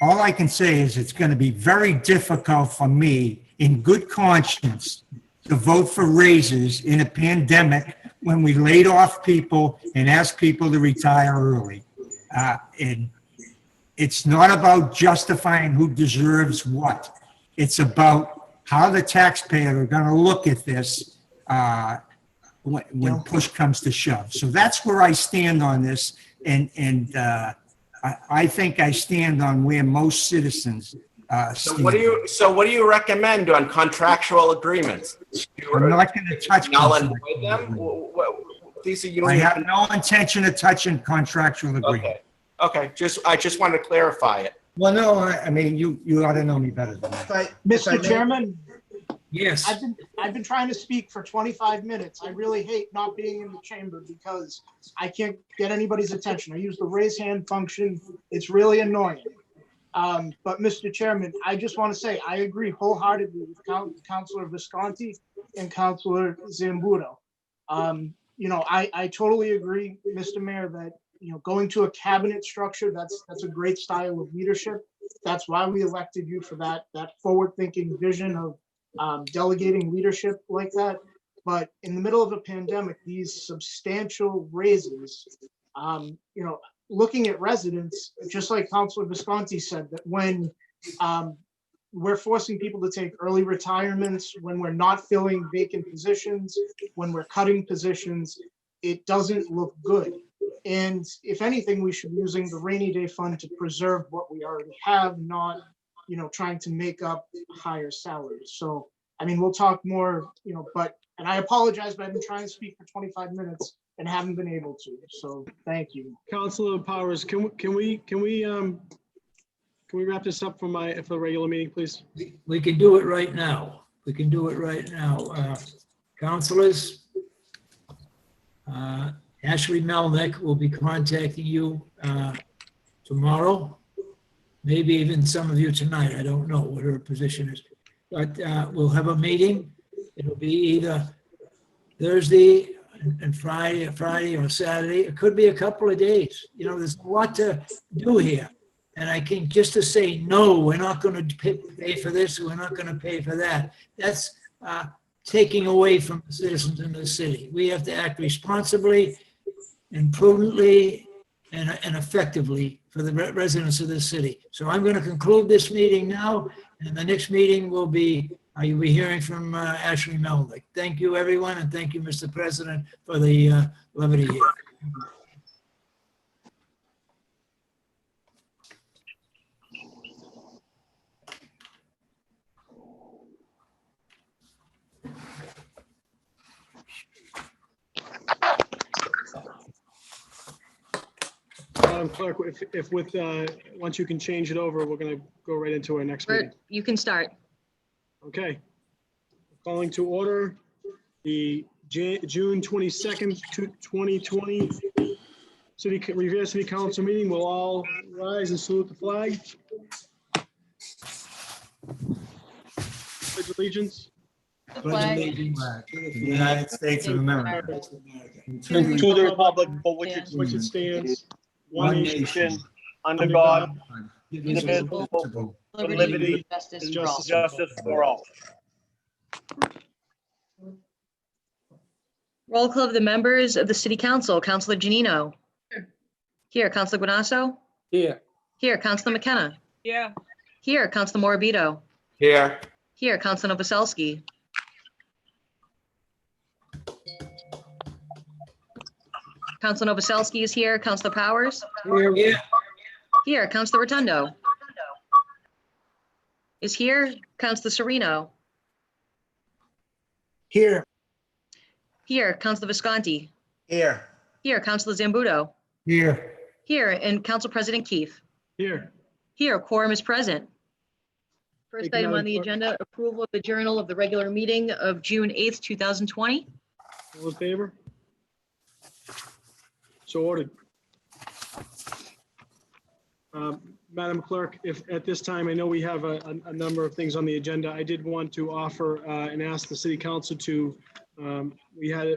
all I can say is it's going to be very difficult for me in good conscience to vote for raises in a pandemic when we laid off people and asked people to retire early. And it's not about justifying who deserves what. It's about how the taxpayer are going to look at this when push comes to shove. So that's where I stand on this. And I think I stand on where most citizens stand. So what do you recommend on contractual agreements? I'm not going to touch null and contractual void them? agreements. I have no intention of touching contractual agreements. Okay. I just wanted to clarify it. Well, no, I mean, you ought to know me better than that. Mr. Chairman? Yes. I've been trying to speak for 25 minutes. I really hate not being in the chamber because I can't get anybody's attention. I use the raise hand function. It's really annoying. But Mr. Chairman, I just want to say I agree wholeheartedly with Councilor Visconti and Councilor Zambuto. I totally agree, Mr. Mayor, that going to a cabinet structure, that's a great style of leadership. That's why we elected you, for that forward-thinking vision of delegating leadership like that. But in the middle of a pandemic, these substantial raises, looking at residents, just like Councilor Visconti said, that when we're forcing people to take early retirements, when we're not filling vacant positions, when we're cutting positions, it doesn't look good. And if anything, we should be using the rainy day fund to preserve what we already have, not, trying to make up higher salaries. So, I mean, we'll talk more, and I apologize, but I've been trying to speak for 25 minutes and haven't been able to. So thank you. Councilor Powers, can we wrap this up for the regular meeting, please? We can do it right now. Councilors, Ashley Melnick will be contacting you tomorrow maybe even some of you tonight. I don't know what her position is. But we'll have a meeting. It'll be either Thursday and Friday or Saturday. It could be a couple of days. You know, there's a lot to do here. And I think just to say, no, we're not going to pay for this, we're not going to pay for that, that's taking away from the citizens in the city. We have to act responsibly and prudently and effectively for the residents of this city. So I'm going to conclude this meeting now, and the next meeting will be, you'll be hearing from Ashley Melnick. Thank you, everyone, and thank you, Mr. President, for the levity here. Madam Clerk, if with, once you can change it over, we're going to go right into our next meeting. You can start. Okay. Calling to order the June 22nd, 2020 Revere City Council meeting. We'll all rise and salute the flag. Pledge allegiance. Pledge allegiance to the United States of America. To the republic for which it stands, one nation, under God, indivisible, with liberty and justice for all. Roll call of the members of the City Council. Councilor Janino. Here. Councilor Guanasso. Here. Here. Councilor McKenna. Yeah. Here. Councilor Morabito. Here. Here. Councilor Novoselsky. Councilor Novoselsky is here. Councilor Powers. Here. Here. Councilor Rotundo is here. Councilor Sereno. Here. Here. Councilor Visconti. Here. Here. Councilor Zambuto. Here. Here. And Council President Keith. Here. Here. Quorum is present. First Thank you, item Madam on the Clerk. agenda, approval of the journal of the regular meeting of June 8th, 2020. All in favor? So ordered. Madam Clerk, if at this time, I know we have a number of things on the agenda. I did want to offer and ask the City Council to, we had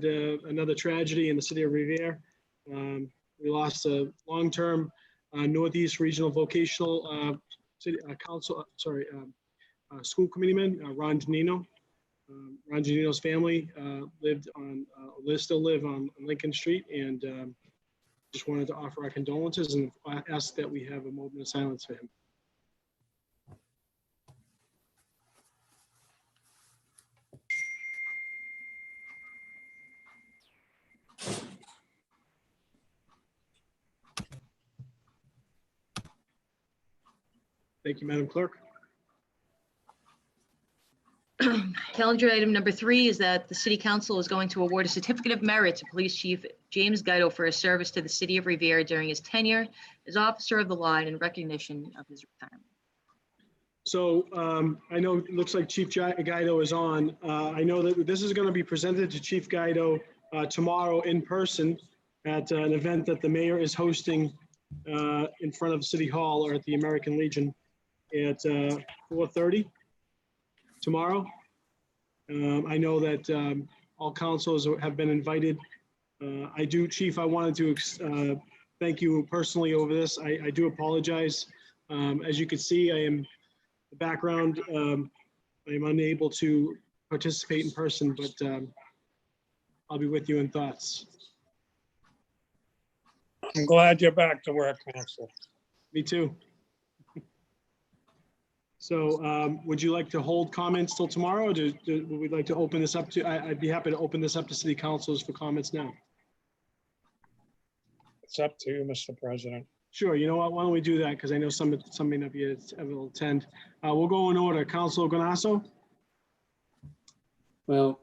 another tragedy in the city of Revere. We lost a long-term Northeast Regional Vocational School Committeeman, Ron Janino. Ron Janino's family still live on Lincoln Street, and just wanted to offer our condolences and ask that we have a moment of silence for him. Thank you, Madam Clerk. Calendar item number 3 is that the City Council is going to award a certificate of merit to Police Chief James Guido for his service to the city of Revere during his tenure as officer of the law and in recognition of his retirement. So I know it looks like Chief Guido is on. I know that this is going to be presented to Chief Guido tomorrow in person at an event that the mayor is hosting in front of City Hall or at the American Legion at 4:30 tomorrow. I know that all councils have been invited. Chief, I wanted to thank you personally over this. I do apologize. As you can see, the background, I am unable to participate in person, but I'll be with you in thoughts. I'm glad you're back to work, Counselor. Me too. So would you like to hold comments till tomorrow? Or would we like to open this up to, I'd be happy to open this up to city councilors for comments now. It's up to you, Mr. President. Sure, you know what, why don't we do that? Because I know some may not be able to attend. We'll go in order. Councilor Guanasso? Well,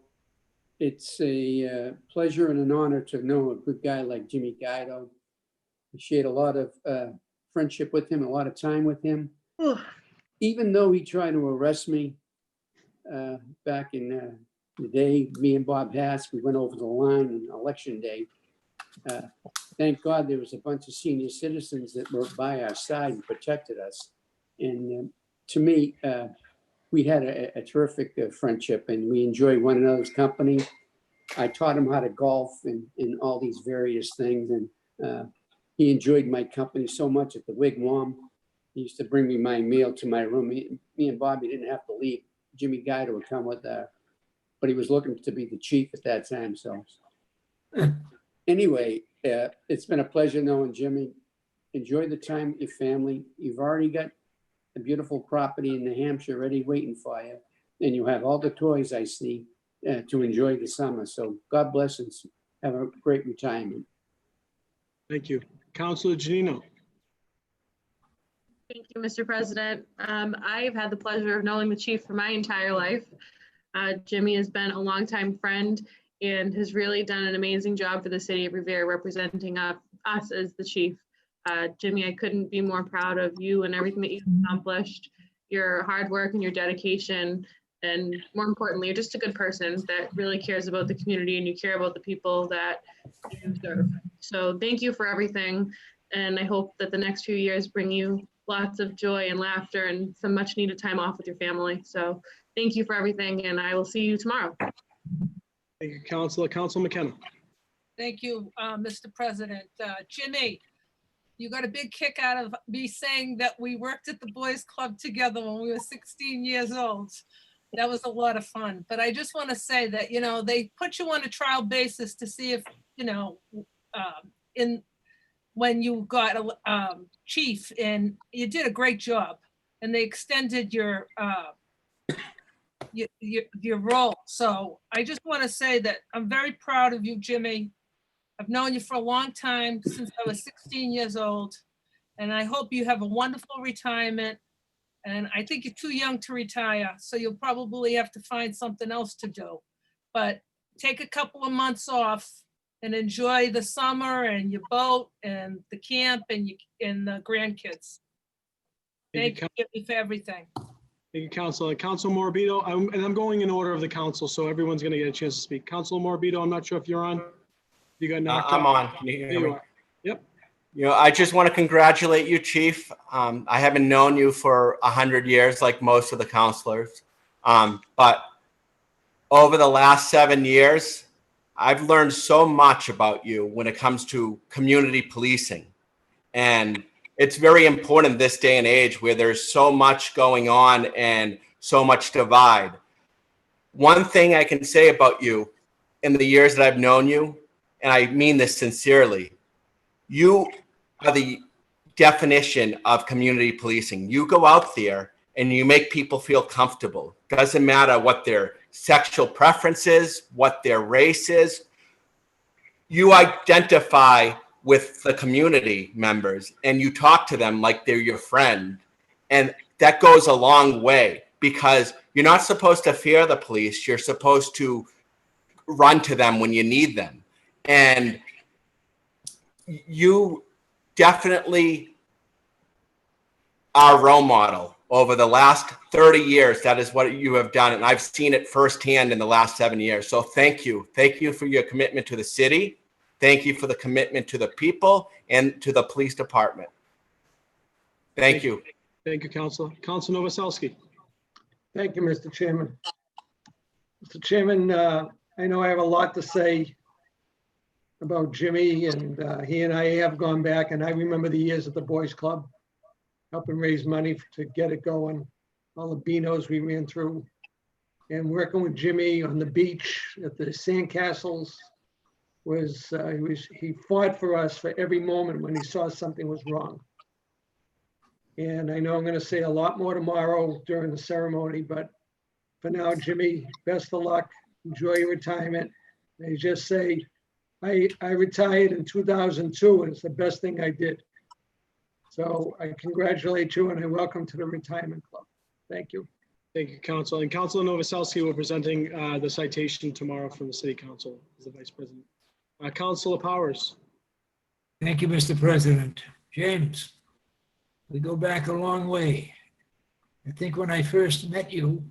it's a pleasure and an honor to know a good guy like Jimmy Guido. I shared a lot of friendship with him, a lot of time with him. Even though he tried to arrest me back in the day, me and Bob Hass, we went over the line on election day. Thank God there was a bunch of senior citizens that were by our side and protected us. And to me, we had a terrific friendship, and we enjoyed one another's company. I taught him how to golf and all these various things, and he enjoyed my company so much at the Wigwam. He used to bring me my meal to my room. Me and Bobby didn't have to leave. Jimmy Guider would come with, but he was looking to be the chief at that time. So anyway, it's been a pleasure knowing Jimmy. Enjoy the time with your family. You've already got a beautiful property in New Hampshire ready waiting for you. And you have all the toys I see to enjoy the summer. So God bless and have a great retirement. Thank you. Councilor Janino. Thank you, Mr. President. I've had the pleasure of knowing the chief for my entire life. Jimmy has been a longtime friend and has really done an amazing job for the city of Revere representing us as the chief. Jimmy, I couldn't be more proud of you and everything that you've accomplished, your hard work and your dedication. And more importantly, you're just a good person that really cares about the community and you care about the people that you serve. So thank you for everything. And I hope that the next few years bring you lots of joy and laughter and some much needed time off with your family. So thank you for everything, and I will see you tomorrow. Thank you, Councilor. Councilor McKenna. Thank you, Mr. President. Jimmy, you got a big kick out of me saying that we worked at the Boys Club together when we were 16 years old. That was a lot of fun. But I just want to say that, you know, they put you on a trial basis to see if, you know, when you got a chief, and you did a great job, and they extended your role. So I just want to say that I'm very proud of you, Jimmy. I've known you for a long time, since I was 16 years old, and I hope you have a wonderful retirement. And I think you're too young to retire, so you'll probably have to find something else to do. But take a couple of months off and enjoy the summer and your boat and the camp and the grandkids. Thank you, Jimmy, for everything. Thank you, Councilor. Councilor Morbido, and I'm going in order of the council, so everyone's going to get a chance to speak. Councilor Morbido, I'm not sure if you're on. You got knocked I'm out. on. Can you There hear you me? are. Yep. You know, I just want to congratulate you, Chief. I haven't known you for 100 years like most of the counselors. But over the last 7 years, I've learned so much about you when it comes to community policing. And it's very important this day and age where there's so much going on and so much divide. One thing I can say about you in the years that I've known you, and I mean this sincerely, you are the definition of community policing. You go out there and you make people feel comfortable. Doesn't matter what their sexual preference is, what their race is. You identify with the community members and you talk to them like they're your friend. And that goes a long way because you're not supposed to fear the police. You're supposed to run to them when you need them. And you definitely are a role model. Over the last 30 years, that is what you have done. And I've seen it firsthand in the last 7 years. So thank you. Thank you for your commitment to the city. Thank you for the commitment to the people and to the police department. Thank you. Thank you, Councilor. Councilor Novoselsky. Thank you, Mr. Chairman. Mr. Chairman, I know I have a lot to say about Jimmy, and he and I have gone back, and I remember the years at the Boys Club, helping raise money to get it going, all the Beanos we ran through, and working with Jimmy on the beach at the sandcastles. He fought for us for every moment when he saw something was wrong. And I know I'm going to say a lot more tomorrow during the ceremony, but for now, Jimmy, best of luck. Enjoy your retirement. I just say, I retired in 2002, and it's the best thing I did. So I congratulate you and I welcome to the retirement club. Thank you. Thank you, Council. And Councilor Novoselsky, we're presenting the citation tomorrow from the City Council as the Vice President. Councilor Powers. Thank you, Mr. President. James, we go back a long way. I think when I first met you,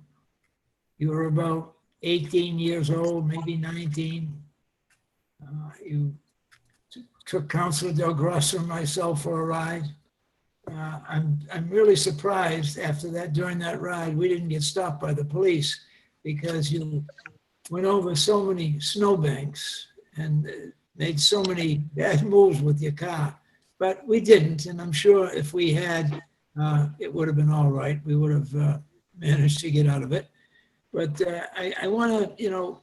you were about 18 years old, maybe 19. You took Councilor Del Grosso and myself for a ride. I'm really surprised after that, during that ride, we didn't get stopped by the police because you went over so many snowbanks and made so many bad moves with your car. But we didn't, and I'm sure if we had, it would have been all right. We would have managed to get out of it. But I want to,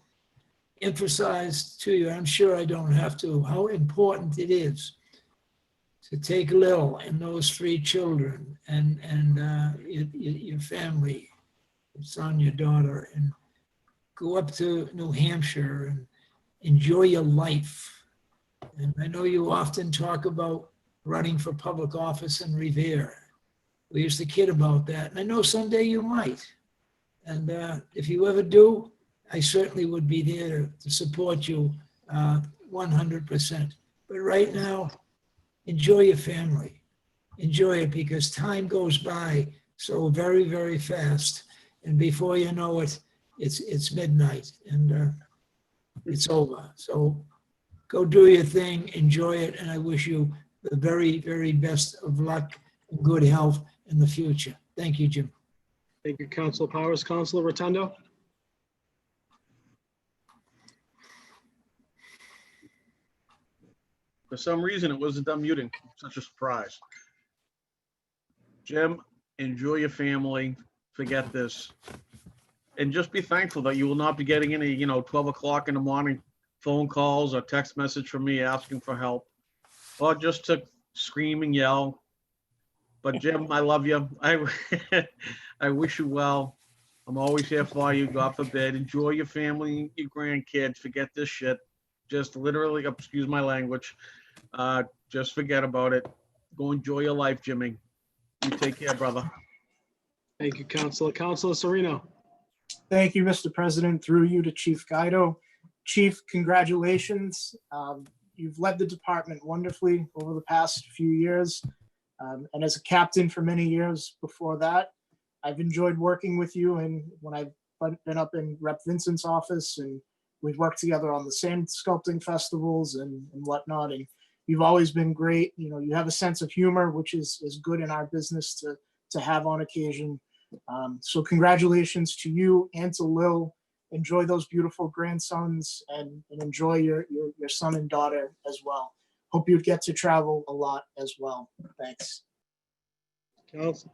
emphasize to you, I'm sure I don't have to, how important it is to take Lil and those 3 children and your family, your son, your daughter, and go up to New Hampshire and enjoy your life. And I know you often talk about running for public office in Revere. We used to kid about that, and I know someday you might. And if you ever do, I certainly would be there to support you 100%. But right now, enjoy your family. Enjoy it, because time goes by so very, very fast. And before you know it, it's midnight and it's over. So go do your thing, enjoy it, and I wish you the very, very best of luck and good health in the future. Thank you, Jim. Thank you, Councilor Powers. Councilor Rotundo? For some reason, it wasn't unmuting. Such a surprise. Jim, enjoy your family. Forget this. And just be thankful that you will not be getting any, 12 o'clock in the morning phone calls or text message from me asking for help, or just to scream and yell. But Jim, I love you. I wish you well. I'm always here for you. God forbid. Enjoy your family, your grandkids. Forget this shit. Just literally, excuse my language. Just forget about it. Go enjoy your life, Jimmy. You take care, brother. Thank you, Councilor. Councilor Sereno? Thank you, Mr. President. Through you to Chief Guido. Chief, congratulations. You've led the department wonderfully over the past few years. And as a captain for many years before that, I've enjoyed working with you. And when I've been up in Rep. Vincent's office, and we've worked together on the sand sculpting festivals and whatnot. And you've always been great. You have a sense of humor, which is good in our business to have on occasion. So congratulations to you and to Lil. Enjoy those beautiful grandsons and enjoy your son and daughter as well. Hope you get to travel a lot as well. Thanks.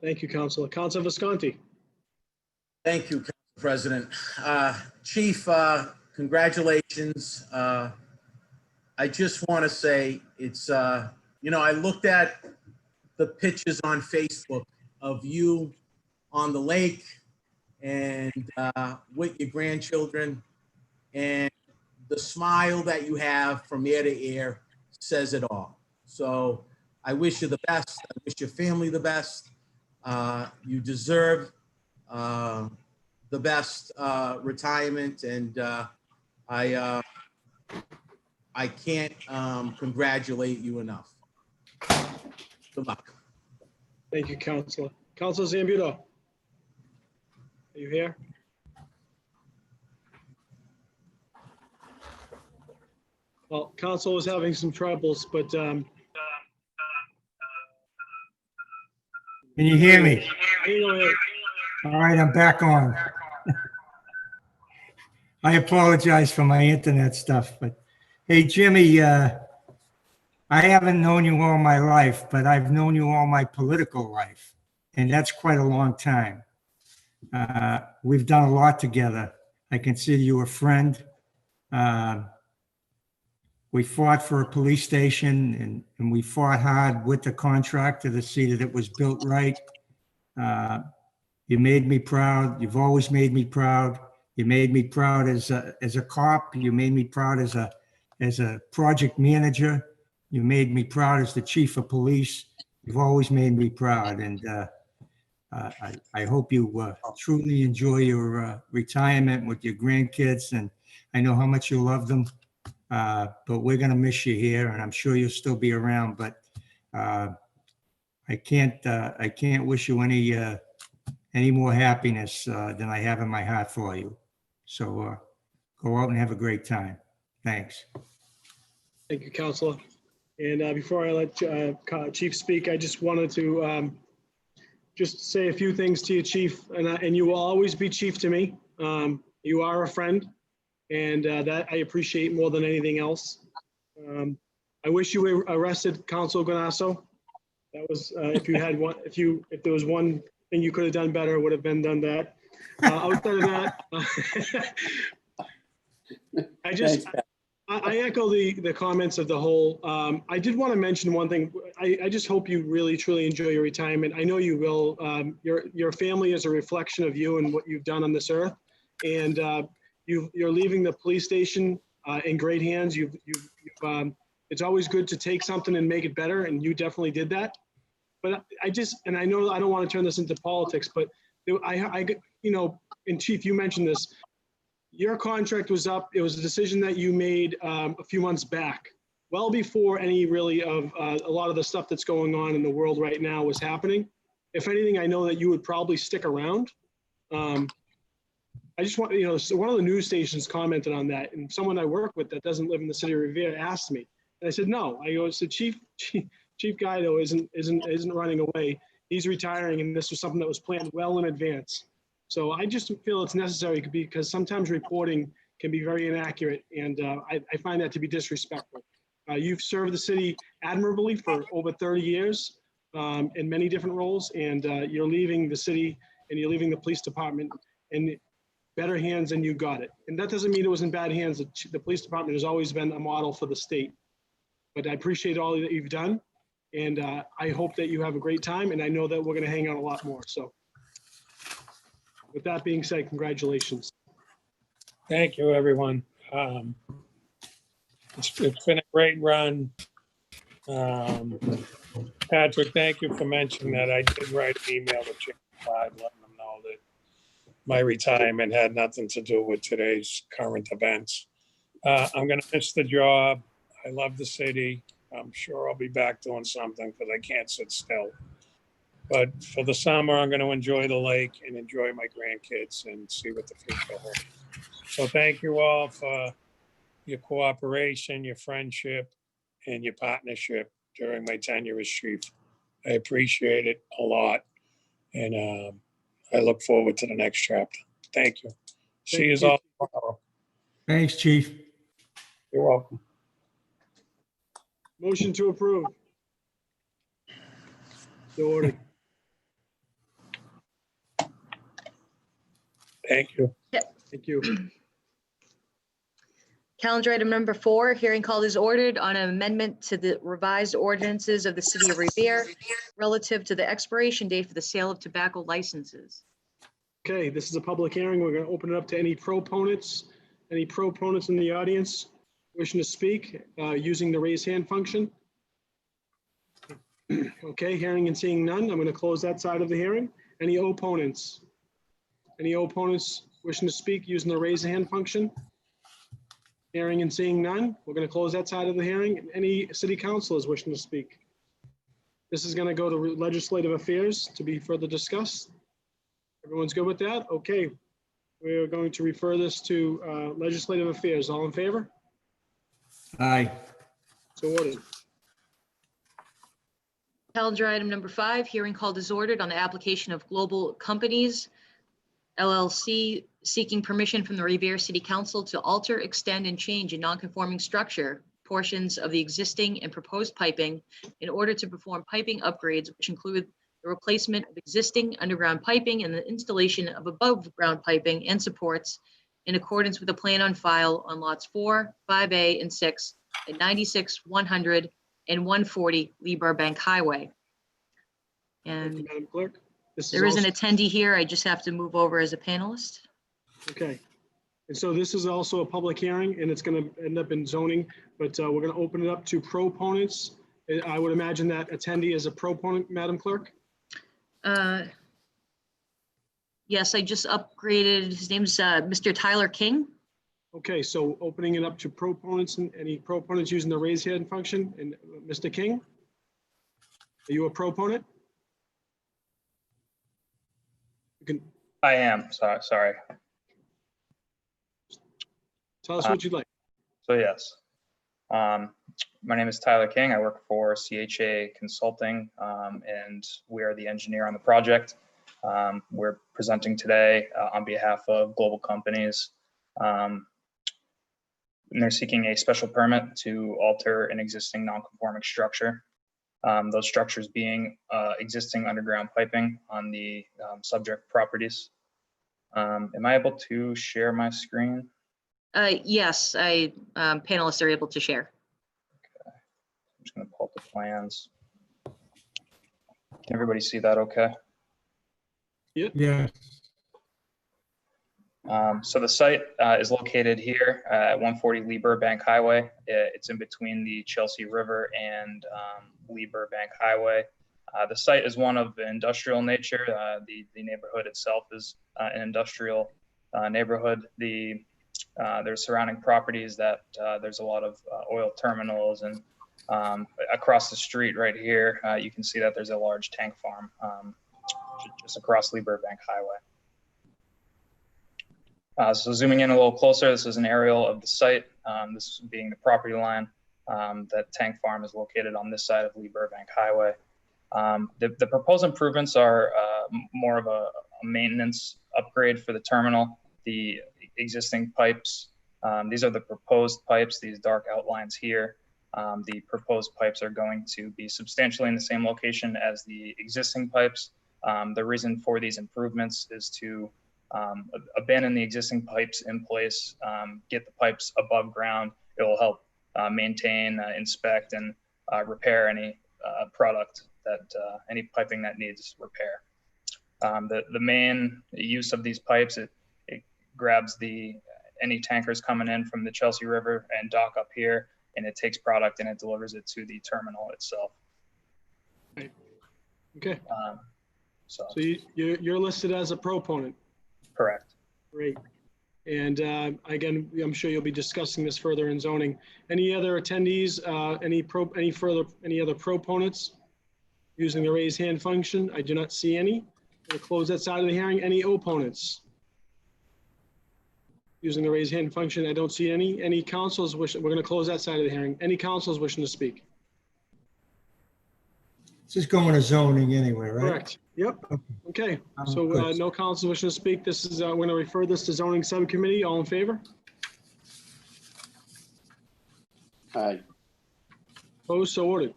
Thank you, Councilor. Councilor Visconti? Thank you, Council President. Chief, congratulations. I just want to say it's, I looked at the pictures on Facebook of you on the lake and with your grandchildren, and the smile that you have from ear to ear says it all. So I wish you the best. I wish your family the best. You deserve the best retirement, and I can't congratulate you enough. Good luck. Thank you, Councilor. Councilor Zambudo? Are you here? Well, Council was having some troubles, but Can you hear me? All right, I'm back on. I apologize for my internet stuff, but hey, Jimmy, I haven't known you all my life, but I've known you all my political life, and that's quite a long time. We've done a lot together. I consider you a friend. We fought for a police station, and we fought hard with the contractor to see that it was built right. You made me proud. You've always made me proud. You made me proud as a cop. You made me proud as a project manager. You made me proud as the chief of police. You've always made me proud, and I hope you truly enjoy your retirement with your grandkids, and I know how much you love them. But we're gonna miss you here, and I'm sure you'll still be around. But I can't wish you any more happiness than I have in my heart for you. So go out and have a great time. Thanks. thank you, Councilor. And before I let Chief speak, I just wanted to just say a few things to you, Chief, and you will always be Chief to me. You are a friend, and that I appreciate more than anything else. I wish you arrested Council Ganasso. That was, if you had one, if there was one thing you could have done better, it would have been done that. Outside of that, I echo the comments of the whole. I did want to mention one thing. I just hope you really, truly enjoy your retirement. I know you will. Your family is a reflection of you and what you've done on this earth. And you're leaving the police station in great hands. It's always good to take something and make it better, and you definitely did that. But and I know I don't want to turn this into politics, but and Chief, you mentioned this. Your contract was up. It was a decision that you made a few months back, well before any really of a lot of the stuff that's going on in the world right now was happening. If anything, I know that you would probably stick around. I just want, so one of the news stations commented on that, and someone I work with that doesn't live in the city of Revere asked me, and I said, no. I go, so Chief Guido isn't running away. He's retiring, and this was something that was planned well in advance. So I just feel it's necessary because sometimes reporting can be very inaccurate, and I find that to be disrespectful. You've served the city admirably for over 30 years in many different roles, and you're leaving the city and you're leaving the police department in better hands than you got it. And that doesn't mean it was in bad hands. The police department has always been a model for the state. But I appreciate all that you've done, and I hope that you have a great time, and I know that we're going to hang out a lot more. So with that being said, congratulations. Thank you, everyone. It's been a great run. Patrick, thank you for mentioning that. I did write an email to Chief 5, letting them know that my retirement had nothing to do with today's current events. I'm going to miss the job. I love the city. I'm sure I'll be back doing something because I can't sit still. But for the summer, I'm going to enjoy the lake and enjoy my grandkids and see what the future holds. So thank you all for your cooperation, your friendship, and your partnership during my tenure as chief. I appreciate it a lot. And I look forward to the next chapter. Thank you. See you all tomorrow. Thanks, Chief. You're welcome. Motion to approve. So ordered. Thank you. Thank you. Calendar item number 4, hearing called is ordered on an amendment to the revised ordinances of the city of Revere relative to the expiration date for the sale of tobacco licenses. Okay, this is a public hearing. We're going to open it up to any proponents in the audience wishing to speak using the raise hand function. Okay, hearing and seeing none, I'm going to close that side of the hearing. Any opponents? Any opponents wishing to speak using the raise hand function? Hearing and seeing none, we're going to close that side of the hearing. Any city councilors wishing to speak? This is going to go to legislative affairs to be further discussed. Everyone's good with that? Okay. We're going to refer this to legislative affairs. All in favor? Aye. So ordered. Calendar item number 5, hearing called is ordered on the application of Global Companies LLC seeking permission from the Revere City Council to alter, extend, and change a non-conforming structure portions of the existing and proposed piping in order to perform piping upgrades, which include the replacement of existing underground piping and the installation of above-ground piping and supports in accordance with the plan on file on lots 4, 5A, and 6 at 96, 100, and 140 Lee Burbank Highway. And Madam Clerk, there is an attendee here. I just have to move over as a panelist. Okay. And so this is also a public hearing, and it's going to end up in zoning, but we're going to open it up to proponents. I would imagine that attendee is a proponent, Madam Clerk? Yes, I just upgraded. His name's Mr. Tyler King. Okay, so opening it up to proponents, and any proponents using the raise hand function. And Mr. King, are you a proponent? You can I am, sorry. tell us what you'd like. So yes, My name is Tyler King. I work for CHA Consulting, and we are the engineer on the project. We're presenting today on behalf of Global Companies. And they're seeking a special permit to alter an existing non-conforming structure. Those structures being existing underground piping on the subject properties. Am I able to share my screen? Yes, panelists are able to share. I'm just going to pull up the plans. Can everybody see that okay? Yeah. So the site is located here at 140 Lee Burbank Highway. It's in between the Chelsea River and Lee Burbank Highway. The site is one of industrial nature. The neighborhood itself is an industrial neighborhood. There's surrounding properties that there's a lot of oil terminals, and across the street right here, you can see that there's a large tank farm just across Lee Burbank Highway. So zooming in a little closer, this is an aerial of the site. This being the property line. That tank farm is located on this side of Lee Burbank Highway. The proposed improvements are more of a maintenance upgrade for the terminal. The existing pipes, these are the proposed pipes, these dark outlines here. The proposed pipes are going to be substantially in the same location as the existing pipes. The reason for these improvements is to abandon the existing pipes in place, get the pipes above ground. It will help maintain, inspect, and repair any product that any piping that needs repair. The main use of these pipes, it grabs any tankers coming in from the Chelsea River and dock up here, and it takes product and it delivers it to the terminal itself. Right. Okay. So you're listed as a proponent. Correct. Great. And again, I'm sure you'll be discussing this further in zoning. Any other attendees? Any other proponents using the raise hand function? I do not see any. We'll close that side of the hearing. Any opponents using the raise hand function? I don't see any. Any councils wishing? We're going to close that side of the hearing. Any councils wishing to speak? This is going to zoning anyway, right? Correct. Yep. Okay. So no council wishing to speak. This is, we're going to refer this to zoning subcommittee. All in favor? Aye. Opposed? So ordered.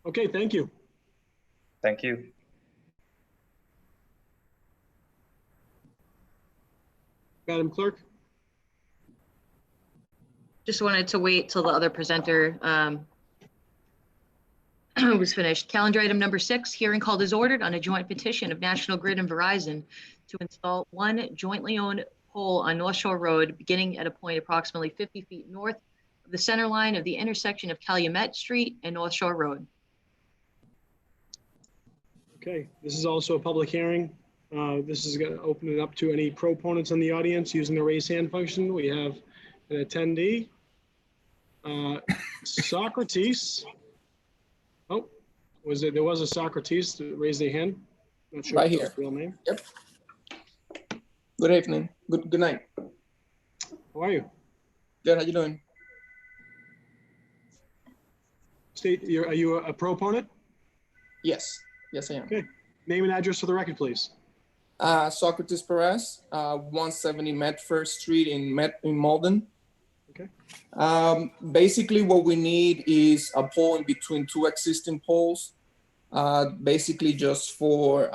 Okay. Thank you. Thank you. Madam Clerk. Just wanted to wait till the other presenter was finished. Calendar item number 6, hearing called is ordered on a joint petition of National Grid and Verizon to install one jointly owned pole on North Shore Road, beginning at a point approximately 50 feet north of the center line of the intersection of Calumet Street and North Shore Road. Okay, this is also a public hearing. This is going to open it up to any proponents in the audience using the raise hand function. We have an attendee. Socrates. Oh, there was a Socrates to raise their hand. Not sure Right if here. that's real name. Yep. Good evening. Good night. How are you? Good. How you doing? Are you a proponent? Yes. Yes, I am. Okay. Name and address for the record, please. Socrates Perez, 170 Medford Street in Malden. Okay. Basically, what we need is a pole in between two existing poles. Basically, just for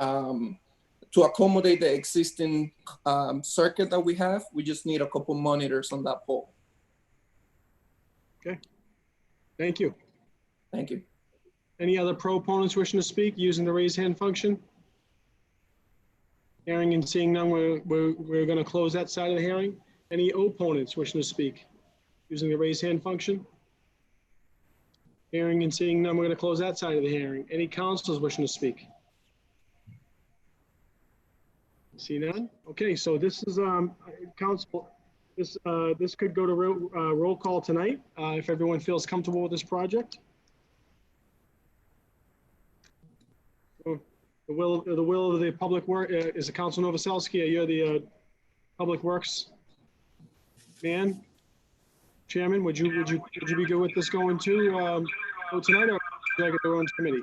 to accommodate the existing circuit that we have. We just need a couple monitors on that pole. Okay. Thank you. Thank you. Any other proponents wishing to speak using the raise hand function? Hearing and seeing none, we're going to close that side of the hearing. Any opponents wishing to speak using the raise hand function? Hearing and seeing none, we're going to close that side of the hearing. Any councilors wishing to speak? See none? Okay, so this is council. This could go to roll call tonight if everyone feels comfortable with this project. The will of the public work is the Council Novoselsky. You're the public works man. Chairman, would you be good with this going to vote tonight, or should I get their own committee?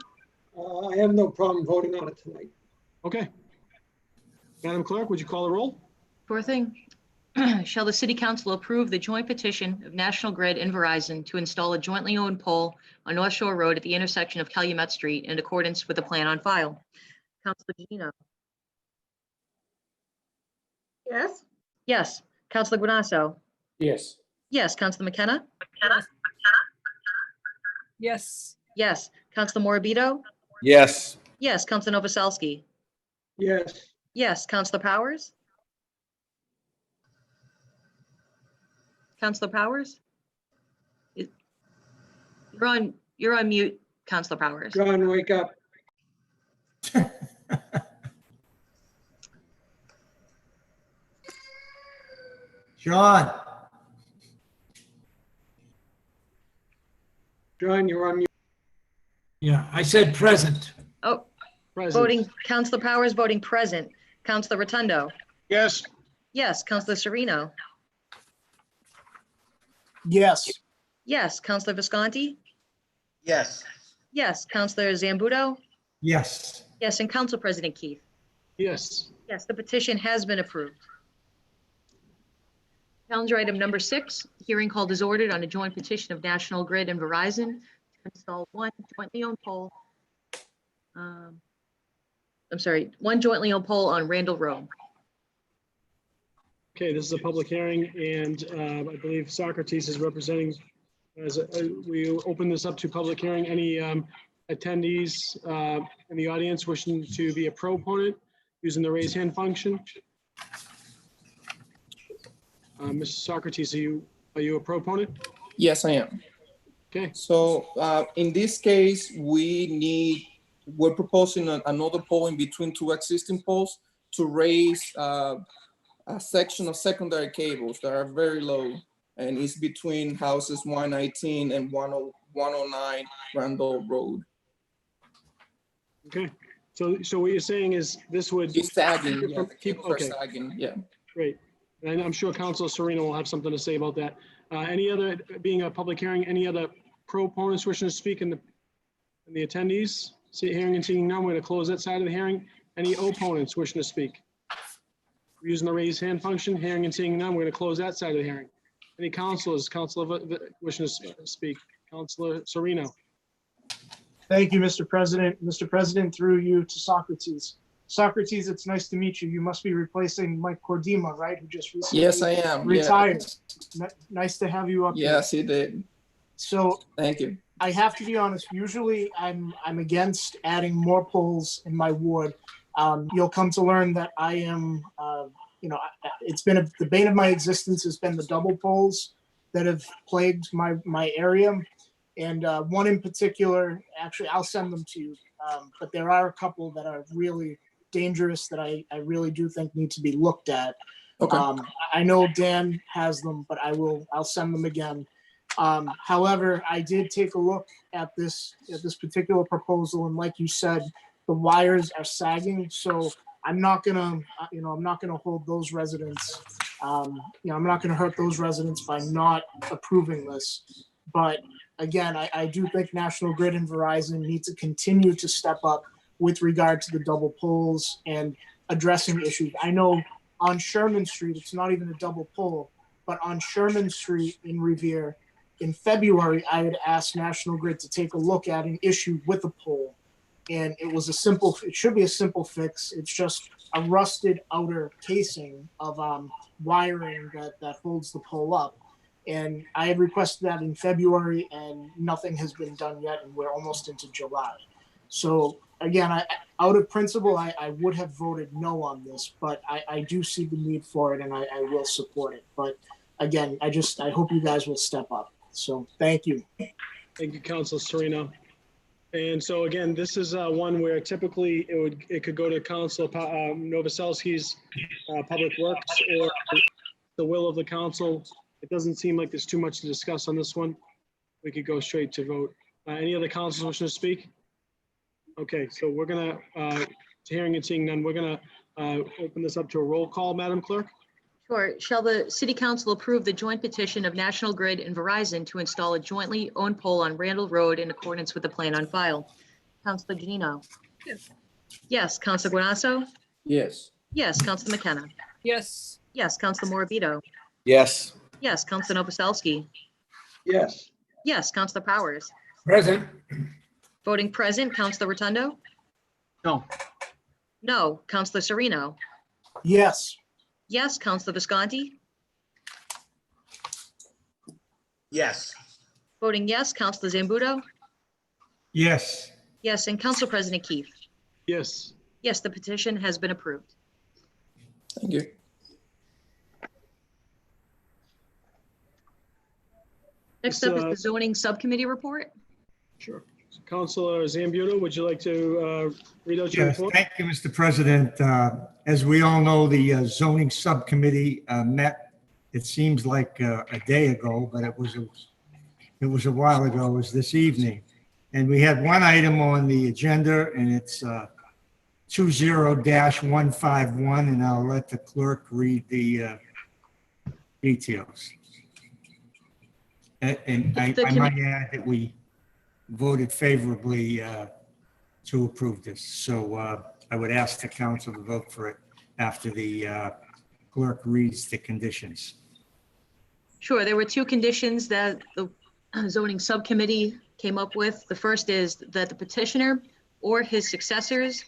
I have no problem voting on it tonight. Okay. Madam Clerk, would you call the roll? Sure thing. Shall the City Council approve the joint petition of National Grid and Verizon to install a jointly owned pole on North Shore Road at the intersection of Calumet Street in accordance with the plan on file? Councilor Gino? Yes. Yes. Councilor Guanasso? Yes. Yes. Councilor McKenna? Yes. Yes. Councilor Morabito? Yes. Yes. Councilor Novoselsky? Yes. Yes. Councilor Powers? Councilor Powers? You're on mute, Councilor Powers. John, wake up. John, John, you're on mute. Yeah, I said present. Oh, Present. voting, Councilor Powers voting present. Councilor Rotundo? Yes. Yes. Councilor Sereno? Yes. Yes. Councilor Visconti? Yes. Yes. Councilor Zambuto? yes. Yes. And Council President Keith? Yes. Yes, the petition has been approved. Calendar item number 6, hearing called is ordered on a joint petition of National Grid and Verizon to install one jointly owned pole. One jointly owned pole on Randall Road. Okay, this is a public hearing, and I believe Socrates is representing, we open this up to public hearing. Any attendees in the audience wishing to be a proponent using the raise hand function? Mr. Socrates, are you a proponent? Yes, I am. Okay. So in this case, we're proposing another pole in between two existing poles to raise a section of secondary cables that are very low, and it's between houses 119 and 109 Randall Road. Okay, so what you're saying is this would. It's sagging, yeah, the keep, cables are okay. sagging, yeah. Great. And I'm sure Councilor Sereno will have something to say about that. Any other, being a public hearing, any other proponents wishing to speak in the attendees? Hearing and seeing none, we're going to close that side of the hearing. Any opponents wishing to speak? We're using the raise hand function. Hearing and seeing none, we're going to close that side of the hearing. Any councilors, wishing to speak? Councilor Sereno. Thank you, Mr. President. Mr. President, through you to Socrates. Socrates, it's nice to meet you. You must be replacing Mike Cordima, right? Who just recently Yes, I am. retired. Yeah. Nice to have you up here. Yes, he did. So Thank you. I have to be honest. Usually, I'm against adding more poles in my ward. You'll come to learn that I am. It's been the bane of my existence has been the double poles that have plagued my area, and one in particular. Actually, I'll send them to you. But there are a couple that are really dangerous that I really do think need to be looked at. Okay. I know Dan has them, but I'll send them again. However, I did take a look at this particular proposal, and like you said, the wires are sagging. So I'm not gonna hold those residents. I'm not gonna hurt those residents by not approving this. But again, I do think National Grid and Verizon need to continue to step up with regard to the double poles and addressing issues. I know on Sherman Street, it's not even a double pole, but on Sherman Street in Revere, in February, I had asked National Grid to take a look at an issue with a pole. And it should be a simple fix. It's just a rusted outer casing of wiring that holds the pole up. And I had requested that in February, and nothing has been done yet, and we're almost into July. So again, out of principle, I would have voted no on this, but I do see the need for it, and I will support it. But again, I hope you guys will step up. So thank you. Thank you, Councilor Sereno. And so again, this is one where typically it could go to Councilor Novoselsky's Public Works or the will of the council. It doesn't seem like there's too much to discuss on this one. We could go straight to vote. Any other councilors wishing to speak? Okay, so we're gonna, hearing and seeing none, we're gonna open this up to a roll call, Madam Clerk. Sure. Shall the city council approve the joint petition of National Grid and Verizon to install a jointly owned pole on Randall Road in accordance with the plan on file? Councilor Janino? Yes. Yes. Councilor Guanasso? Yes. Yes. Councilor McKenna? Yes. Yes. Councilor Morbido? Yes. Yes. Councilor Novoselsky? Yes. Yes. Councilor Powers? Present. Voting present, Councilor Rotundo? No. No. Councilor Sereno? Yes. Yes. Councilor Visconti? Yes. Voting yes, Councilor Zambudo? Yes. Yes, and Council President Keefe? Yes. Yes, the petition has been approved. Thank you. Next up is So, the zoning subcommittee report. Sure. Councilor Zambudo, would you like to read out your Yes, report? thank you, Mr. President. As we all know, the zoning subcommittee met, it seems like a day ago, but it was a while ago. It was this evening. And we had one item on the agenda, and it's 20-151, and I'll let the clerk read the details. And I might add that we voted favorably to approve this. So I would ask the council to vote for it after the clerk reads the conditions. Sure, there were two conditions that the zoning subcommittee came up with. The first is that the petitioner or his successors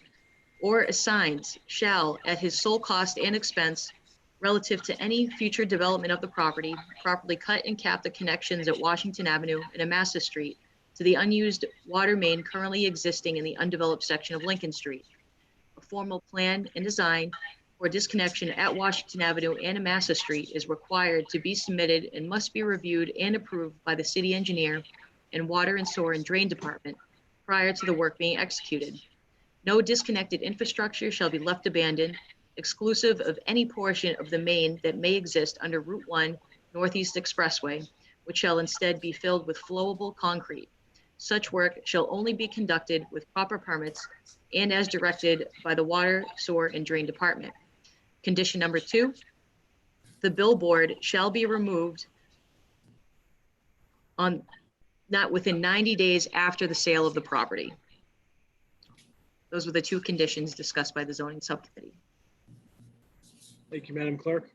or assigns shall, at his sole cost and expense, relative to any future development of the property, properly cut and cap the connections at Washington Avenue and Amasa Street to the unused water main currently existing in the undeveloped section of Lincoln Street. A formal plan and design for disconnection at Washington Avenue and Amasa Street is required to be submitted and must be reviewed and approved by the city engineer and water and sewer and drain department prior to the work being executed. No disconnected infrastructure shall be left abandoned, exclusive of any portion of the main that may exist under Route 1 Northeast Expressway, which shall instead be filled with flowable concrete. Such work shall only be conducted with proper permits and as directed by the Water, Sewer, and Drain Department. Condition number 2, the billboard shall be removed on not within 90 days after the sale of the property. Those were the two conditions discussed by the zoning subcommittee. Thank you, Madam Clerk.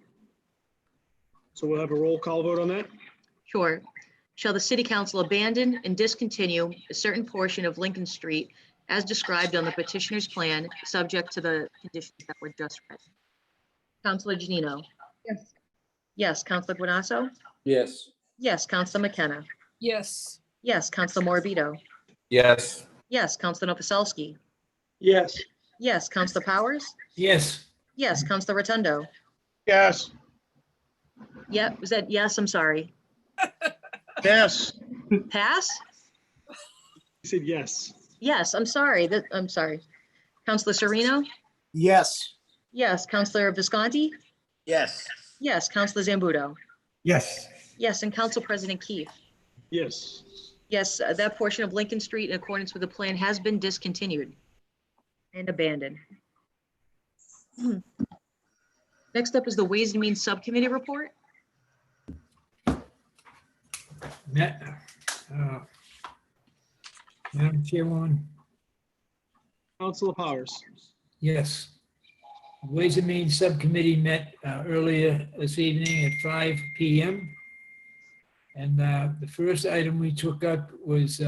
So we'll have a roll call vote on that? Sure. Shall the city council abandon and discontinue a certain portion of Lincoln Street as described on the petitioner's plan, subject to the conditions that were just read? Councilor Janino? Yes. Yes. Councilor Guanasso? Yes. Yes. Councilor McKenna? Yes. Yes. Councilor Morbido? Yes. Yes. Councilor Novoselsky? Yes. Yes. Councilor Powers? Yes. Yes. Councilor Rotundo? Yes. Yeah, was that yes? I'm sorry. Yes. Pass? He said yes. Yes, I'm sorry. I'm sorry. Councilor Sereno? Yes. Yes. Councilor Visconti? Yes. Yes. Councilor Zambudo? Yes. Yes. And Council President Keefe? Yes. Yes, that portion of Lincoln Street in accordance with the plan has been discontinued and abandoned. Next up is the Ways and Means Subcommittee report. Madam Chairwoman, Councilor Powers. yes. Ways and Means Subcommittee met earlier this evening at 5 p.m. And the first item we took up was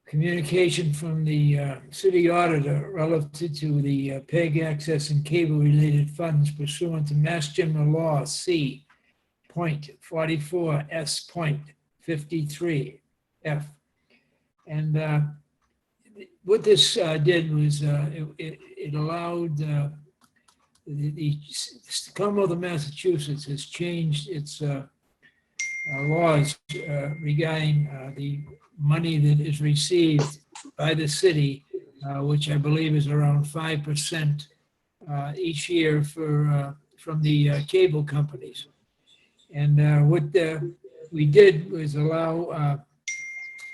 communication from the city auditor relative to the PEG access and cable related funds pursuant to Mass General Law C. .44 S. .53 F. And what this did was it allowed the Commonwealth of Massachusetts has changed its laws regarding the money that is received by the city, which I believe is around 5% each year from the cable companies. And what we did was allow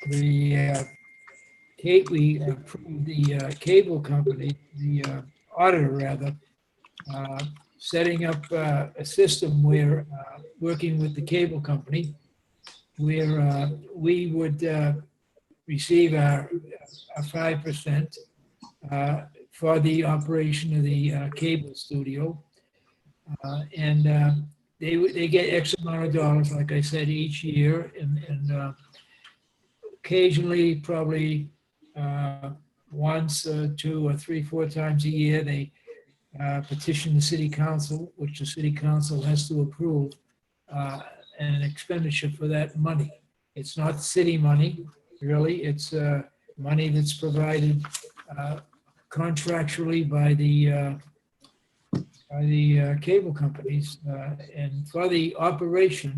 we approved the cable company, the auditor rather, setting up a system where, working with the cable company, where we would receive our 5% for the operation of the cable studio. And they get X amount of dollars, like I said, each year. And occasionally, probably once, 2 or 3, 4 times a year, they petition the city council, which the city council has to approve an expenditure for that money. It's not city money, really. It's money that's provided contractually by the cable companies and for the operation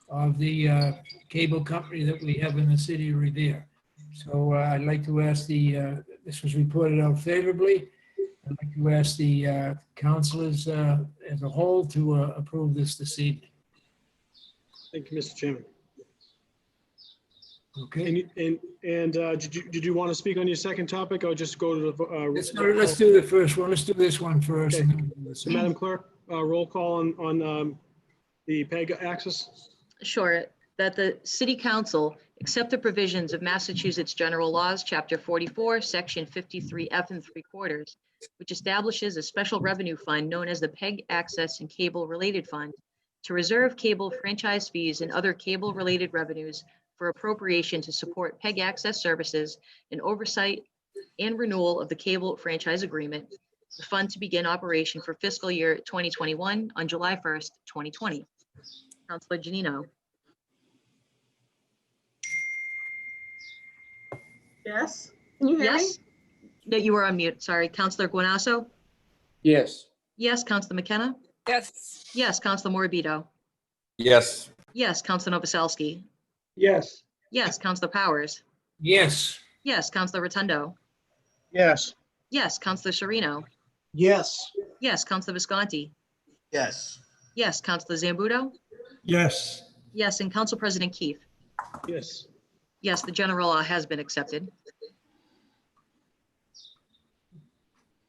of the cable company that we have in the city of Revere. So I'd like to ask this was reported out favorably. I'd like to ask the councilors as a whole to approve this evening. Thank you, Mr. Chairman. Okay. And did you want to speak on your second topic or just go to the? Let's do the first one. Let's do this one first. Okay. And then we'll do the So, second. Madam Clerk, roll call on the PEG access. Sure, that the city council accept the provisions of Massachusetts General Laws, Chapter 44, Section 53F and 3/4, which establishes a special revenue fund known as the PEG Access and Cable Related Fund to reserve cable franchise fees and other cable-related revenues for appropriation to support PEG access services and oversight and renewal of the cable franchise agreement. The fund to begin operation for fiscal year 2021 on July 1st, 2020. Councilor Janino. Yes, can you hear me? Yes. No, you were on mute. Sorry. Councilor Guanasso. Yes. Yes. Councilor McKenna. Yes. Yes. Councilor Morbido. Yes. Yes. Councilor Novoselsky. Yes. Yes. Councilor Powers. Yes. Yes. Councilor Rotundo. Yes. Yes. Councilor Sereno. Yes. Yes. Councilor Visconti. Yes. Yes. Councilor Zambuto. Yes. Yes. And Council President Keith. Yes. Yes, the general law has been accepted.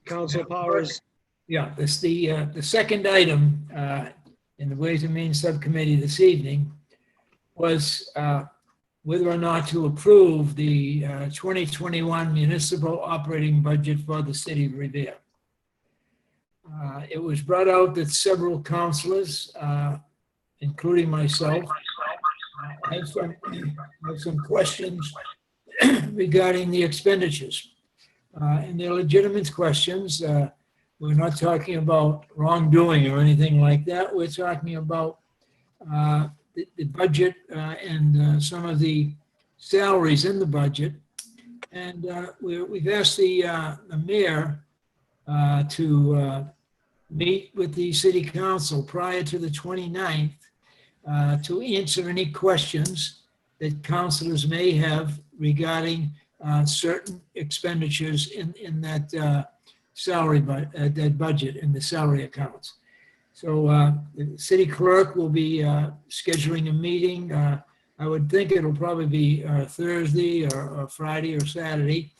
Council Powers. Yeah, this the second item in the Ways and Means Subcommittee this evening was whether or not to approve the 2021 municipal operating budget for the city of Revere. It was brought out that several councilors, including myself, have some questions regarding the expenditures. And they're legitimate questions. We're not talking about wrongdoing or anything like that. We're talking about the budget and some of the salaries in the budget. And we've asked the mayor to meet with the city council prior to the 29th to answer any questions that councilors may have regarding certain expenditures in that salary, that budget in the salary accounts. So the city clerk will be scheduling a meeting. I would think it'll probably be Thursday or Friday or Saturday,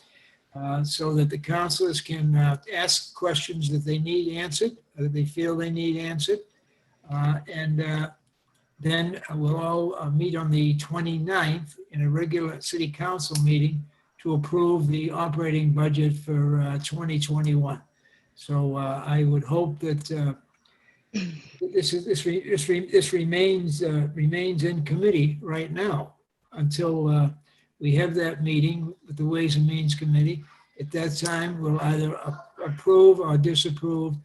so that the councilors can ask questions that they need answered, that they feel they need answered. And then we'll all meet on the 29th in a regular city council meeting to approve the operating budget for 2021. So I would hope that this remains in committee right now until we have that meeting with the Ways and Means Committee. At that time, we'll either approve or disapprove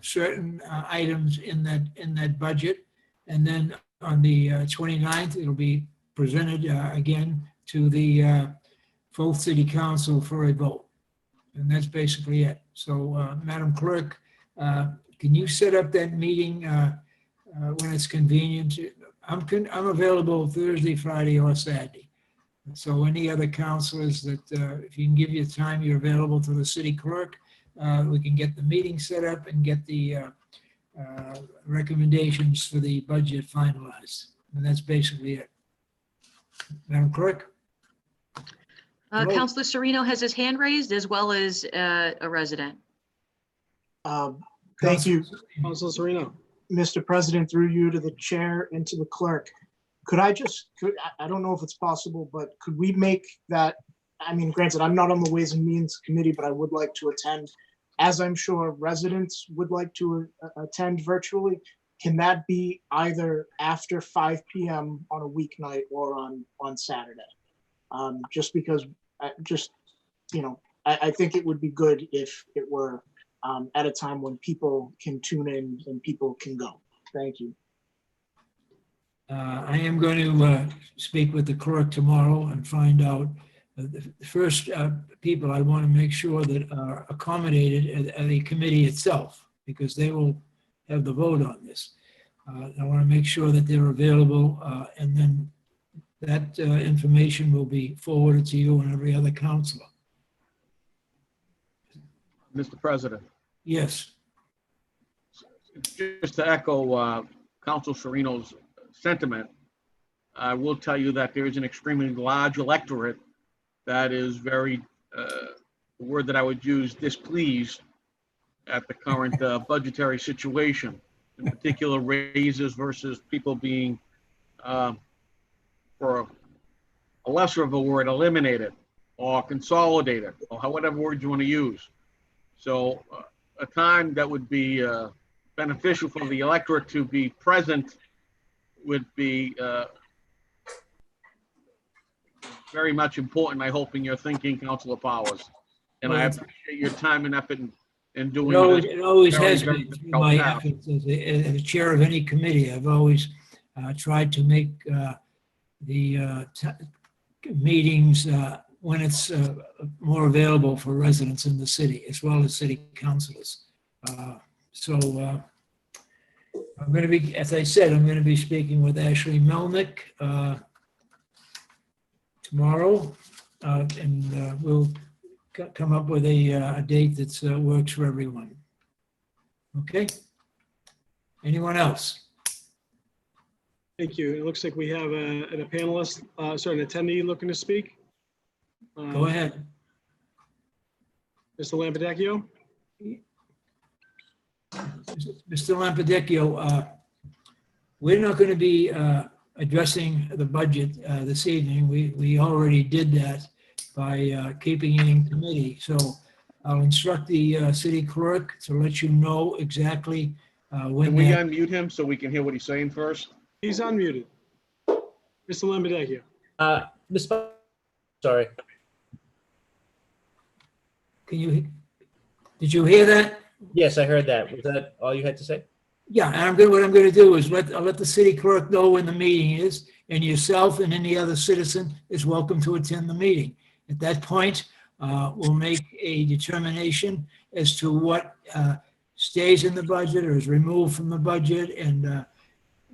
certain items in that budget. And then on the 29th, it'll be presented again to the full city council for a vote. And that's basically it. So Madam Clerk, can you set up that meeting when it's convenient? I'm available Thursday, Friday, or Saturday. So any other councilors that, if you can give your time, you're available to the city clerk, we can get the meeting set up and get the recommendations for the budget finalized. And that's basically it. Madam Clerk? Hello? Councilor Sereno has his hand raised as well as a resident. Thank you. Councilor Sereno. Mr. President, through you to the chair and to the clerk. Could I just, I don't know if it's possible, but could we make that, I mean, granted, I'm not on the Ways and Means Committee, but I would like to attend, as I'm sure residents would like to attend virtually. Can that be either after 5 p.m. on a weeknight or on Saturday? Just because, I think it would be good if it were at a time when people can tune in and people can go. Thank you. I am going to speak with the clerk tomorrow and find out. The first people I want to make sure that are accommodated at the committee itself, because they will have the vote on this. I want to make sure that they're available, and then that information will be forwarded to you and every other counselor. Mr. President, Yes. just to echo Council Sereno's sentiment, I will tell you that there is an extremely large electorate that is very, the word that I would use, displeased at the current budgetary situation, in particular raises versus people being, for a lesser of a word, eliminated or consolidated, or whatever word you want to use. So a time that would be beneficial for the electorate to be present would be very much important, I hope, in your thinking, Councilor Powers. And I appreciate your time and effort in doing this. It always very, has very been through difficult my task. efforts as a chair of any committee. I've always tried to make the meetings when it's more available for residents in the city, as well as city councilors. So I'm going to be, as I said, I'm going to be speaking with Ashley Melnick tomorrow, and we'll come up with a date that works for everyone. Okay? Anyone else? Thank you. It looks like we have a panelist, an attendee looking to speak. Go ahead. Mr. Lampadecchio? Mr. Lampadecchio, we're not going to be addressing the budget this evening. We already did that by keeping it in committee. So I'll instruct the city clerk to let you know exactly when. Can we unmute him so we can hear what he's saying first? He's unmuted. Mr. Lampadecchio. Sorry. Did you hear that? Yes, I heard that. Was that all you had to say? Yeah, and what I'm going to do is I'll let the city clerk know when the meeting is, and yourself and any other citizen is welcome to attend the meeting. At that point, we'll make a determination as to what stays in the budget or is removed from the budget, and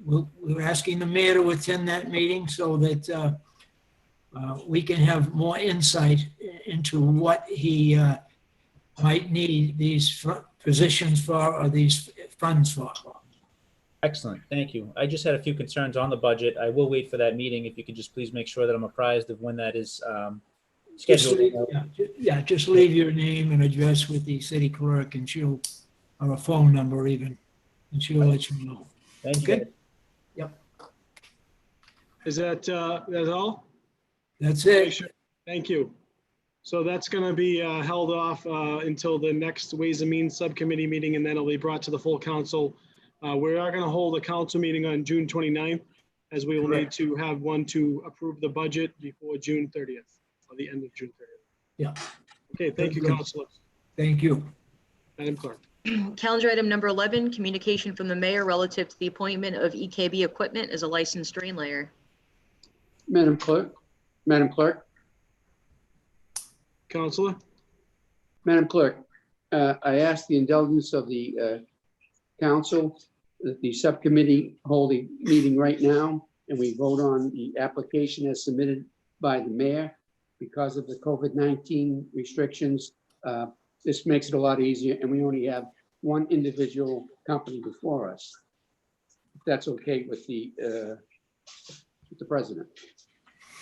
we're asking the mayor to attend that meeting so that we can have more insight into what he might need these positions for or these funds for. Excellent, thank you. I just had a few concerns on the budget. I will wait for that meeting. If you could just please make sure that I'm apprised of when that is scheduled. Just leave your name and address with the city clerk, and or a phone number even, and she'll let you know. Thank you. Okay? Yep. Is that all? That's it. Thank you. So that's going to be held off until the next Ways and Means Subcommittee meeting, and then it'll be brought to the full council. We are going to hold a council meeting on June 29th, as we will need to have one to approve the budget before June 30th, or the end of June 30th. Yeah. Okay, thank you, Councilor. Thank you. Madam Clerk. Calendar item number 11, communication from the mayor relative to the appointment of EKB Equipment as a licensed drain layer. Madam Clerk. Councilor. Madam Clerk, I ask the indulgence of the council that the subcommittee hold a meeting right now and we vote on the application as submitted by the mayor. Because of the COVID-19 restrictions, this makes it a lot easier, and we only have one individual company before us. If that's okay with the president.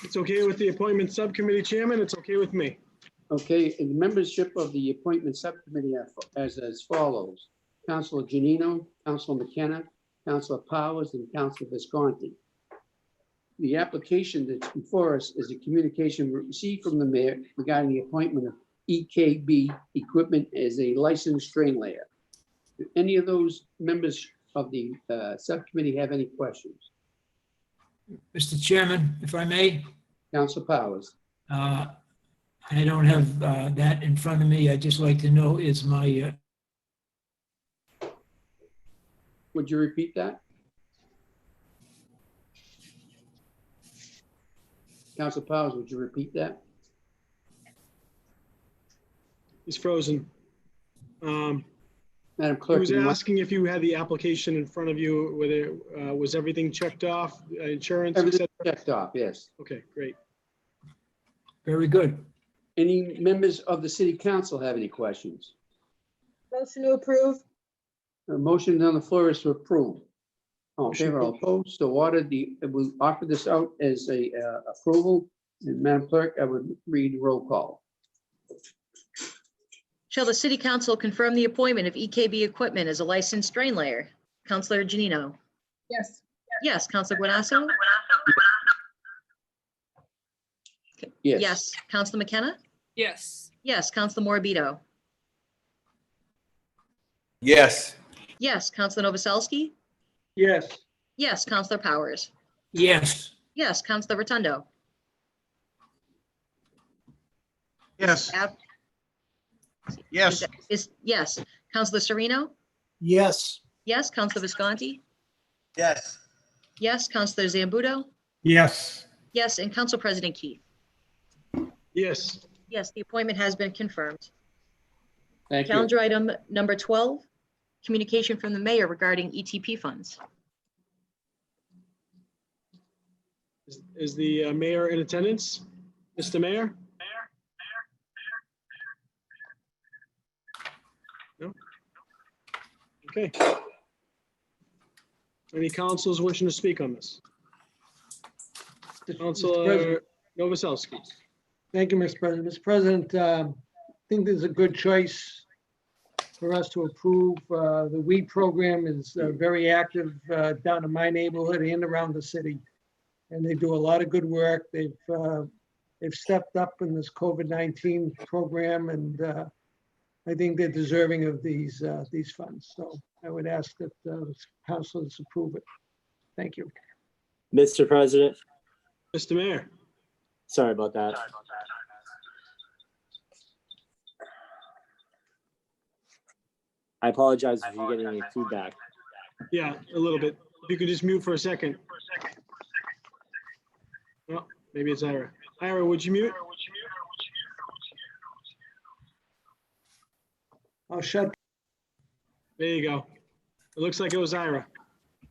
It's okay with the appointment subcommittee chairman. It's okay with me. Okay, and the membership of the appointment subcommittee as follows. Councilor Janino, Councilor McKenna, Councilor Powers, and Councilor Visconti. The application that's before us is a communication received from the mayor regarding the appointment of EKB Equipment as a licensed drain layer. Do any of those members of the subcommittee have any questions? Mr. Chairman, if I may, Councilor Powers. I don't have that in front of me. I'd just like to know is my, Would you repeat that? Councilor Powers, would you repeat that? He's frozen. Madam He Clerk. was do you want- asking if you had the application in front of you, whether, was everything checked off, insurance, et Everything cetera? checked off, yes. Okay, great. very good. Any members of the city council have any questions? Motion to approve. A motion on the floor is to approve. All in Motion favor, all opposed, so ordered. We'll offer this out as a approval. And Madam Clerk, I would read roll call. Shall the city council confirm the appointment of EKB Equipment as a licensed drain layer? Counselor Janino? Yes. Yes. Counselor Guanasso? Yes. Yes. Counselor McKenna? Yes. Yes. Counselor Morbido? Yes. Yes. Counselor Novoselsky? Yes. Yes. Counselor Powers? Yes, Yes. Counselor Rotundo? Yes. Ab- Yes. Yes. Counselor Sereno? Yes. Yes. Counselor Visconti? Yes. Yes. Counselor Zambudo? Yes. Yes. And Council President Keith? Yes. Yes, the appointment has been confirmed. Thank you. Calendar item number 12, communication from the mayor regarding ETP funds. Is the mayor in attendance? Mr. Mayor? No? Okay. Any councils wishing to speak on this? Councilor Novoselsky. Thank you, Mr. President. Mr. President, I think this is a good choice for us to approve. The weed program is very active down in my neighborhood and around the city. And they do a lot of good work. They've stepped up in this COVID-19 program, and I think they're deserving of these funds. So I would ask that councilors approve it. Thank you. Mr. President, Mr. Mayor. sorry about that. I apologize if you're getting any feedback. Yeah, a little bit. If you could just mute for a second. Well, maybe it's Ira. Ira, would you mute? I'll shut. There you go. It looks like it was Ira.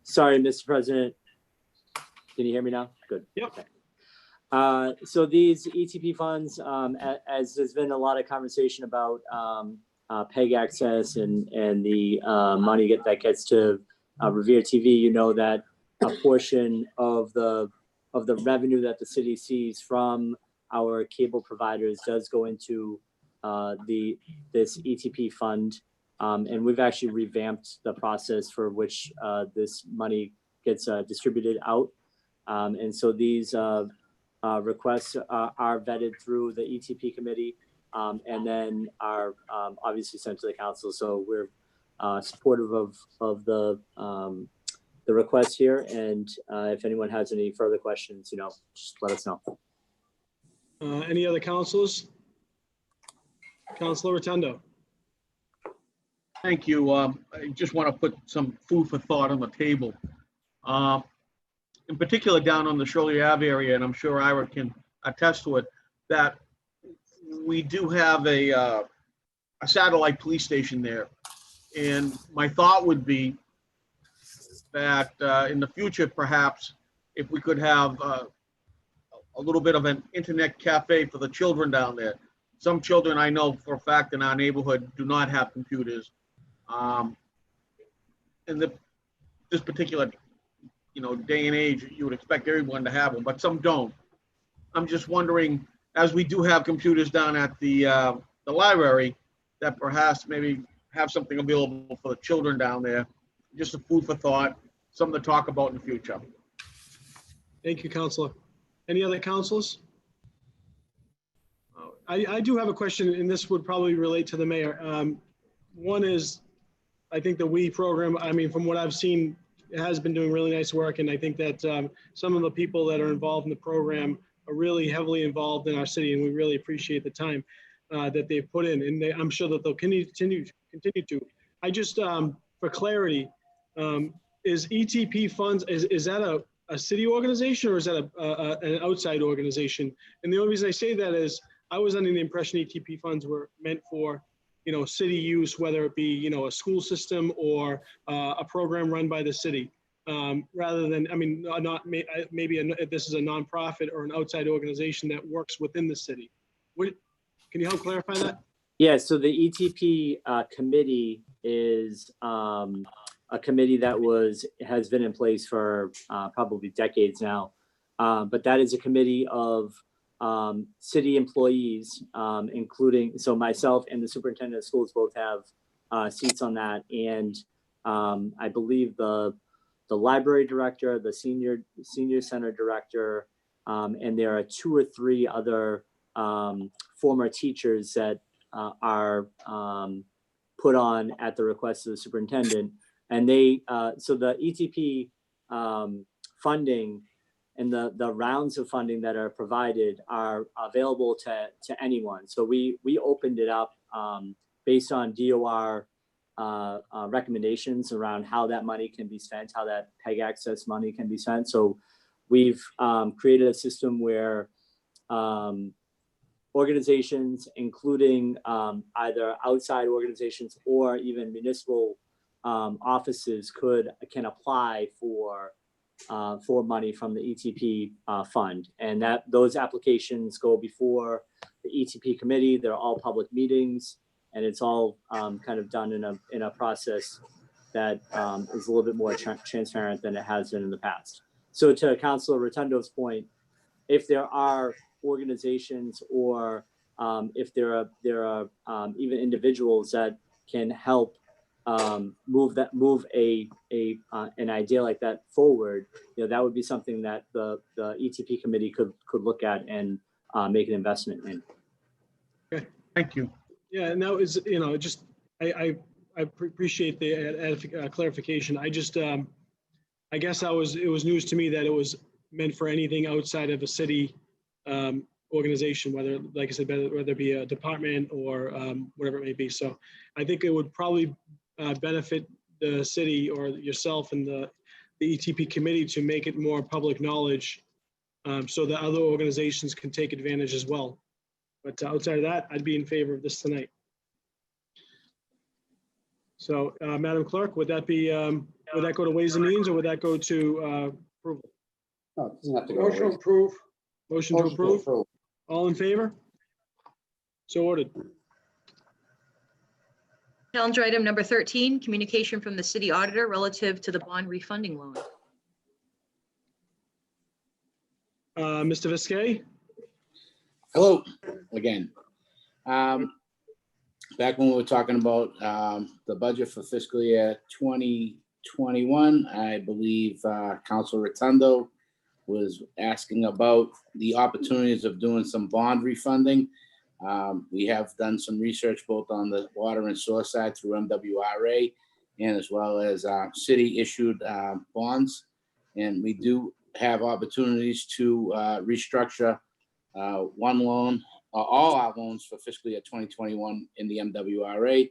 Sorry, Mr. President. Can you hear me now? Good. Yep. Okay. So these ETP funds, as there's been a lot of conversation about PEG access and the money that gets to Revere TV, you know that a portion of the revenue that the city sees from our cable providers does go into this ETP fund. And we've actually revamped the process for which this money gets distributed out. And so these requests are vetted through the ETP committee and then are obviously sent to the council. So we're supportive of the request here. And if anyone has any further questions, just let us know. Any other councilors? Councilor Rotundo. Thank you. I just want to put some food for thought on the table. In particular, down on the Shirley Ave area, and I'm sure Ira can attest to it, that we do have a satellite police station there. And my thought would be that in the future, perhaps, if we could have a little bit of an internet cafe for the children down there. Some children I know for a fact in our neighborhood do not have computers. In this particular, day and age, you would expect everyone to have them, but some don't. I'm just wondering, as we do have computers down at the library, that perhaps maybe have something available for the children down there. Just a food for thought, something to talk about in the future. Thank you, Counselor. Any other councilors? I do have a question, and this would probably relate to the mayor. One is, I think the WE program, I mean, from what I've seen, it has been doing really nice work. And I think that some of the people that are involved in the program are really heavily involved in our city, and we really appreciate the time that they've put in. And I'm sure that they'll continue to. I just, for clarity, is ETP funds, is that a city organization, or is that an outside organization? And the only reason I say that is I was under the impression ETP funds were meant for, city use, whether it be, a school system or a program run by the city, rather than, I mean, this is a nonprofit or an outside organization that works within the city. Can you help clarify that? Yeah, so the ETP committee is a committee that has been in place for probably decades now. But that is a committee of city employees, including, so myself and the superintendent of schools both have seats on that. And I believe the library director, the senior center director, and there are 2 or 3 other former teachers that are put on at the request of the superintendent. And they, so the ETP funding and the rounds of funding that are provided are available to anyone. So we opened it up based on DOR recommendations around how that money can be spent, how that PEG access money can be spent. So we've created a system where organizations, including either outside organizations or even municipal offices can apply for money from the ETP fund, and those applications go before the ETP committee. They're all public meetings, and it's all kind of done in a process that is a little bit more transparent than it has been in the past. So to Councilor Rotundo's point, if there are organizations or if there are even individuals that can help move an idea like that forward, that would be something that the ETP committee could look at and make an investment in. Okay, thank you. Yeah, and that was, just I appreciate the clarification. I just I guess it was news to me that it was meant for anything outside of a city organization, whether, like I said, whether it be a department or whatever it may be. So I think it would probably benefit the city or yourself and the ETP committee to make it more public knowledge, so that other organizations can take advantage as well. But outside of that, I'd be in favor of this tonight. So, Madam Clerk, would that go to Ways and Means, or would that go to approval? No, it doesn't have to go. Motion to approve. Motion to approve. All in favor? So ordered. Calendar item number 13, communication from the city auditor relative to the bond refunding loan. Mr. Viskey? Hello, again. Back when we were talking about the budget for fiscal year 2021, I believe Councilor Rotundo was asking about the opportunities of doing some bond refunding. We have done some research both on the water and sewer side through MWRA and as well as city issued bonds. And we do have opportunities to restructure one loan, all our loans for fiscal year 2021 in the MWRA,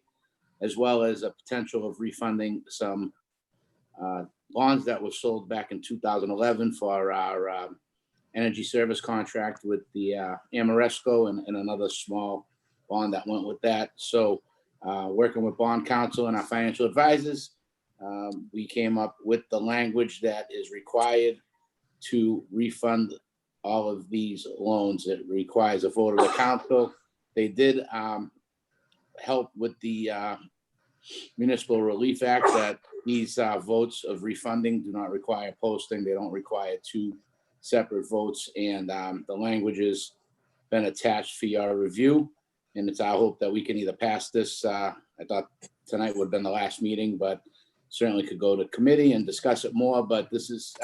as well as a potential of refunding some bonds that were sold back in 2011 for our energy service contract with the Amoresco and another small bond that went with that. So working with bond counsel and our financial advisors, we came up with the language that is required to refund all of these loans. It requires a vote of the council. They did help with the Municipal Relief Act, that these votes of refunding do not require posting. They don't require 2 separate votes, and the language has been attached for your review. And it's our hope that we can either pass this, I thought tonight would have been the last meeting, but certainly could go to committee and discuss it more. But this is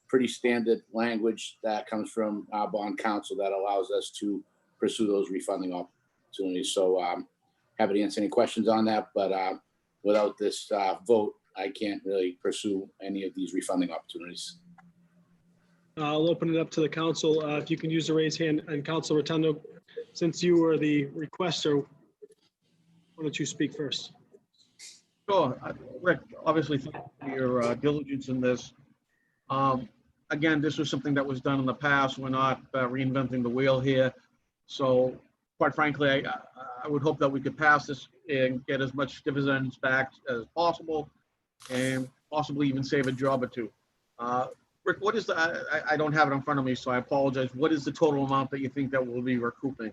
pretty standard language that comes from our bond counsel that allows us to pursue those refunding opportunities. So happy to answer any questions on that, but without this vote, I can't really pursue any of these refunding opportunities. I'll open it up to the council. If you can use the raise hand, and Council Rotundo, since you were the requester, why don't you speak first? Sure. Rick, obviously, thank you for your diligence in this. Again, this was something that was done in the past. We're not reinventing the wheel here. So quite frankly, I would hope that we could pass this and get as much dividends back as possible and possibly even save a job or two. Rick, what is I don't have it in front of me, so I apologize. What is the total amount that you think that we'll be recouping?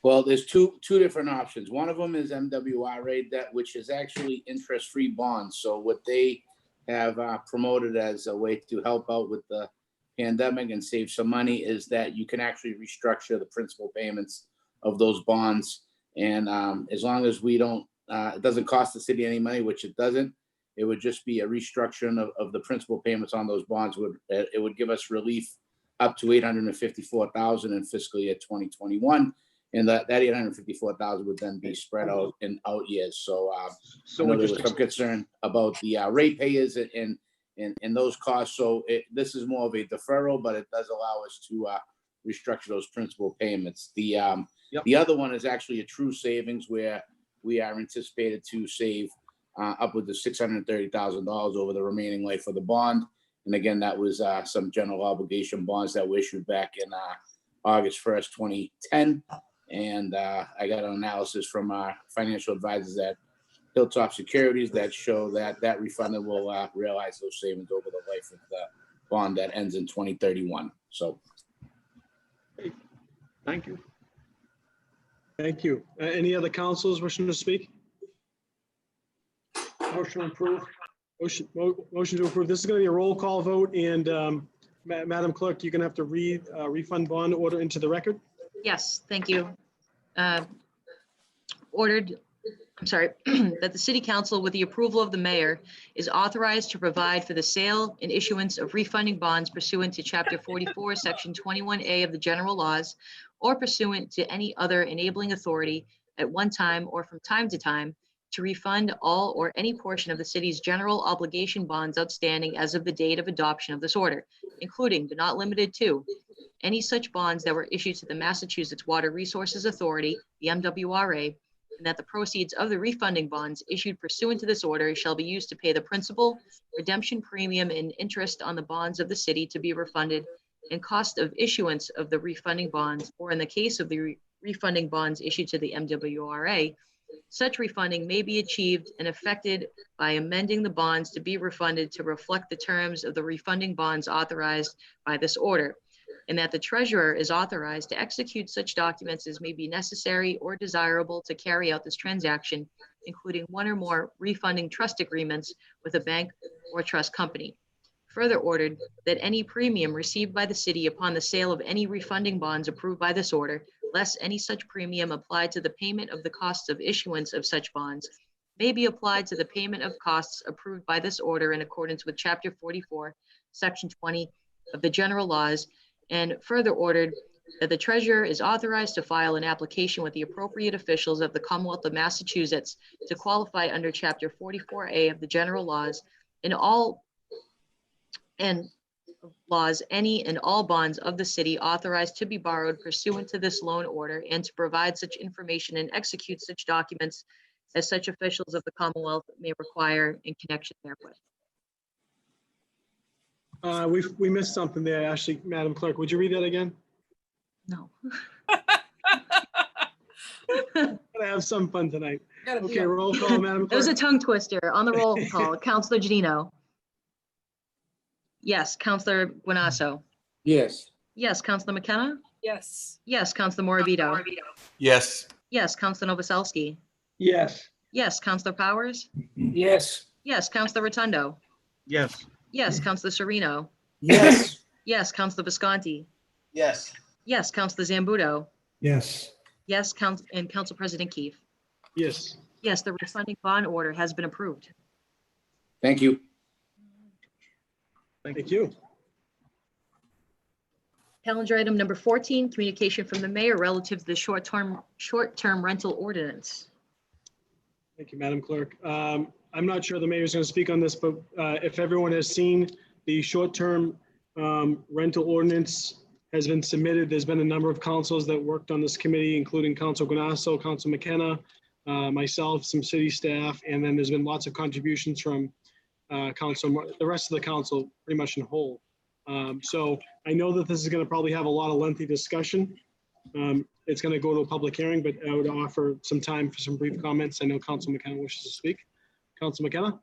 Well, there's two different options. One of them is MWRA debt, which is actually interest-free bonds. So what they have promoted as a way to help out with the pandemic and save some money is that you can actually restructure the principal payments of those bonds. And as long as we don't, it doesn't cost the city any money, which it doesn't, it would just be a restructuring of the principal payments on those bonds. It would give us relief up to $854,000 in fiscal year 2021. And that $854,000 would then be spread out in out years. So, I know there was some concern about the ratepayers and those costs. So this is more of a deferral, but it does allow us to restructure those principal payments. The other one is actually a true savings where we are anticipated to save upwards of $630,000 over the remaining life of the bond. And again, that was some general obligation bonds that were issued back in August 1st, 2010. And I got an analysis from our financial advisors at Hilltop Securities that show that refunding will realize those savings over the life of the bond that ends in 2031. So. Thank you. Thank you. Any other councils wishing to speak? Motion approved. Motion to approve. This is going to be a roll call vote, and Madam Clerk, you're going to have to read refund bond order into the record. Yes, thank you. Ordered, I'm sorry, that the City Council, with the approval of the mayor, is authorized to provide for the sale and issuance of refunding bonds pursuant to Chapter 44, Section 21A of the general laws, or pursuant to any other enabling authority at one time or from time to time to refund all or any portion of the city's general obligation bonds outstanding as of the date of adoption of this order, including but not limited to any such bonds that were issued to the Massachusetts Water Resources Authority, the MWRA, and that the proceeds of the refunding bonds issued pursuant to this order shall be used to pay the principal, redemption premium, and interest on the bonds of the city to be refunded, and cost of issuance of the refunding bonds, or in the case of the refunding bonds issued to the MWRA, such refunding may be achieved and effected by amending the bonds to be refunded to reflect the terms of the refunding bonds authorized by this order, and that the treasurer is authorized to execute such documents as may be necessary or desirable to carry out this transaction, including one or more refunding trust agreements with a bank or trust company. Further ordered that any premium received by the city upon the sale of any refunding bonds approved by this order, less any such premium applied to the payment of the costs of issuance of such bonds, may be applied to the payment of costs approved by this order in accordance with Chapter 44, Section 20 of the general laws, and further ordered that the treasurer is authorized to file an application with the appropriate officials of the Commonwealth of Massachusetts to qualify under Chapter 44A of the general laws in all any and all bonds of the city authorized to be borrowed pursuant to this loan order, and to provide such information and execute such documents as such officials of the Commonwealth may require in connection therewith. We missed something there, Ashley. Madam Clerk, would you read that again? No. Gotta have some fun tonight. Okay, roll call, Madam It was a Clerk. tongue twister. On the roll call, Councilor Janino. Yes. Councilor Guanasso. Yes. Yes. Councilor McKenna. Yes. Yes. Councilor Morabito. Yes. Yes. Councilor Novoselsky. Yes. Yes. Councilor Powers. Yes. Yes. Councilor Rotundo. Yes. Yes. Councilor Sereno. Yes. Yes. Councilor Visconti. Yes. Yes. Councilor Zambuto. Yes. Yes. Council President Keefe. Yes. Yes, the refunding bond order has been approved. Thank you. Thank you. Calendar item number 14, communication from the mayor relative to the short-term rental ordinance. Thank you, Madam Clerk. I'm not sure the mayor's going to speak on this, but if everyone has seen the short-term rental ordinance has been submitted, there's been a number of councils that worked on this committee, including Council Guanasso, Council McKenna, myself, some city staff, and then there's been lots of contributions from the rest of the council, pretty much in whole. So I know that this is going to probably have a lot of lengthy discussion. It's going to go to a public hearing, but I would offer some time for some brief comments. I know Council McKenna wishes to speak. Council McKenna?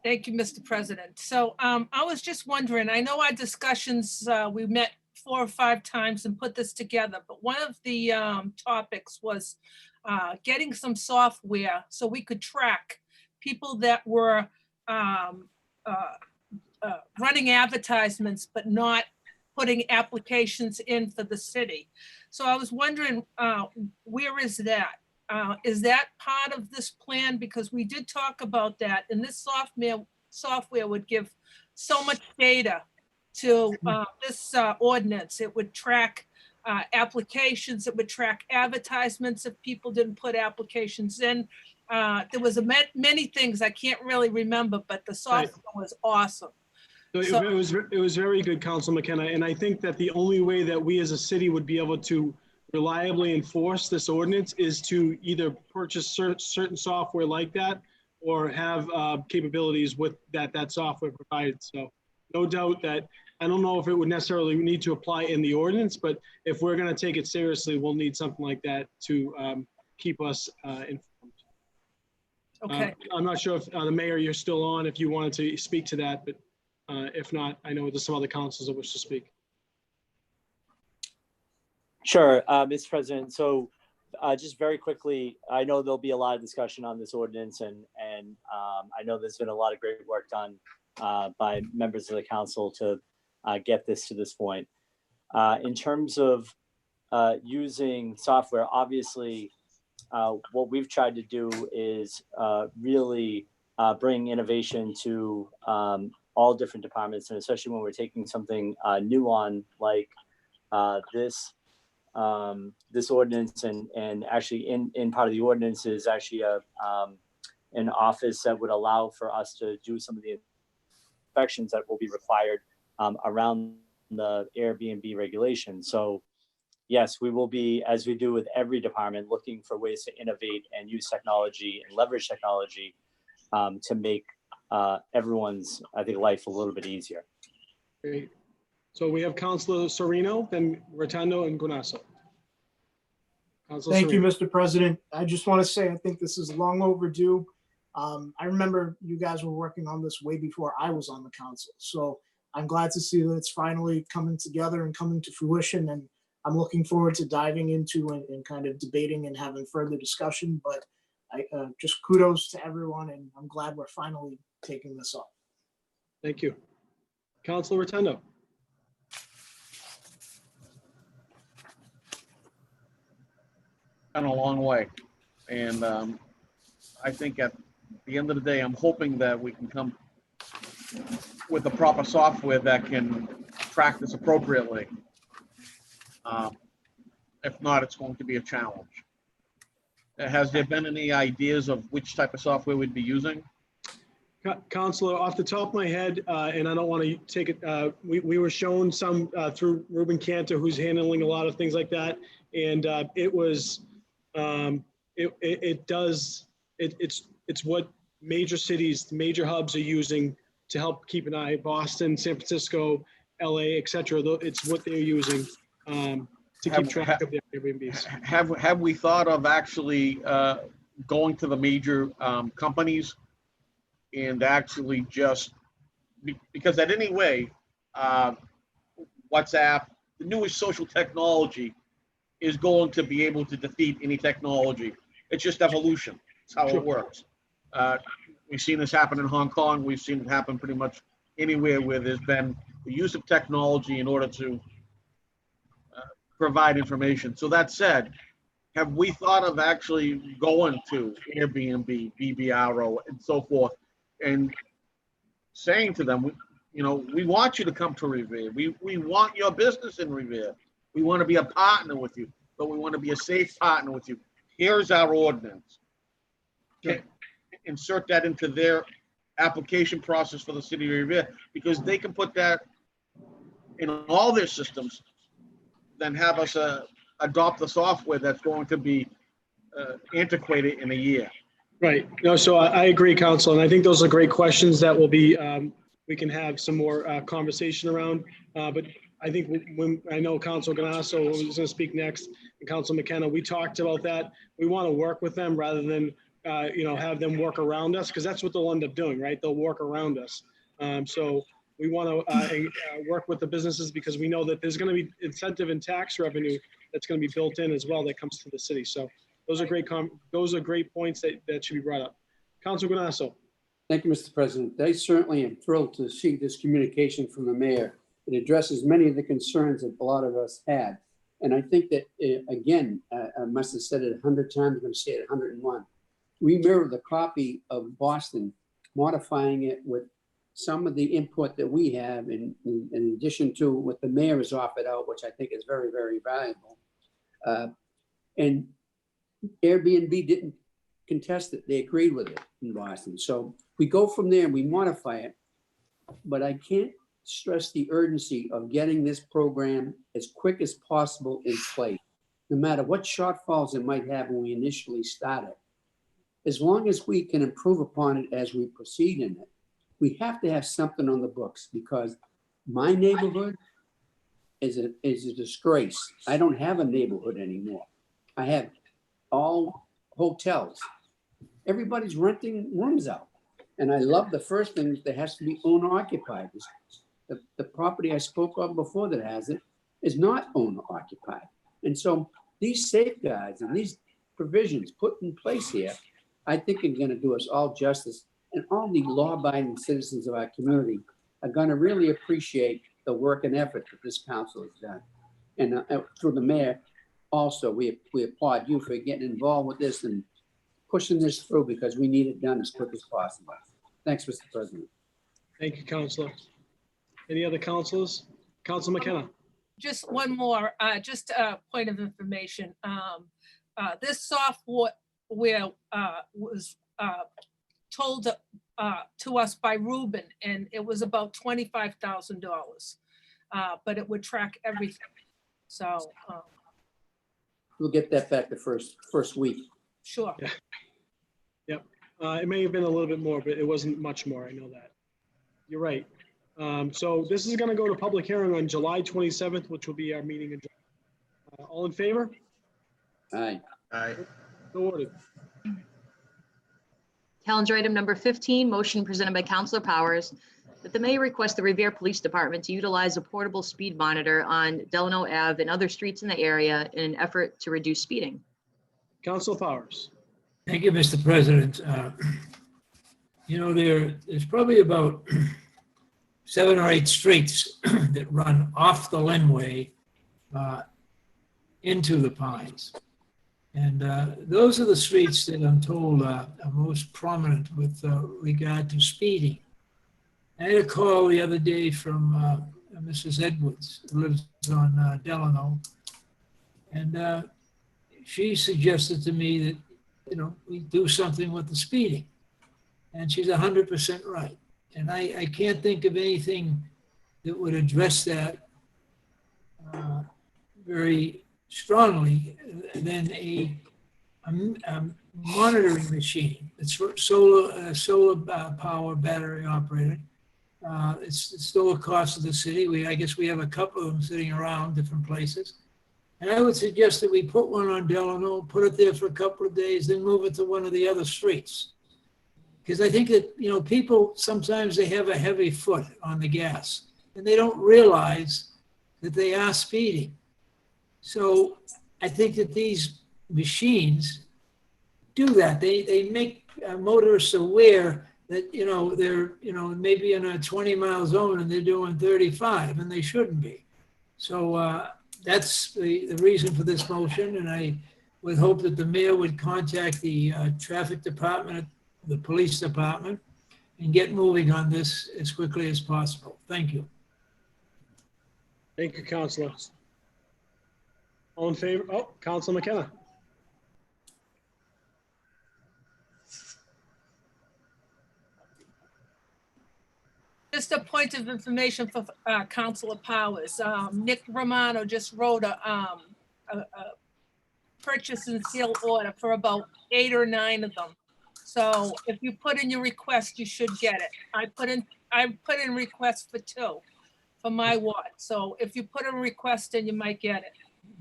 Thank you, Mr. President. So I was just wondering, I know our discussions, we met 4 or 5 times and put this together, but one of the topics was getting some software so we could track people that were running advertisements but not putting applications in for the city. So I was wondering, where is that? Is that part of this plan? Because we did talk about that, and this software would give so much data to this ordinance. It would track applications, it would track advertisements if people didn't put applications in. There was many things I can't really remember, but the software was awesome. So it was very good, Council McKenna, and I think that the only way that we as a city would be able to reliably enforce this ordinance is to either purchase certain software like that or have capabilities with that software provided. So no doubt that, I don't know if it would necessarily need to apply in the ordinance, but if we're going to take it seriously, we'll need something like that to keep us informed. Okay. I'm not sure if the mayor, you're still on, if you wanted to speak to that, but if not, I know there's some other councils that wish to speak. Sure, Mr. President. So just very quickly, I know there'll be a lot of discussion on this ordinance, and I know there's been a lot of great work done by members of the council to get this to this point. In terms of using software, obviously, what we've tried to do is really bring innovation to all different departments, and especially when we're taking something new on like this ordinance, and actually in part of the ordinance is actually an office that would allow for us to do some of the inspections that will be required around the Airbnb regulation. So yes, we will be, as we do with every department, looking for ways to innovate and use technology and leverage technology to make everyone's, I think, life a little bit easier. Great. So we have Councilor Sereno, then Rotundo and Guanasso. Thank you, Mr. President. I just want to say I think this is long overdue. I remember you guys were working on this way before I was on the council. So I'm glad to see that it's finally coming together and coming to fruition. And I'm looking forward to diving into and kind of debating and having further discussion. But I just kudos to everyone, and I'm glad we're finally taking this up. Thank you. Councilor Rotundo. Gone a long way. And I think at the end of the day, I'm hoping that we can come with the proper software that can track this appropriately. If not, it's going to be a challenge. Has there been any ideas of which type of software we'd be using? Councilor, off the top of my head, and I don't want to take it, we were shown some through Ruben Cantor, who's handling a lot of things like that. And it's what major cities, major hubs are using to help keep an eye. Boston, San Francisco, LA, et cetera. It's what they're using to keep track of their Airbnbs. Have we thought of actually going to the major companies and actually just, because at any way, WhatsApp, the newest social technology, is going to be able to defeat any technology. It's just evolution. It's how it works. We've seen this happen in Hong Kong. We've seen it happen pretty much anywhere where there's been the use of technology in order to provide information. So that said, have we thought of actually going to Airbnb, BBRO, and so forth, and saying to them, you know, we want you to come to Revere. We want your business in Revere. We want to be a partner with you, but we want to be a safe partner with you. Here's our ordinance. Okay. Insert that into their application process for the city of Revere, because they can put that in all their systems, then have us adopt the software that's going to be antiquated in a year. Right. No, so I agree, Council, and I think those are great questions that will be, we can have some more conversation around. But I think when I know Council Ganasso was going to speak next, and Council McKenna, we talked about that. We want to work with them rather than, you know, have them work around us, because that's what they'll end up doing, right? They'll work around us. So we want to work with the businesses, because we know that there's going to be incentive and tax revenue that's going to be built in as well that comes to the city. So those are great points that should be brought up. Council Ganasso. Thank you, Mr. President. I certainly am thrilled to see this communication from the mayor. It addresses many of the concerns that a lot of us had. And I think that, again, I must have said it 100 times, I'm going to say it 101. We mirrored the copy of Boston, modifying it with some of the input that we have in addition to what the mayor has offered out, which I think is very, very valuable. And Airbnb didn't contest it. They agreed with it in Boston. So we go from there and we modify it. But I can't stress the urgency of getting this program as quick as possible in place, no matter what shortfalls it might have when we initially start it. As long as we can improve upon it as we proceed in it, we have to have something on the books, because my neighborhood is a disgrace. I don't have a neighborhood anymore. I have all hotels. Everybody's renting rooms out. And I love the first thing that has to be owner occupied. The property I spoke of before that has it is not owner occupied. And so these safeguards and these provisions put in place here, I think are going to do us all justice. And all the law-abiding citizens of our community are going to really appreciate the work and effort that this council has done. And through the mayor, also, we applaud you for getting involved with this and pushing this through, because we need it done as quick as possible. Thanks, Mr. President. Thank you, Councilor. Any other councilors? Council McKenna. Just one more, just a point of information. This software was told to us by Ruben, and it was about $25,000, but it would track everything. So we'll get that back the first week. Sure. Yeah. Yep. It may have been a little bit more, but it wasn't much more. I know that. You're right. So this is going to go to public hearing on July 27th, which will be our meeting. All in favor? Aye. Aye. So ordered. Calendar item number 15, motion presented by Councilor Powers that the mayor request the Revere Police Department to utilize a portable speed monitor on Delano Ave and other streets in the area in an effort to reduce speeding. Councilor Powers. Thank you, Mr. President. You know, there's probably about 7 or 8 streets that run off the Linway into the Pines. And those are the streets that I'm told are most prominent with regard to speeding. I had a call the other day from Mrs. Edwards, who lives on Delano. And she suggested to me that, you know, we do something with the speeding. And she's 100% right. And I can't think of anything that would address that very strongly than a monitoring machine. It's solar power battery operated. It's still a cost of the city. I guess we have a couple of them sitting around different places. And I would suggest that we put one on Delano, put it there for a couple of days, then move it to one of the other streets. Because I think that, you know, people, sometimes they have a heavy foot on the gas and they don't realize that they are speeding. So I think that these machines do that. They make motorists aware that, you know, they're, you know, maybe in a 20-mile zone and they're doing 35 and they shouldn't be. So that's the reason for this motion. And I with hope that the mayor would contact the traffic department, the police department, and get moving on this as quickly as possible. Thank you. Thank you, Counselor. All in favor? Oh, Counselor McKenna. Just a point of information for Councilor Powers. Nick Romano just wrote a purchase and sale order for about 8 or 9 of them. So if you put in your request, you should get it. I put in requests for 2 for my ward. So if you put a request in, you might get it.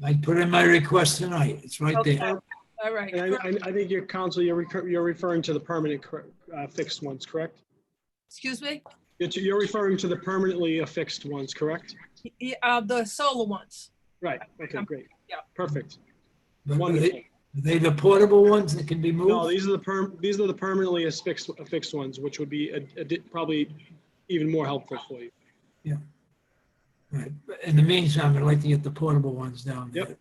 I put in my request tonight. It's right Okay. there. All right. And I think your counsel, you're referring to the permanent fixed ones, correct? Excuse me? You're referring to the permanently affixed ones, correct? The solar ones. Right. Okay, great. Yeah. Perfect. But Wonderful. Are they the portable ones that can be moved? No, these are the permanently affixed ones, which would be probably even more helpful for you. Yeah. Right. But in the meantime, I'd like to get the portable ones down there. Yep.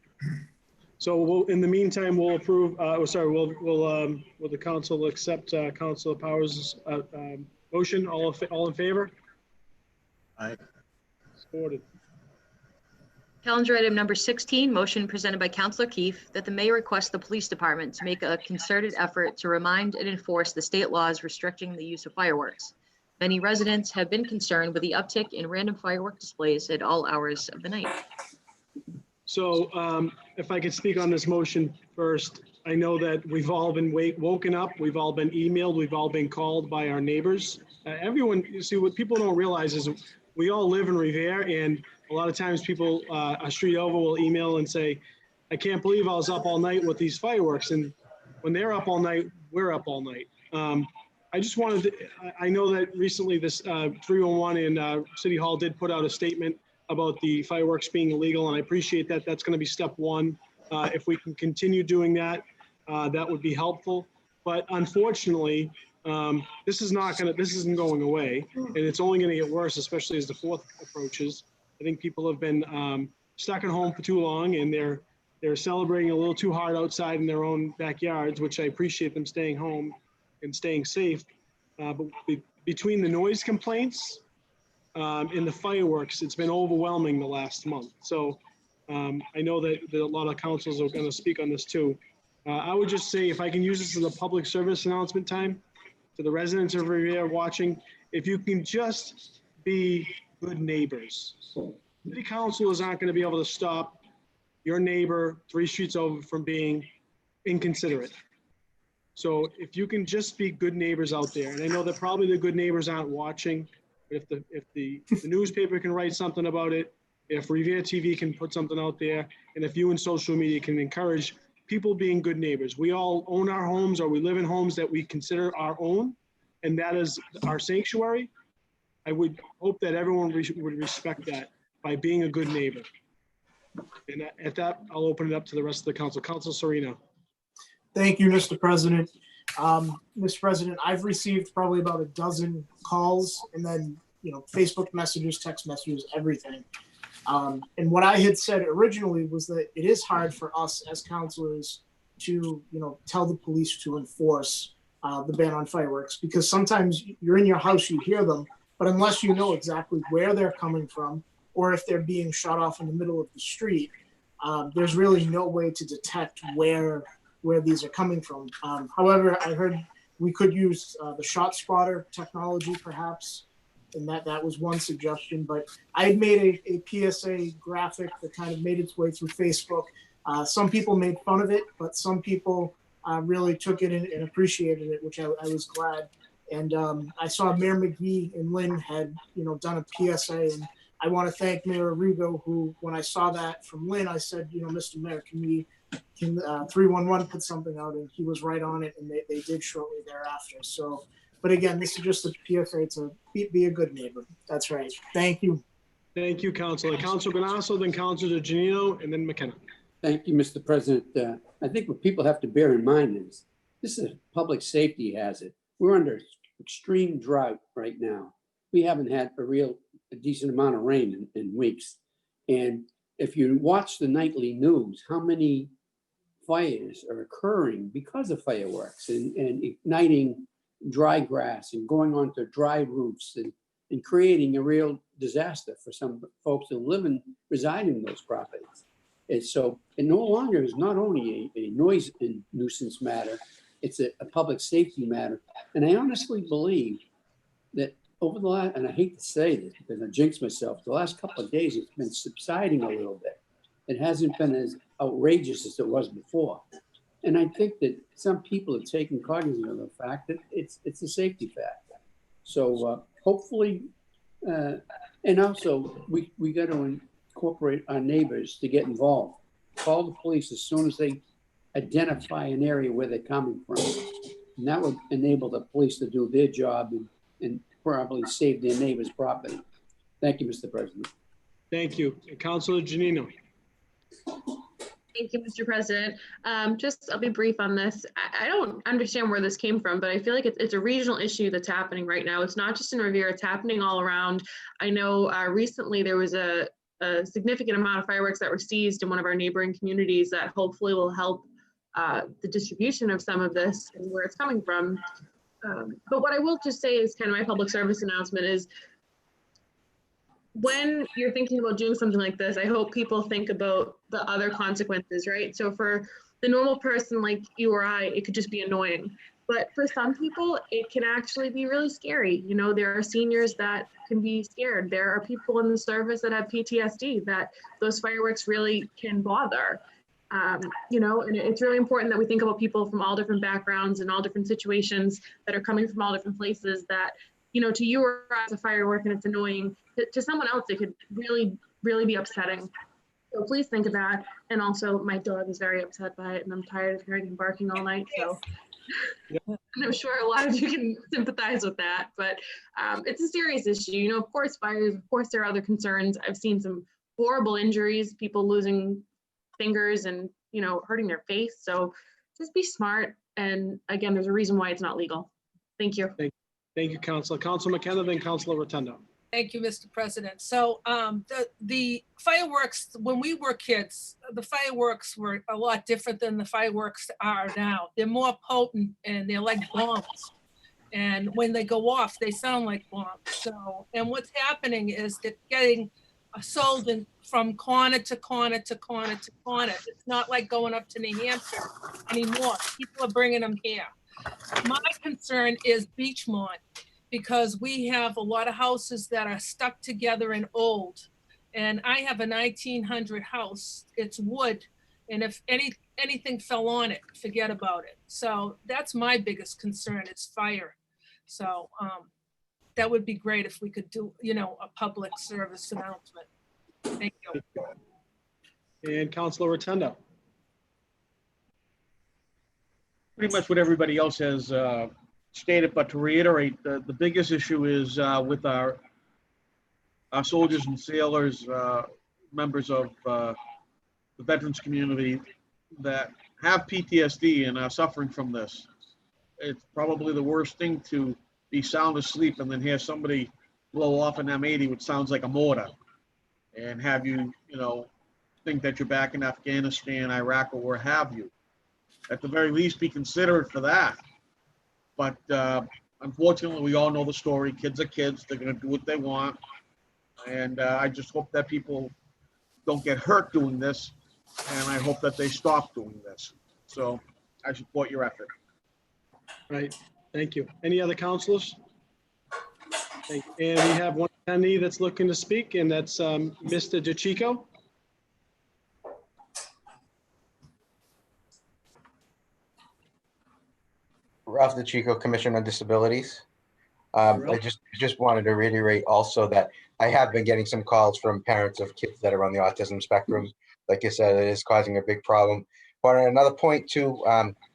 So in the meantime, we'll approve, will the council accept Councilor Powers' motion? All in favor? Aye. Supported. Calendar item number 16, motion presented by Councilor Keefe that the mayor request the police department to make a concerted effort to remind and enforce the state laws restricting the use of fireworks. Many residents have been concerned with the uptick in random firework displays at all hours of the night. So if I could speak on this motion first, I know that we've all been woken up, we've all been emailed, we've all been called by our neighbors. Everyone, you see, what people don't realize is we all live in Revere, and a lot of times people a street over will email and say, I can't believe I was up all night with these fireworks. And when they're up all night, we're up all night. I just wanted to, I know that recently this 311 in City Hall did put out a statement about the fireworks being illegal, and I appreciate that. That's going to be step one. If we can continue doing that, that would be helpful. But unfortunately, this isn't going away, and it's only going to get worse, especially as the 4th approaches. I think people have been stuck at home for too long, and they're celebrating a little too hard outside in their own backyards, which I appreciate them staying home and staying safe. But between the noise complaints and the fireworks, it's been overwhelming the last month. So I know that a lot of councils are going to speak on this too. I would just say, if I can use this as a public service announcement time to the residents of Revere watching, if you can just be good neighbors. City councilors aren't going to be able to stop your neighbor 3 streets over from being inconsiderate. So if you can just be good neighbors out there, and I know that probably the good neighbors aren't watching, but if the newspaper can write something about it, if Revere TV can put something out there, and if you in social media can encourage people being good neighbors. We all own our homes, or we live in homes that we consider our own, and that is our sanctuary. I would hope that everyone would respect that by being a good neighbor. And at that, I'll open it up to the rest of the council. Council Serena. Thank you, Mr. President. Mr. President, I've received probably about a dozen calls, and then, Facebook messages, text messages, everything. And what I had said originally was that it is hard for us as councilors to, tell the police to enforce the ban on fireworks, because sometimes you're in your house, you hear them, but unless you know exactly where they're coming from, or if they're being shot off in the middle of the street, there's really no way to detect where these are coming from. However, I heard we could use the shot spotter technology perhaps, and that was one suggestion. But I had made a PSA graphic that kind of made its way through Facebook. Some people made fun of it, but some people really took it and appreciated it, which I was glad. And I saw Mayor McGee and Lynn had done a PSA, and I want to thank Mayor Arrigo, who, when I saw that from Lynn, I said, Mr. Mayor, can 311 put something out? And he was right on it, and they did shortly thereafter. So, but again, this is just a PSA to be a good neighbor. That's right. Thank you. Thank you, Councilor. Councilor Ganasso, then Councilor Janino, and then McKenna. Thank you, Mr. President. I think what people have to bear in mind is this is a public safety hazard. We're under extreme drought right now. We haven't had a decent amount of rain in weeks. And if you watch the nightly news, how many fires are occurring because of fireworks and igniting dry grass and going onto dry roofs and creating a real disaster for some folks who live and reside in those properties. And so it no longer is not only a noise and nuisance matter, it's a public safety matter. And I honestly believe that over the last, and I hate to say this because I jinx myself, the last couple of days it's been subsiding a little bit. It hasn't been as outrageous as it was before. And I think that some people are taking cognizance of the fact that it's a safety factor. So hopefully, and also we got to incorporate our neighbors to get involved. Call the police as soon as they identify an area where they're coming from. And that would enable the police to do their job and probably save their neighbor's property. Thank you, Mr. President. Thank you. Councilor Janino. Thank you, Mr. President. I'll be brief on this. I don't understand where this came from, but I feel like it's a regional issue that's happening right now. It's not just in Revere, it's happening all around. I know recently there was a significant amount of fireworks that were seized in one of our neighboring communities that hopefully will help the distribution of some of this and where it's coming from. But what I will just say is kind of my public service announcement is when you're thinking about doing something like this, I hope people think about the other consequences, right? So for the normal person like you or I, it could just be annoying. But for some people, it can actually be really scary. You know, there are seniors that can be scared. There are people in the service that have PTSD that those fireworks really can bother. You know, and it's really important that we think about people from all different backgrounds and all different situations that are coming from all different places that, you know, to you or as a firework and it's annoying, to someone else, it could really, really be upsetting. So please think of that. And also my dog is very upset by it and I'm tired of hearing him barking all night. So and I'm sure a lot of you can sympathize with that, but it's a serious issue. You know, of course, fires, of course, there are other concerns. I've seen some horrible injuries, people losing fingers and, you know, hurting their face. So just be smart. And again, there's a reason why it's not legal. Thank you. Thank you, Councilor. Councilor McKenna, then Councilor Rotundo. Thank you, Mr. President. So the fireworks, when we were kids, the fireworks were a lot different than the fireworks are now. They're more potent and they're like bombs. And when they go off, they sound like bombs. So, and what's happening is they're getting sold from corner to corner to corner to corner. It's not like going up to New Hampshire anymore. People are bringing them here. My concern is Beachmont, because we have a lot of houses that are stuck together and old. And I have a 1900 house, it's wood. And if anything fell on it, forget about it. So that's my biggest concern is fire. So that would be great if we could do, you know, a public service announcement. Thank you. And Councilor Rotundo. Pretty much what everybody else has stated, but to reiterate, the biggest issue is with our soldiers and sailors, members of the veterans community that have PTSD and are suffering from this. It's probably the worst thing to be sound asleep and then hear somebody blow off an M80, which sounds like a mortar, and have you, you know, think that you're back in Afghanistan, Iraq, or where have you. At the very least, be considerate for that. But unfortunately, we all know the story. Kids are kids. They're going to do what they want. And I just hope that people don't get hurt doing this. And I hope that they stop doing this. So I support your effort. Right. Thank you. Any other councilors? Thank you. And we have one attendee that's looking to speak, and that's Mr. DeChico. Ralph DeChico, Commissioner on Disabilities. I just wanted to reiterate also that I have been getting some calls from parents of kids that are on the autism spectrum. Like I said, it is causing a big problem. But another point too,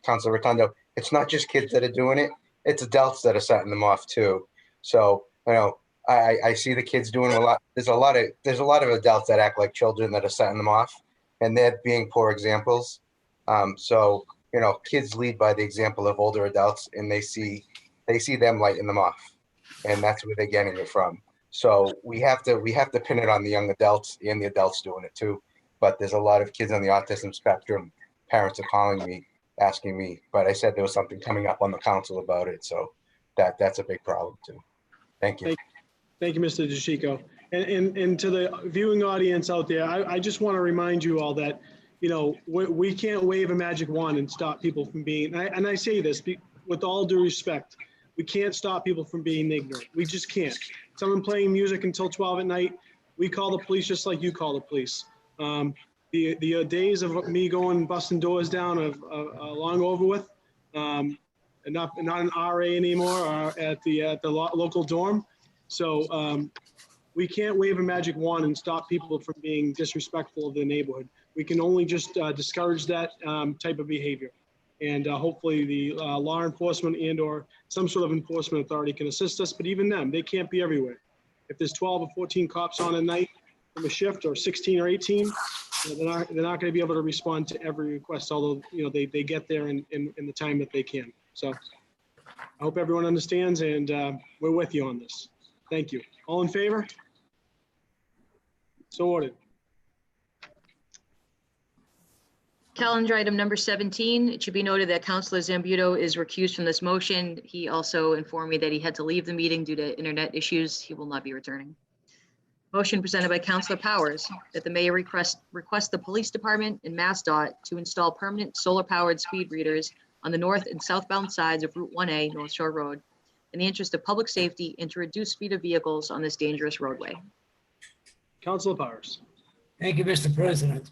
Councilor Rotundo, it's not just kids that are doing it, it's adults that are setting them off too. So, you know, I see the kids doing a lot. There's a lot of adults that act like children that are setting them off, and they're being poor examples. So, you know, kids lead by the example of older adults, and they see them lighting them off, and that's where they're getting it from. So we have to pin it on the young adults and the adults doing it too. But there's a lot of kids on the autism spectrum, parents are calling me, asking me, but I said there was something coming up on the council about it, so that's a big problem too. Thank you. Thank you, Mr. DeChico. And to the viewing audience out there, I just want to remind you all that, you know, we can't wave a magic wand and stop people from being, and I say this with all due respect, we can't stop people from being ignorant. We just can't. Someone playing music until 12 at night, we call the police just like you call the police. The days of me going busting doors down are long over with. And not an RA anymore at the local dorm. So we can't wave a magic wand and stop people from being disrespectful of the neighborhood. We can only just discourage that type of behavior. And hopefully the law enforcement and or some sort of enforcement authority can assist us, but even them, they can't be everywhere. If there's 12 or 14 cops on a night from a shift, or 16 or 18, they're not going to be able to respond to every request, although, you know, they get there in the time that they can. So I hope everyone understands, and we're with you on this. Thank you. All in favor? So ordered. Calendar item number 17, it should be noted that Councilor Zambuto is recused from this motion. He also informed me that he had to leave the meeting due to internet issues. He will not be returning. Motion presented by Councilor Powers that the mayor request the police department and MassDOT to install permanent solar-powered speed readers on the north and southbound sides of Route 1A North Shore Road in the interest of public safety and to reduce speed of vehicles on this dangerous roadway. Councilor Powers. Thank you, Mr. President.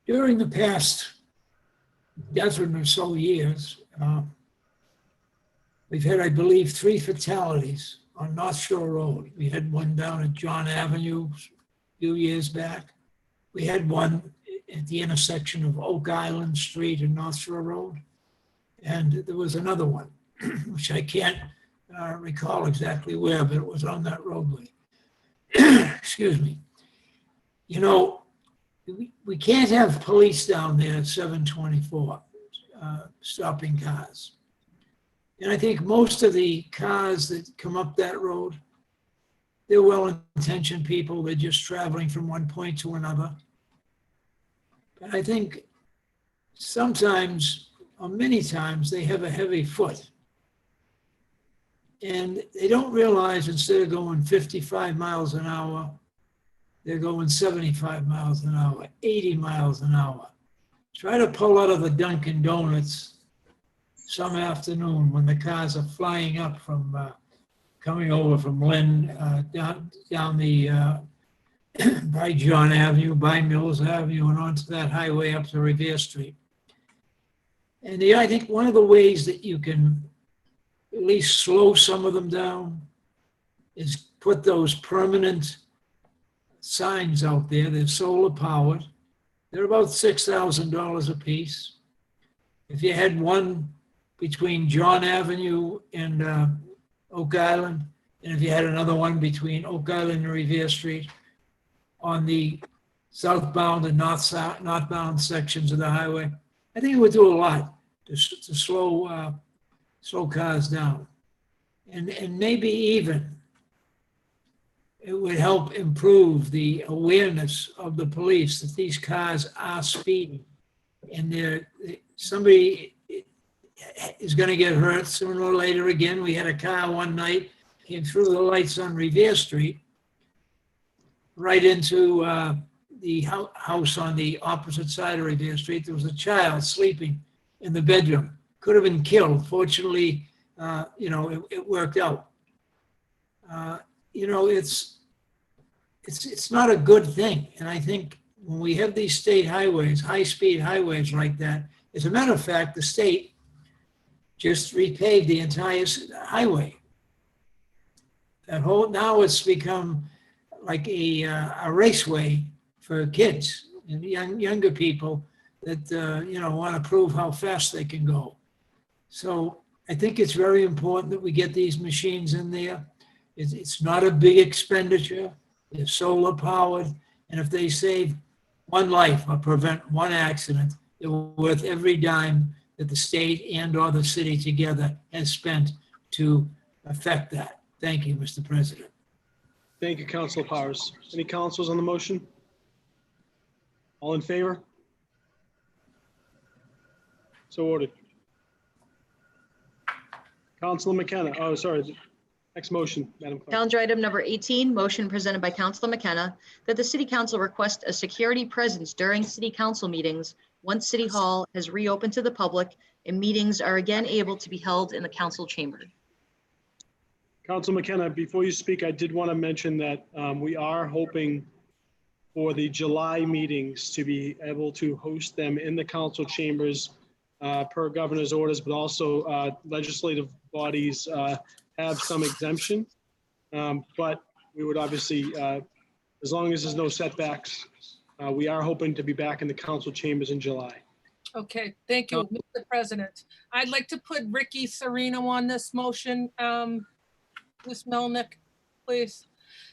During the past dozen or so years, we've had, I believe, 3 fatalities on North Shore Road. We had one down at John Avenue a few years back. We had one at the intersection of Oak Island Street and North Shore Road. And there was another one, which I can't recall exactly where, but it was on that roadway. Excuse me. You know, we can't have police down there at 724 stopping cars. And I think most of the cars that come up that road, they're well-intentioned people. They're just traveling from one point to another. But I think sometimes, or many times, they have a heavy foot. And they don't realize instead of going 55 miles an hour, they're going 75 miles an hour, 80 miles an hour. Try to pull out of the Dunkin' Donuts some afternoon when the cars are flying up from coming over from Lynn down the by John Avenue, by Mills Avenue, and onto that highway up to Revere Street. And I think one of the ways that you can at least slow some of them down is put those permanent signs out there. They're solar powered. They're about $6,000 a piece. If you had one between John Avenue and Oak Island, and if you had another one between Oak Island and Revere Street on the southbound and northbound sections of the highway, I think it would do a lot to slow cars down. And maybe even it would help improve the awareness of the police that these cars are speeding, and somebody is going to get hurt sooner or later. Again, we had a car one night came through the lights on Revere Street right into the house on the opposite side of Revere Street. There was a child sleeping in the bedroom. Could have been killed. Fortunately, it worked out. It's not a good thing. And I think when we have these state highways, high-speed highways like that, as a matter of fact, the state just repaved the entire highway. Now it's become like a raceway for kids and younger people that want to prove how fast they can go. So I think it's very important that we get these machines in there. It's not a big expenditure. They're solar powered. And if they save one life or prevent one accident, they're worth every dime that the state and or the city together has spent to affect that. Thank you, Mr. President. Thank you, Councilor Powers. Any councilors on the motion? All in favor? So ordered. Councilor McKenna, oh, sorry, next motion, Madam Clerk. Calendar item number 18, motion presented by Councilor McKenna that the city council request a security presence during city council meetings once City Hall has reopened to the public and meetings are again able to be held in the council chamber. Councilor McKenna, before you speak, I did want to mention that we are hoping for the July meetings to be able to host them in the council chambers per governor's orders, but also legislative bodies have some exemption. But we would obviously, as long as there's no setbacks, we are hoping to be back in the council chambers in July. Okay, thank you, Mr. President. I'd like to put Ricky Serino on this motion. Ms. Melnick, please.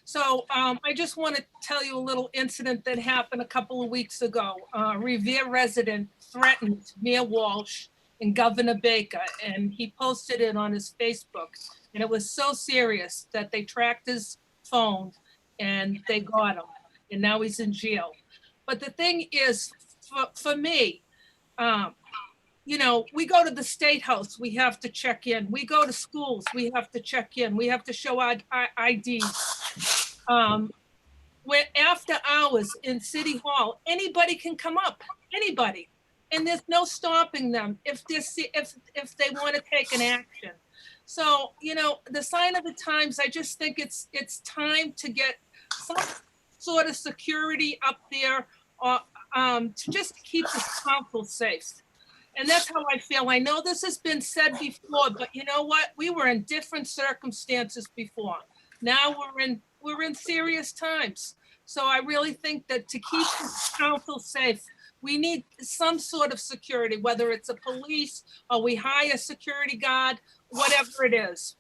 So I just want to tell you a little incident that happened a couple of weeks ago. Revere resident threatened Mayor Walsh and Governor Baker, and he posted it on his Facebook. And it was so serious that they tracked his phone and they got him. And now he's in jail. But the thing is, for me, you know, we go to the State House, we have to check in. We go to schools, we have to check in. We have to show our IDs. When after hours in City Hall, anybody can come up, anybody. And there's no stopping them if they want to take an action. So, you know, the sign of the times, I just think it's time to get some sort of security up there to just keep the council safe. And that's how I feel. I know this has been said before, but you know what? We were in different circumstances before. Now we're in serious times. So I really think that to keep the council safe, we need some sort of security, whether it's a police or we hire a security guard, whatever it is.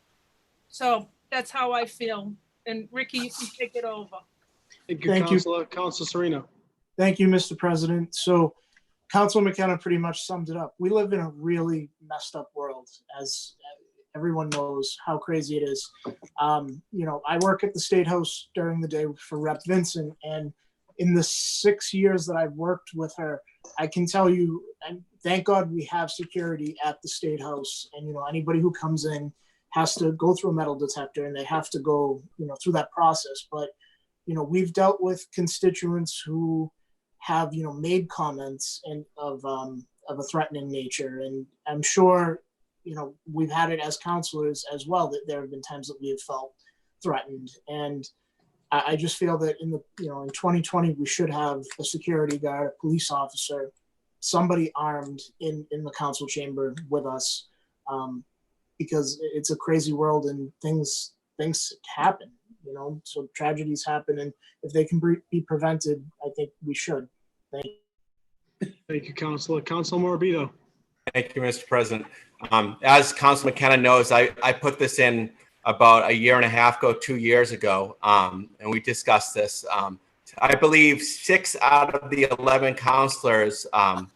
So that's how I feel. And Ricky, you can take it over. Thank you, Councilor. Councilor Serino. Thank you, Mr. President. So Councilor McKenna pretty much summed it up. We live in a really messed up world, as everyone knows how crazy it is. You know, I work at the State House during the day for Rep. Vincent, and in the 6 years that I've worked with her, I can tell you, and thank God we have security at the State House. And, you know, anybody who comes in has to go through a metal detector and they have to go, you know, through that process. But, you know, we've dealt with constituents who have, you know, made comments and of a threatening nature. And I'm sure, you know, we've had it as counselors as well, that there have been times that we have felt threatened. And I just feel that in 2020, we should have a security guard, a police officer, somebody armed in the council chamber with us, because it's a crazy world and things happen, you know, so tragedies happen. And if they can be prevented, I think we should. Thank you. Thank you, Councilor. Councilor Morbido. Thank you, Mr. President. As Councilor McKenna knows, I put this in about a year and a half ago, 2 years ago, and we discussed this. I believe 6 out of the 11 counselors that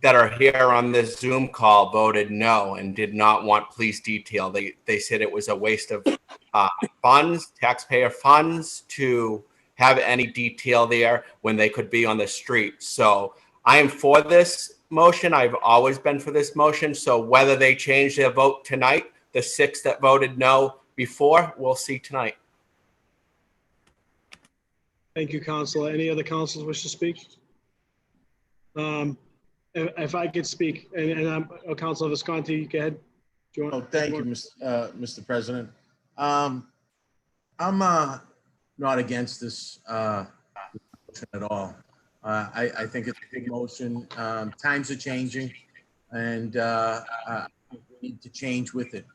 are here on this Zoom call voted no and did not want police detail. They said it was a waste of funds, taxpayer funds, to have any detail there when they could be on the street. So I am for this motion. I've always been for this motion. So whether they change their vote tonight, the 6 that voted no before, we'll see tonight. Thank you, Councilor. Any other councilors wish to speak? If I could speak, and I'm Councilor Visconti, go ahead. Do you want? Thank you, Mr. President. I'm not against this motion at all. I think it's a big motion. Times are changing, and we need to change with it.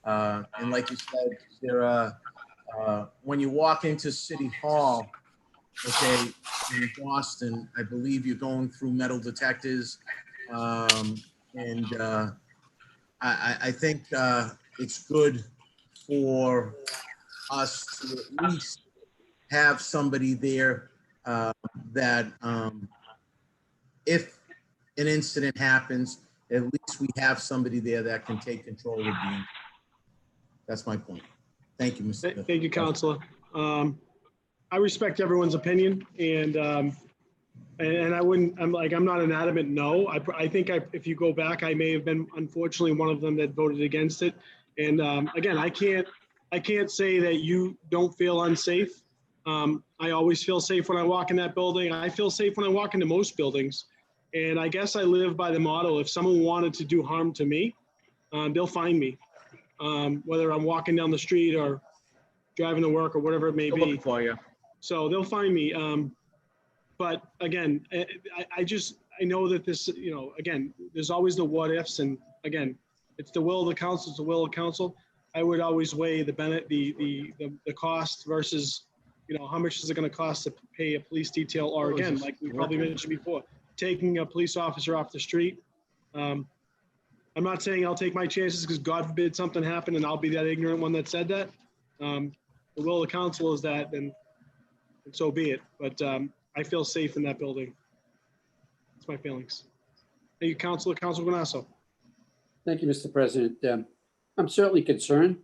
And like you said, there are when you walk into City Hall, okay, in Boston, I believe you're going through metal detectors, and I think it's good for us to at least have somebody there that if an incident happens, at least we have somebody there that can take control of the incident. That's my point. Thank you, Mr. Thank you, Councilor. I respect everyone's opinion, and And I wouldn't, I'm not an adamant no. I think if you go back, I may have been unfortunately one of them that voted against it. And again, I can't say that you don't feel unsafe. I always feel safe when I walk in that building. I feel safe when I walk into most buildings. And I guess I live by the motto, if someone wanted to do harm to me, they'll find me. Whether I'm walking down the street or driving to work or whatever it may They're be. looking for you. So they'll find me. But again, I know that this, again, there's always the what ifs, and again, it's the will of the council, it's the will of council. I would always weigh the cost versus, how much is it going to cost to pay a police detail, or again, like we probably mentioned before, taking a police officer off the street. I'm not saying I'll take my chances because God forbid something happened and I'll be that ignorant one that said that. The will of the council is that, and so be it. But I feel safe in that building. That's my feelings. Thank you, Councilor Guanasso. Thank you, Mr. President. I'm certainly concerned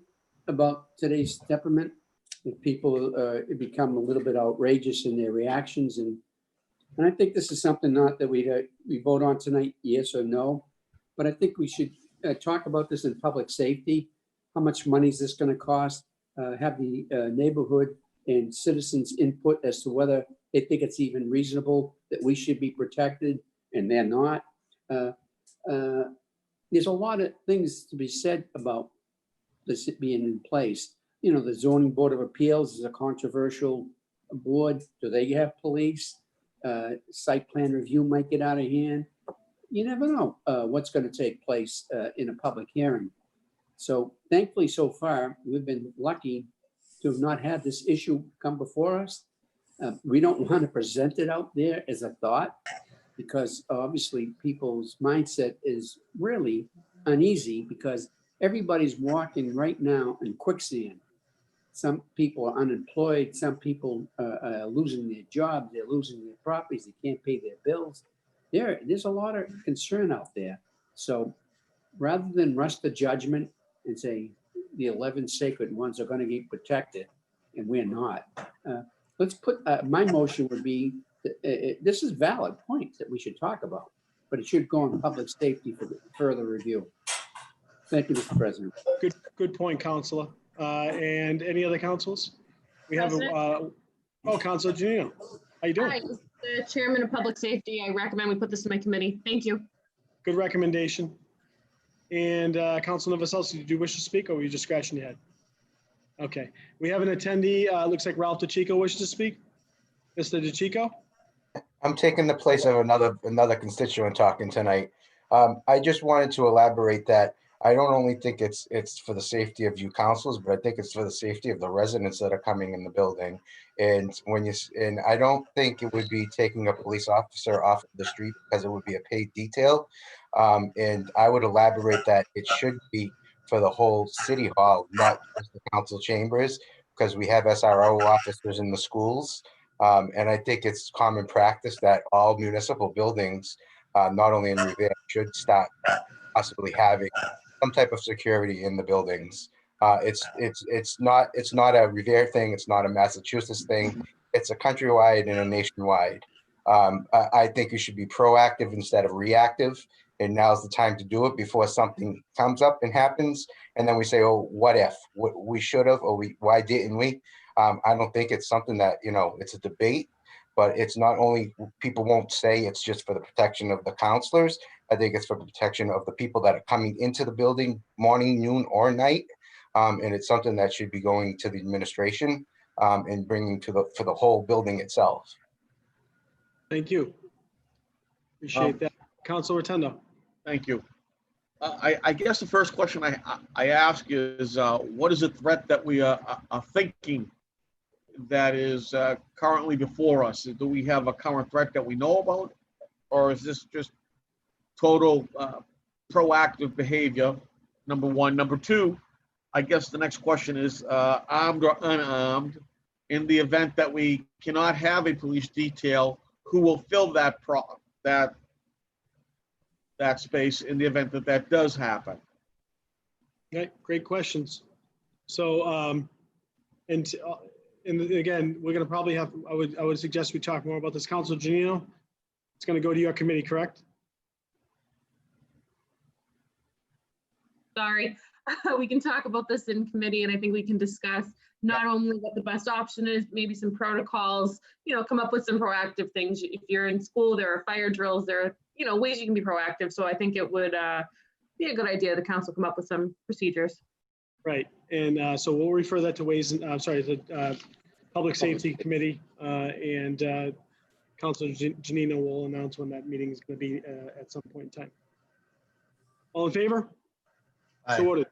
about today's temperament. If people become a little bit outrageous in their reactions, and I think this is something not that we vote on tonight, yes or no, but I think we should talk about this in public safety. How much money is this going to cost? Have the neighborhood and citizens input as to whether they think it's even reasonable that we should be protected and they're not. There's a lot of things to be said about this being in place. The Zoning Board of Appeals is a controversial board. Do they have police? Site plan review might get out of hand. You never know what's going to take place in a public hearing. So thankfully, so far, we've been lucky to have not had this issue come before us. We don't want to present it out there as a thought, because obviously people's mindset is really uneasy because everybody's walking right now in quicksand. Some people are unemployed. Some people are losing their jobs. They're losing their properties. They can't pay their bills. There's a lot of concern out there. So rather than rush to judgment and say the 11 sacred ones are going to get protected and we're not, let's put, my motion would be, this is valid points that we should talk about, but it should go on public safety for further review. Thank you, Mr. President. Good point, Councilor. And any other councils? We have Councilor Janino. How you doing? Hi, the Chairman of Public Safety. I recommend we put this in my committee. Thank you. Good recommendation. And Councilor Novoselsky, did you wish to speak, or were you just scratching your head? Okay, we have an attendee. Looks like Ralph DeChico wishes to speak. Mr. DeChico? I'm taking the place of another constituent talking tonight. I just wanted to elaborate that I don't only think it's for the safety of you councils, but I think it's for the safety of the residents that are coming in the building. And I don't think it would be taking a police officer off the street because it would be a paid detail. And I would elaborate that it should be for the whole city hall, not just the council chambers, because we have SRO officers in the schools. And I think it's common practice that all municipal buildings, not only in Revere, should start possibly having some type of security in the buildings. It's not a Revere thing. It's not a Massachusetts thing. It's a countrywide and a nationwide. I think you should be proactive instead of reactive. And now's the time to do it before something comes up and happens. And then we say, oh, what if? We should have, or why didn't we? I don't think it's something that, it's a debate, but it's not only, people won't say it's just for the protection of the counselors. I think it's for the protection of the people that are coming into the building morning, noon, or night. And it's something that should be going to the administration and bringing for the whole building itself. Thank you. Appreciate that. Councilor Rotundo. Thank you. I guess the first question I ask is, what is the threat that we are thinking that is currently before us? Do we have a current threat that we know about? Or is this just total proactive behavior, number one? Number two, I guess the next question is, armed or unarmed, in the event that we cannot have a police detail, who will fill that space in the event that does happen? Okay, great questions. So, and again, we're going to probably have, I would suggest we talk more about this. Councilor Janino, It's going to go to your committee, correct? Sorry, we can talk about this in committee, and I think we can discuss not only what the best option is, maybe some protocols, come up with some proactive things. If you're in school, there are fire drills, there are, ways you can be proactive. So I think it would be a good idea the council come up with some procedures. Right, and so we'll refer that to the Public Safety Committee, and Councilor Janino will announce when that meeting is going to be at some point in time. All in favor? So ordered.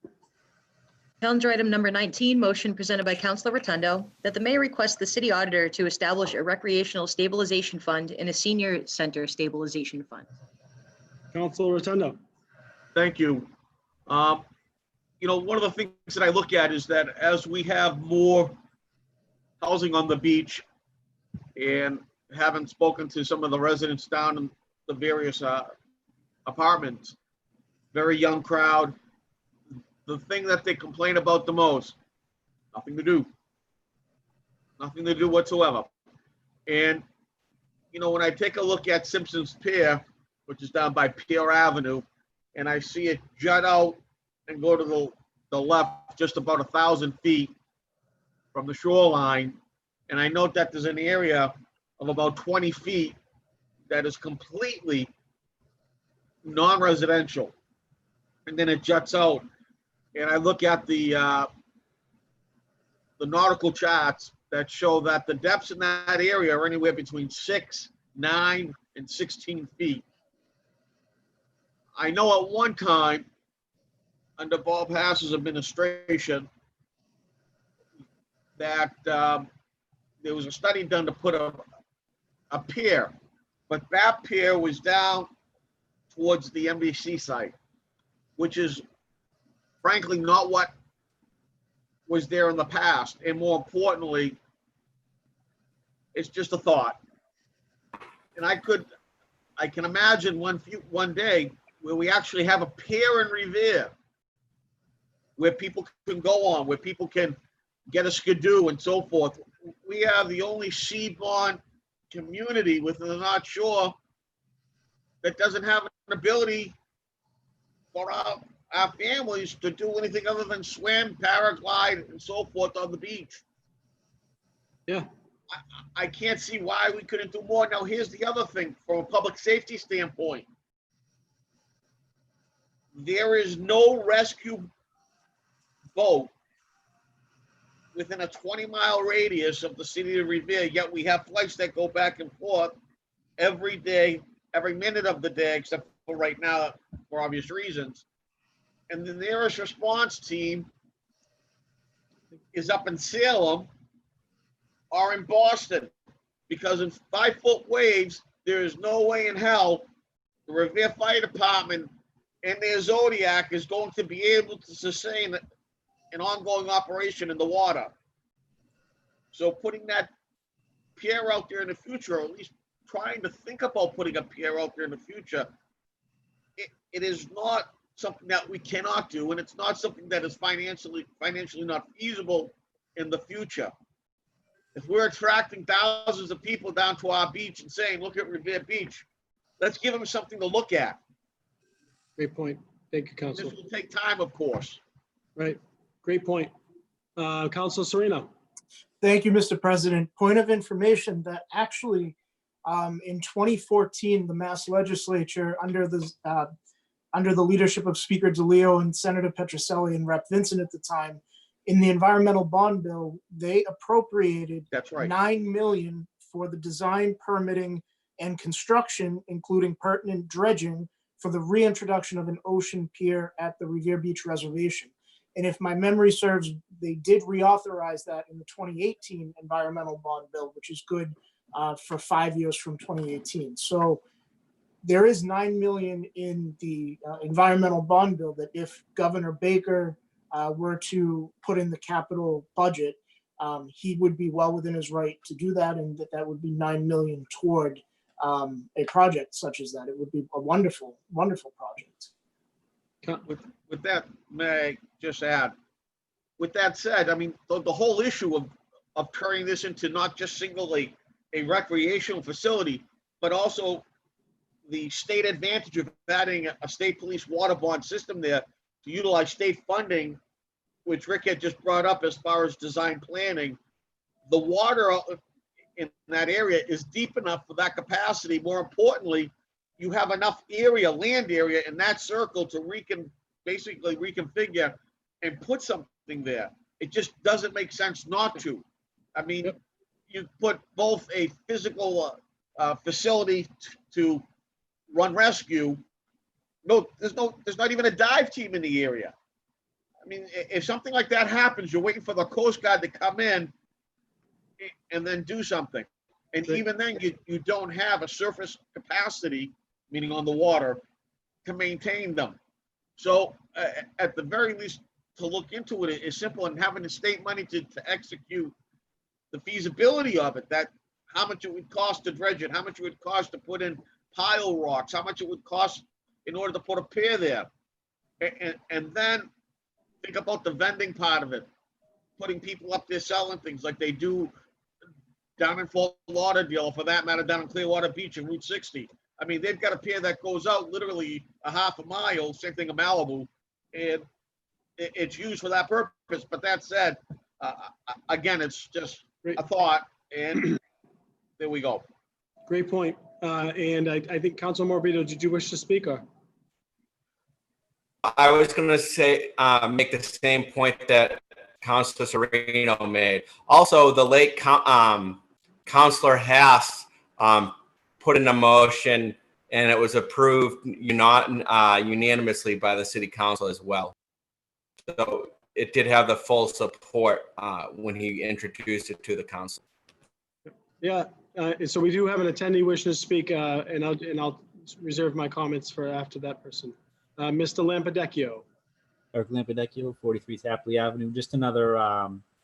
Calendar item number 19, motion presented by Councilor Rotundo that the mayor requests the city auditor to establish a recreational stabilization fund and a senior center stabilization fund. Councilor Rotundo. Thank you. One of the things that I look at is that as we have more housing on the beach, and having spoken to some of the residents down in the various apartments, very young crowd, the thing that they complain about the most, nothing to do whatsoever. And, when I take a look at Simpson's Pier, which is down by Pier Avenue, and I see it jut out and go to the left just about 1,000 feet from the shoreline, and I note that there's an area of about 20 feet that is completely non-residential, and then it juts out. And I look at the nautical charts that show that the depths in that area are anywhere between 6, 9, and 16 feet. I know at one time, under Bob Hass's administration, that there was a study done to put a pier, but that pier was down towards the NBC site, which is frankly not what was there in the past. And more importantly, it's just a thought. And I can imagine one day where we actually have a pier in Revere where people can go on, where people can get a skidoo and so forth. We have the only seaborne community within the North Shore that doesn't have an ability for our families to do anything other than swim, paraglide, and so forth on the beach. Yeah. I can't see why we couldn't do more. Now, here's the other thing from a public safety standpoint. There is no rescue boat within a 20-mile radius of the city of Revere, yet we have flights that go back and forth every day, every minute of the day, except for right now, for obvious reasons. And the nearest response team is up in Salem or in Boston, because in 5-foot waves, there is no way in hell the Revere Fire Department and their Zodiac is going to be able to sustain an ongoing operation in the water. So putting that pier out there in the future, or at least trying to think about putting a pier out there in the future, it is not something that we cannot do, and it's not something that is financially not feasible in the future. If we're attracting thousands of people down to our beach and saying, look at Revere Beach, let's give them something to look at. Great point. Thank you, Council. This will take time, of course. Right. Great point. Council Sereno. Thank you, Mr. President. Point of information that actually in 2014, the Mass Legislature under the leadership of Speaker DeLeo and Senator Petroselli and Rep. Vincent at the time, in the environmental bond bill, they appropriated $9 million for the design, permitting, and construction, including pertinent dredging, for the reintroduction of an ocean pier at the Revere Beach Reservation. And if my memory serves, they did reauthorize that in the 2018 environmental bond bill, which is good for 5 years from 2018. So there is $9 million in the environmental bond bill that if Governor Baker were to put in the capital budget, he would be well within his right to do that, and that would be $9 million toward a project such as that. It would be a wonderful, wonderful project. With that, may I just add, with that said, I mean, the whole issue of turning this into not just singly a recreational facility, but also the state advantage of adding a state police water bond system there to utilize state funding, which Rick had just brought up as far as design planning, the water in that area is deep enough for that capacity. More importantly, you have enough area, land area in that circle to basically reconfigure and put something there. It just doesn't make sense not to. I mean, you put both a physical facility to run rescue. No, there's not even a dive team in the area. I mean, if something like that happens, you're waiting for the Coast Guard to come in and then do something. And even then, you don't have a surface capacity, meaning on the water, to maintain them. So at the very least, to look into it is simple, and having the state money to execute the feasibility of it, that how much it would cost to dredge it, how much it would cost to put in pile rocks, how much it would cost in order to put a pier there. And then think about the vending part of it, putting people up there selling things like they do down in Fort Lauderdale, or for that matter, down in Clearwater Beach and Route 60. I mean, they've got a pier that goes out literally a half a mile, same thing in Malibu, and it's used for that purpose. But that said, again, it's just a thought, and there we go. Great point. And I think Council Morbido, did you wish to speak? Or? I was going to say, make the same point that Councilor Sereno made. Also, the late Councilor Haas put in a motion, and it was approved unanimously by the City Council as well. So it did have the full support when he introduced it to the council. Yeah. So we do have an attendee wishing to speak, and I'll reserve my comments for after that person. Mr. Lampadecchio. Eric Lampadecchio, 43 Tapley Avenue. Just another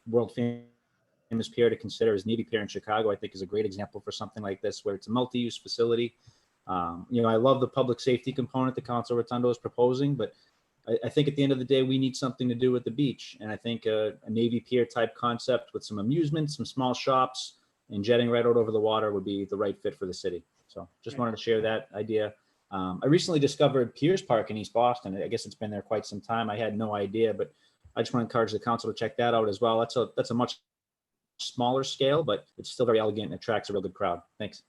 world famous pier to consider is Navy Pier in Chicago. I think is a great example for something like this, where it's a multi-use facility. I love the public safety component that Council Rotundo is proposing, but I think at the end of the day, we need something to do with the beach. And I think a Navy Pier type concept with some amusements, some small shops, and jetting right out over the water would be the right fit for the city. So just wanted to share that idea. I recently discovered Piers Park in East Boston. I guess it's been there quite some time. I had no idea, but I just want to encourage the council to check that out as well. That's a much smaller scale, but it's still very elegant and attracts a real good crowd. Thanks.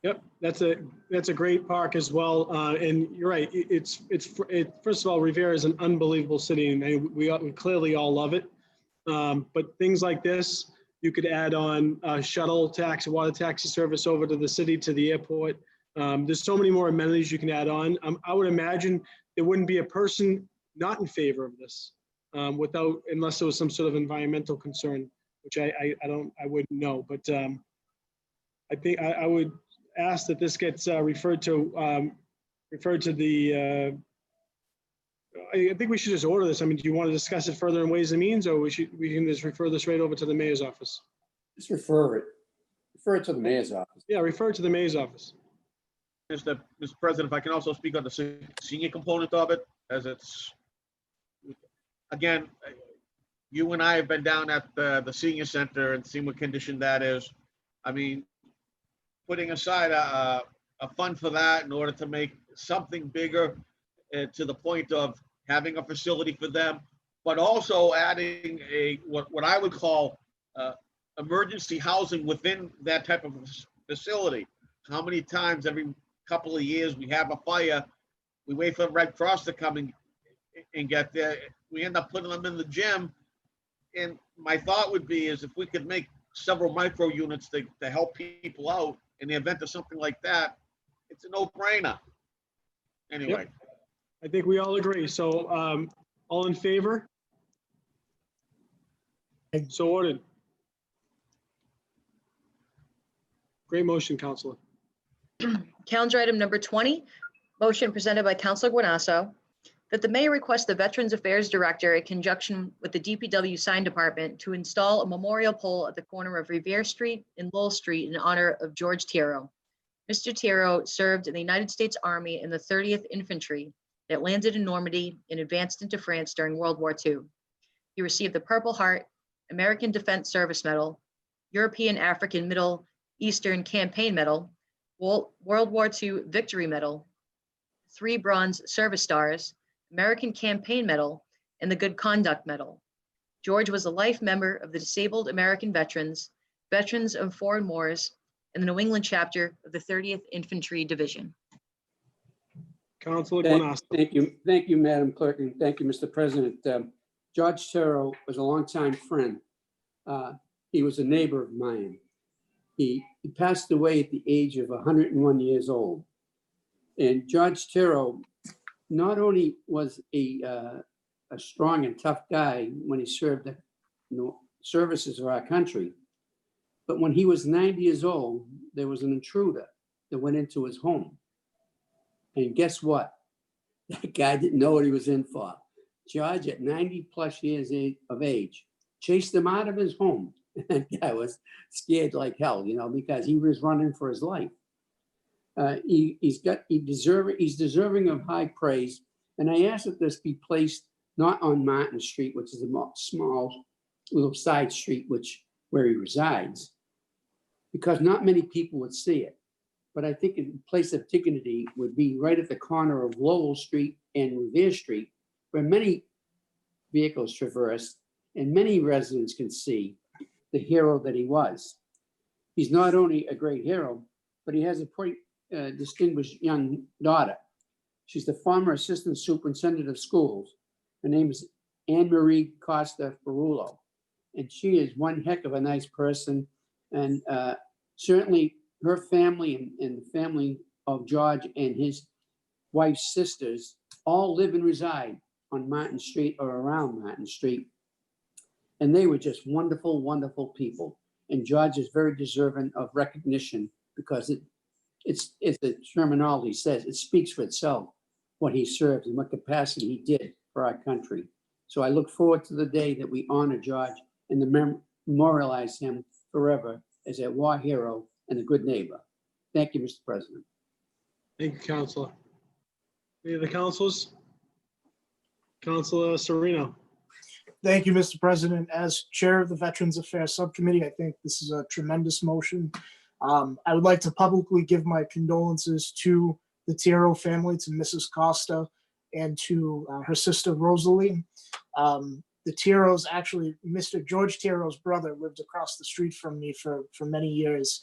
Yep, that's a great park as well. And you're right. It's first of all, Revere is an unbelievable city, and we clearly all love it. But things like this, you could add on shuttle taxi, water taxi service over to the city, to the airport. There's so many more amenities you can add on. I would imagine there wouldn't be a person not in favor of this unless there was some sort of environmental concern, which I wouldn't know. But I think I would ask that this gets referred to the. I think we should just order this. I mean, do you want to discuss it further in Ways and Means, or we can just refer this right over to the mayor's office? Just refer it to the mayor's office. Yeah, refer it to the mayor's office. Mr. President, if I can also speak on the senior component of it, as it's, again, you and I have been down at the senior center and seen what condition that is. I mean, putting aside a fund for that in order to make something bigger to the point of having a facility for them, but also adding what I would call emergency housing within that type of facility. How many times every couple of years we have a fire, we wait for the Red Cross to come and get there, we end up putting them in the gym. And my thought would be is if we could make several micro units to help people out in the event of something like that, it's a no-brainer. Anyway. Yep. I think we all agree. So all in favor? So ordered. Great motion, Councilor. Calendar item number 20, motion presented by Councilor Guanasso, that the mayor request the Veterans Affairs Director, in conjunction with the DPW Sign Department, to install a memorial pole at the corner of Revere Street and Lowell Street in honor of George Tiro. Mr. Tiro served in the United States Army in the 30th Infantry that landed in Normandy and advanced into France during World War II. He received the Purple Heart, American Defense Service Medal, European African Middle Eastern Campaign Medal, World War II Victory Medal, 3 Bronze Service Stars, American Campaign Medal, and the Good Conduct Medal. George was a life member of the Disabled American Veterans, Veterans of Foreign Wars, and the New England chapter of the 30th Infantry Division. Councilor Thank Guanasso. thank you, Madam Clerk, and thank you, Mr. President. George Terrell was a longtime friend. He was a neighbor of mine. He passed away at the age of 101 years old. And George Terrell not only was a strong and tough guy when he served the services of our country, but when he was 90 years old, there was an intruder that went into his home. And guess what? That guy didn't know what he was in for. George, at 90 plus years of age, chased him out of his home. That guy was scared like hell, you know, because he was running for his life. He's deserving of high praise. And I ask that this be placed not on Martin Street, which is a small little side street where he resides, because not many people would see it. But I think a place of dignity would be right at the corner of Lowell Street and Revere Street, where many vehicles traverse and many residents can see the hero that he was. He's not only a great hero, but he has a pretty distinguished young daughter. She's the former assistant superintendent of schools. Her name is Anne Marie Costa Barullo, and she is one heck of a nice person. And certainly her family and the family of George and his wife's sisters all live and reside on Martin Street or around Martin Street. And they were just wonderful, wonderful people. And George is very deserving of recognition because it's the terminology says, it speaks for itself, what he served and what capacity he did for our country. So I look forward to the day that we honor George and to memorialize him forever as a war hero and a good neighbor. Thank you, Mr. President. Thank you, Councilor. Any other councilors? Councilor Sereno. Thank you, Mr. President. As Chair of the Veterans Affairs Subcommittee, I think this is a tremendous motion. I would like to publicly give my condolences to the Tiro family, to Mrs. Costa, and to her sister Rosalie. The Tiros, actually, Mr. George Tiro's brother lived across the street from me for many years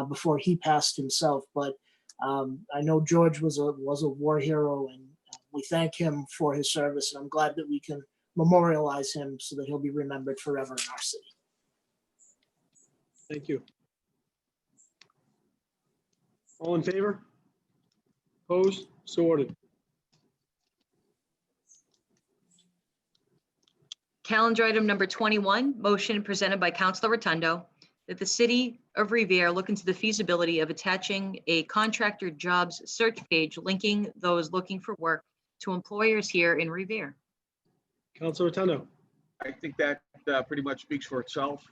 before he passed himself. But I know George was a war hero, and we thank him for his service. And I'm glad that we can memorialize him so that he'll be remembered forever in our city. Thank you. All in favor? Opposed? So ordered. Calendar item number 21, motion presented by Councilor Rotundo that the city of Revere look into the feasibility of attaching a contractor jobs search page linking those looking for work to employers here in Revere. Councilor Rotundo. I think that pretty much speaks for itself.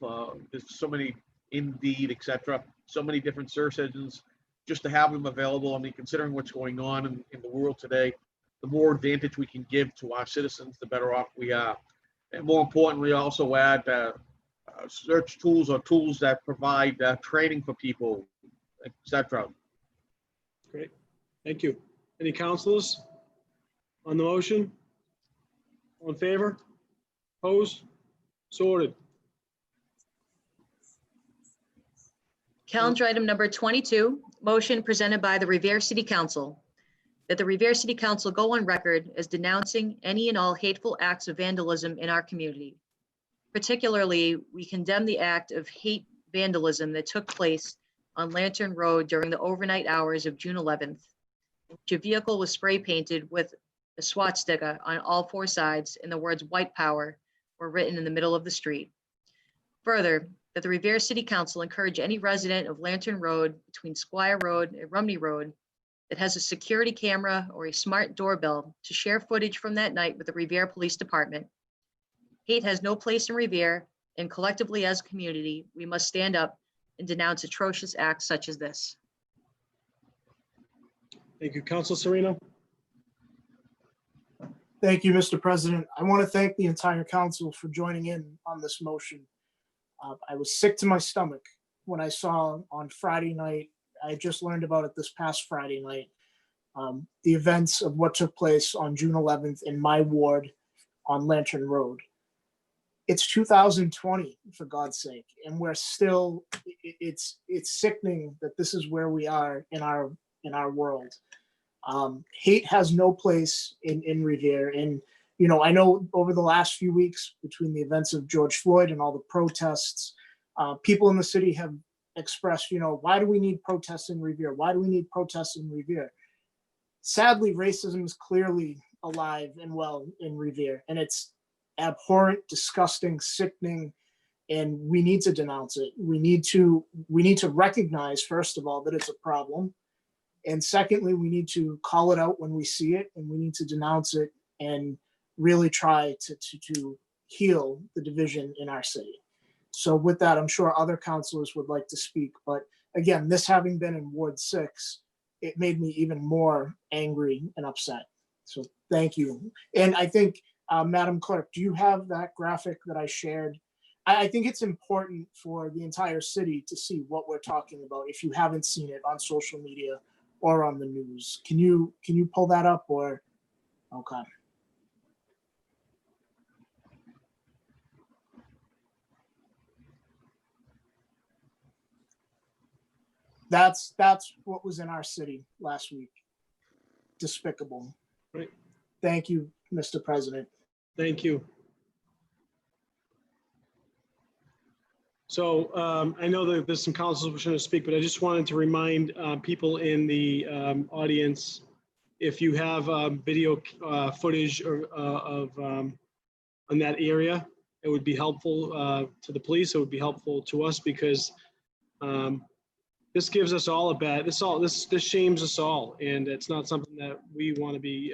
There's so many Indeed, et cetera, so many different search engines. Just to have them available, I mean, considering what's going on in the world today, the more advantage we can give to our citizens, the better off we are. And more importantly, also add search tools or tools that provide training for people, et cetera. Great. Thank you. Any councilors on the motion? All in favor? Opposed? So ordered. Calendar item number 22, motion presented by the Revere City Council that the Revere City Council go on record as denouncing any and all hateful acts of vandalism in our community. Particularly, we condemn the act of hate vandalism that took place on Lantern Road during the overnight hours of June 11th, in which a vehicle was spray painted with a swastika on all 4 sides and the words "White Power" were written in the middle of the street. Further, that the Revere City Council encourage any resident of Lantern Road between Squire Road and Rumney Road that has a security camera or a smart doorbell to share footage from that night with the Revere Police Department. Hate has no place in Revere, and collectively as a community, we must stand up and denounce atrocious acts such as this. Thank you. Councilor Sereno. Thank you, Mr. President. I want to thank the entire council for joining in on this motion. I was sick to my stomach when I saw on Friday night I just learned about it this past Friday night. The events of what took place on June 11th in my ward on Lantern Road. It's 2020, for God's sake, and we're still. It's sickening that this is where we are in our world. Hate has no place in Revere, and I know over the last few weeks, between the events of George Floyd and all the protests, people in the city have expressed, why do we need protests in Revere? Why do we need protests in Revere? Sadly, racism is clearly alive and well in Revere, and it's abhorrent, disgusting, sickening, and we need to denounce it. We need to recognize, first of all, that it's a problem, and secondly, we need to call it out when we see it, and we need to denounce it and really try to heal the division in our city. So with that, I'm sure other councilors would like to speak, but again, this having been in Ward 6, it made me even more angry and upset. So thank you. And I think, Madam Clerk, do you have that graphic that I shared? I think it's important for the entire city to see what we're talking about if you haven't seen it on social media or on the news. Can you pull that up or? Okay. That's what was in our city last week. Despicable. Right. Thank you, Mr. President. Thank you. So I know that there's some councilors who are going to speak, but I just wanted to remind people in the audience, if you have video footage of on that area, it would be helpful to the police. It would be helpful to us because this gives us all a bad. This shames us all, and it's not something that we want to be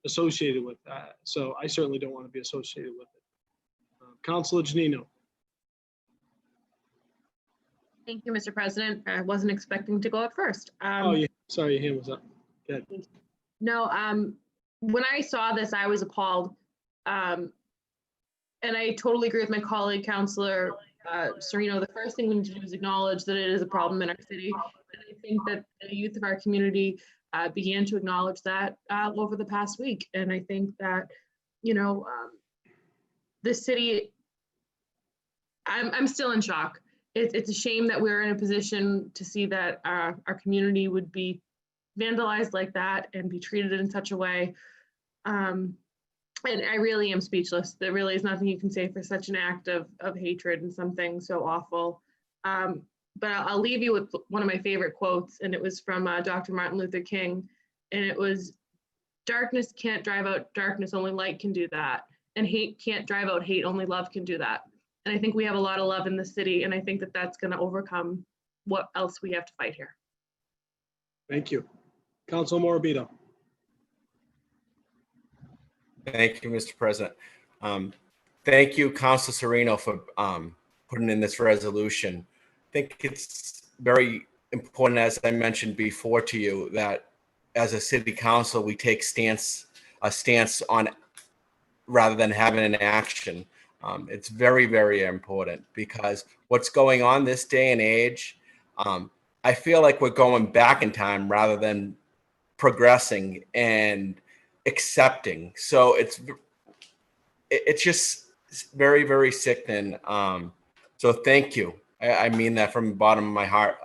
associated with. So I certainly don't want to be associated with it. Councilor Janino. Thank you, Mr. President. I wasn't expecting to go up first. Oh, yeah. Sorry, your hand was up. Good. No, when I saw this, I was appalled. And I totally agree with my colleague, Councilor Serino. The first thing we need to do is acknowledge that it is a problem in our city. And I think that the youth of our community began to acknowledge that over the past week. And I think that, the city, I'm still in shock. It's a shame that we're in a position to see that our community would be vandalized like that and be treated in such a way. And I really am speechless. There really is nothing you can say for such an act of hatred and something so awful. But I'll leave you with one of my favorite quotes, and it was from Dr. Martin Luther King. And it was, "Darkness can't drive out darkness, only light can do that. And hate can't drive out hate, only love can do that." And I think we have a lot of love in the city, and I think that that's going to overcome what else we have to fight here. Thank you. Councilor Morabito. Thank you, Mr. President. Thank you, Councilor Serino, for putting in this resolution. I think it's very important, as I mentioned before to you, that as a city council, we take a stance on rather than having an action. It's very, very important because what's going on this day and age, I feel like we're going back in time rather than progressing and accepting. So it's just very, very sickening. So thank you. I mean that from the bottom of my heart.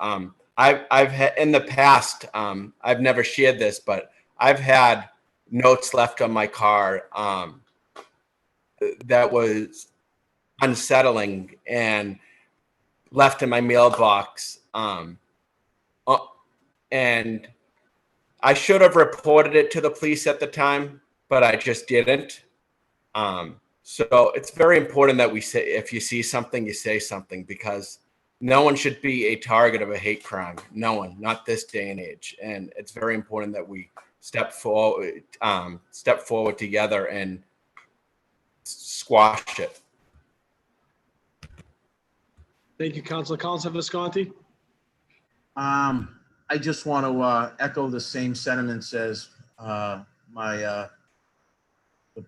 I've had in the past, I've never shared this, but I've had notes left on my car that was unsettling and left in my mailbox. And I should have reported it to the police at the time, but I just didn't. So it's very important that we say, if you see something, you say something, because no one should be a target of a hate crime. No one, not this day and age. And it's very important that we step forward together and squash it. Thank you, Councilor. Councilor Visconti. I just want to echo the same sentiments as the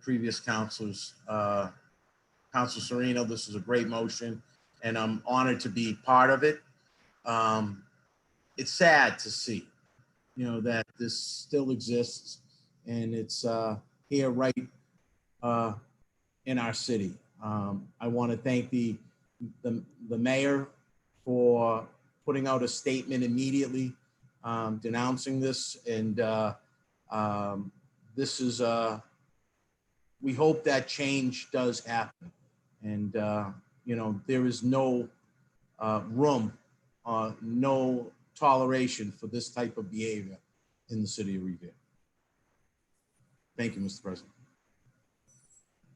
previous councilors. Councilor Serino, this is a great motion, and I'm honored to be part of it. it's sad to see, that this still exists, and it's here right in our city. I want to thank the mayor for putting out a statement immediately denouncing this, and this is we hope that change does happen, and there is no room, no toleration for this type of behavior in the city of Revere. Thank you, Mr. President.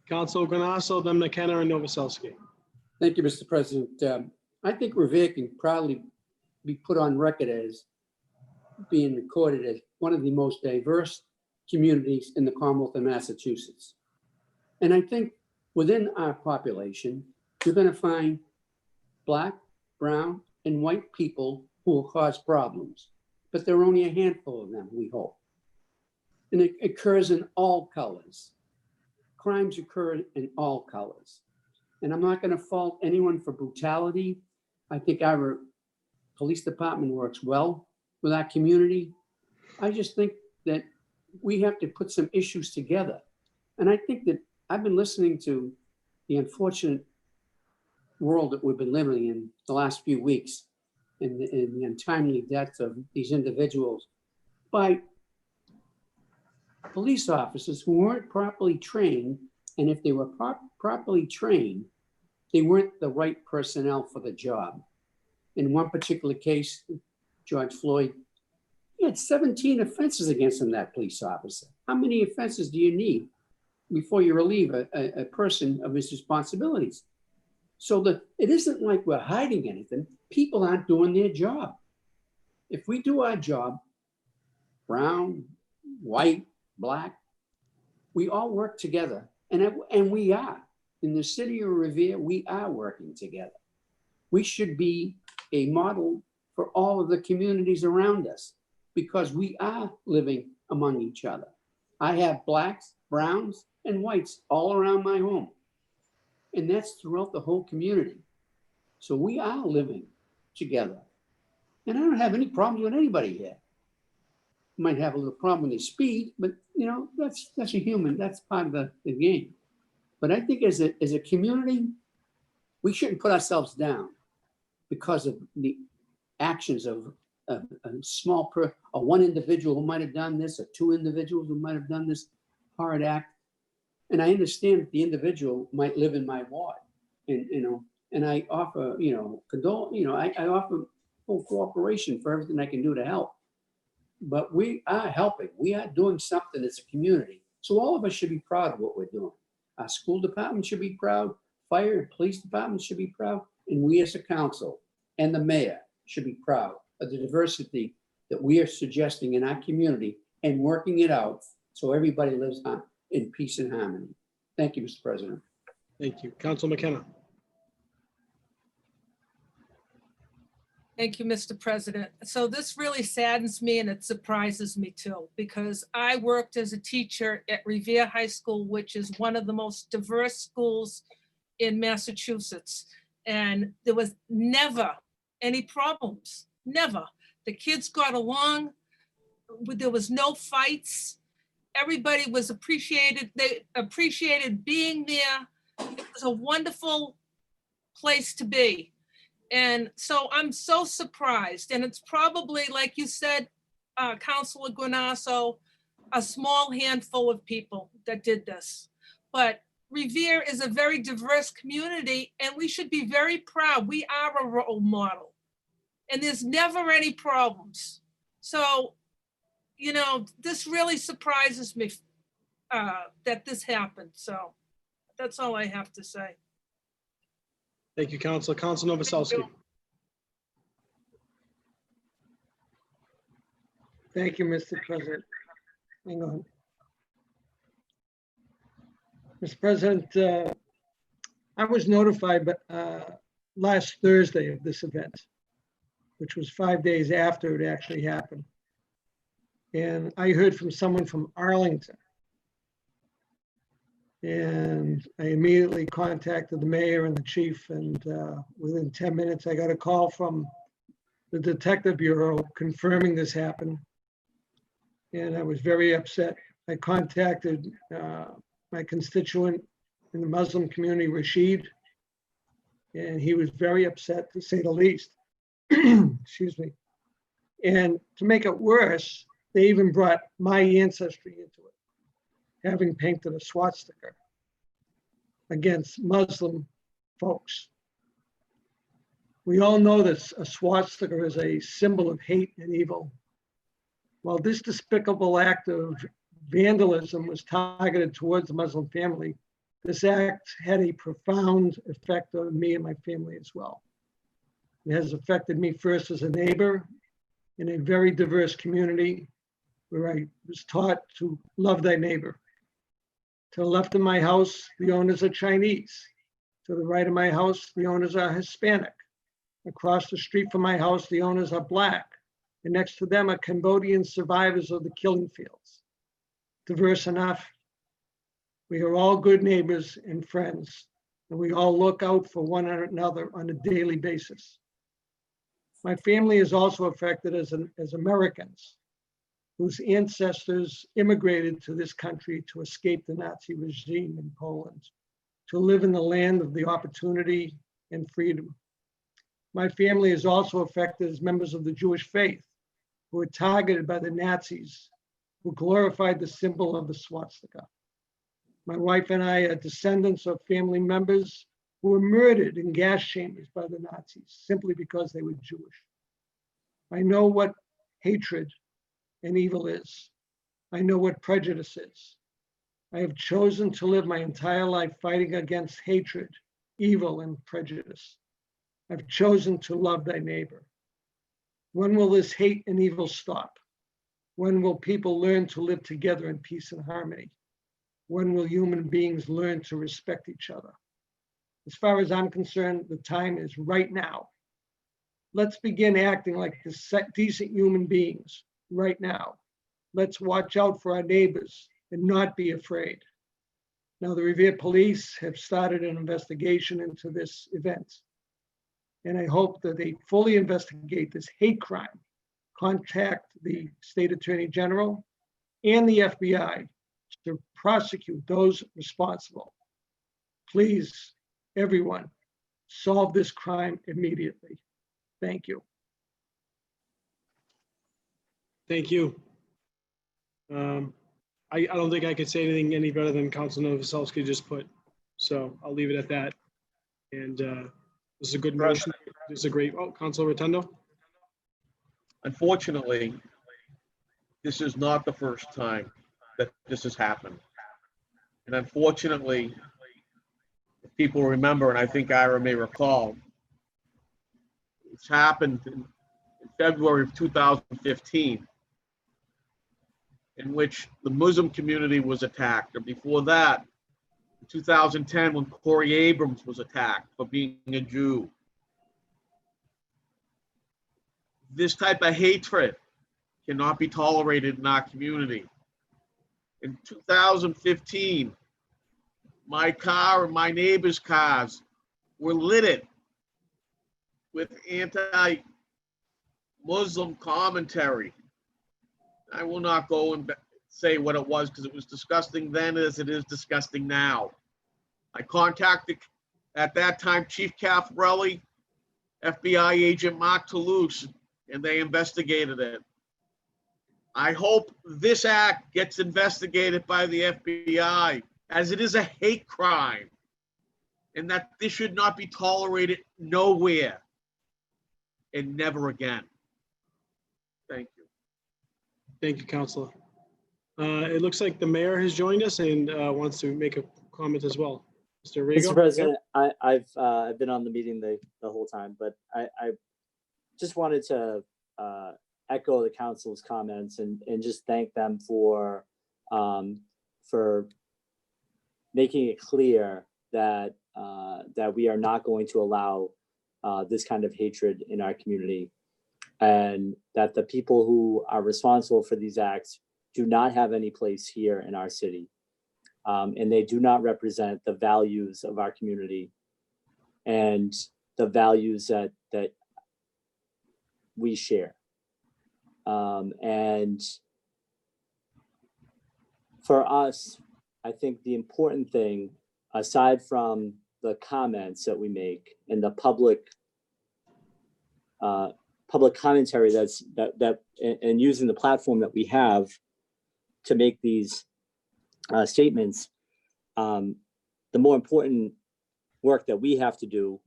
Council Granasso, then McKenna and Novoselsky. Thank you, Mr. President. I think Revere can proudly be put on record as being recorded as one of the most diverse communities in the Commonwealth of Massachusetts. And I think within our population, you're going to find Black, brown, and white people who will cause problems, but there are only a handful of them, we hope. And it occurs in all colors. Crimes occur in all colors. And I'm not going to fault anyone for brutality. I think our police department works well with our community. I just think that we have to put some issues together. And I think that I've been listening to the unfortunate world that we've been living in the last few weeks, and the untimely deaths of these individuals by police officers who weren't properly trained. And if they were properly trained, they weren't the right personnel for the job. In one particular case, George Floyd, he had 17 offenses against him, that police officer. How many offenses do you need before you relieve a person of his responsibilities? So that it isn't like we're hiding anything. People aren't doing their job. If we do our job, brown, white, Black, we all work together. And we are. In the city of Revere, we are working together. We should be a model for all of the communities around us because we are living among each other. I have Blacks, browns, and whites all around my home. And that's throughout the whole community. So we are living together. And I don't have any problems with anybody here. Might have a little problem with the speed, but that's a human, that's part of the game. But I think as a community, we shouldn't put ourselves down because of the actions of a one individual who might have done this, or two individuals who might have done this hard act. And I understand that the individual might live in my ward, and I offer, I offer full cooperation for everything I can do to help. But we are helping. We are doing something as a community. So all of us should be proud of what we're doing. Our school department should be proud. Fire and police department should be proud. And we as a council and the mayor should be proud of the diversity that we are suggesting in our community and working it out so everybody lives in peace and harmony. Thank you, Mr. President. Thank you. Council McKenna. Thank you, Mr. President. So this really saddens me and it surprises me too, because I worked as a teacher at Revere High School, which is one of the most diverse schools in Massachusetts. And there was never any problems, never. The kids got along, there was no fights. Everybody was appreciated. They appreciated being there. It was a wonderful place to be. And so I'm so surprised. And it's probably, like you said, Councilor Granasso, a small handful of people that did this. But Revere is a very diverse community and we should be very proud. We are a role model and there's never any problems. So, this really surprises me that this happened. So that's all I have to say. Thank you, Councilor. Councilor Novoselsky. Thank you, Mr. President. Hang on. Mr. President, I was notified last Thursday of this event, which was 5 days after it actually happened. And I heard from someone from Arlington. And I immediately contacted the mayor and the chief, and within 10 minutes, I got a call from the Detective Bureau confirming this happened. And I was very upset. I contacted my constituent in the Muslim community, Rashid, and he was very upset, to say the least. Excuse me. And to make it worse, they even brought my ancestry into it, having painted a swastika against Muslim folks. We all know that a swastika is a symbol of hate and evil. While this despicable act of vandalism was targeted towards the Muslim family, this act had a profound effect on me and my family as well. It has affected me first as a neighbor in a very diverse community where I was taught to love thy neighbor. To the left of my house, the owners are Chinese. To the right of my house, the owners are Hispanic. Across the street from my house, the owners are Black. And next to them are Cambodian survivors of the killing fields. Diverse enough. We are all good neighbors and friends, and we all look out for one another on a daily basis. My family is also affected as Americans whose ancestors immigrated to this country to escape the Nazi regime in Poland, to live in the land of the opportunity and freedom. My family is also affected as members of the Jewish faith who were targeted by the Nazis who glorified the symbol of the swastika. My wife and I are descendants of family members who were murdered in gas chambers by the Nazis simply because they were Jewish. I know what hatred and evil is. I know what prejudice is. I have chosen to live my entire life fighting against hatred, evil, and prejudice. I've chosen to love thy neighbor. When will this hate and evil stop? When will people learn to live together in peace and harmony? When will human beings learn to respect each other? As far as I'm concerned, the time is right now. Let's begin acting like decent human beings right now. Let's watch out for our neighbors and not be afraid. Now, the Revere Police have started an investigation into this event. And I hope that they fully investigate this hate crime, contact the State Attorney General and the FBI to prosecute those responsible. Please, everyone, solve this crime immediately. Thank you. Thank you. I don't think I could say anything any better than Councilor Novoselsky just put. So I'll leave it at that. And this is a good motion. This is a great, Councilor Rotundo. Unfortunately, this is not the first time that this has happened. And unfortunately, if people remember, and I think Ira may recall, it's happened in February of 2015, in which the Muslim community was attacked, or before that, in 2010, when Corey Abrams was attacked for being a Jew. This type of hatred cannot be tolerated in our community. In 2015, my car and my neighbor's cars were littered with anti-Muslim commentary. I will not go and say what it was because it was disgusting then as it is disgusting now. I contacted, at that time, Chief Caffarelli, FBI agent Mark Toulouse, and they investigated it. I hope this act gets investigated by the FBI, as it is a hate crime, and that this should not be tolerated nowhere and never again. Thank you. Thank you, Councilor. It looks like the mayor has joined us and wants to make a comment as well. Mr. Rego? Mr. President, I've been on the meeting the whole time, but I just wanted to echo the council's comments and just thank them for making it clear that that we are not going to allow this kind of hatred in our community, and that the people who are responsible for these acts do not have any place here in our city, and they do not represent the values of our community and the values that we share. And for us, I think the important thing, aside from the comments that we make and the public commentary and using the platform that we have to make these statements, the more important work that we have to do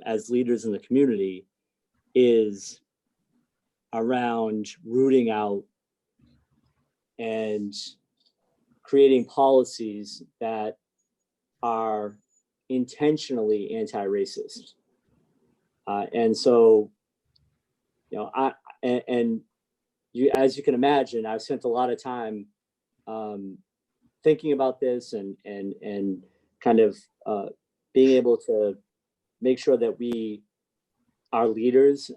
as leaders in the community is around rooting out and creating policies that are intentionally anti-racist. And so, you know, as you can imagine, I've spent a lot of time thinking about this and kind of being able to make sure that we are leaders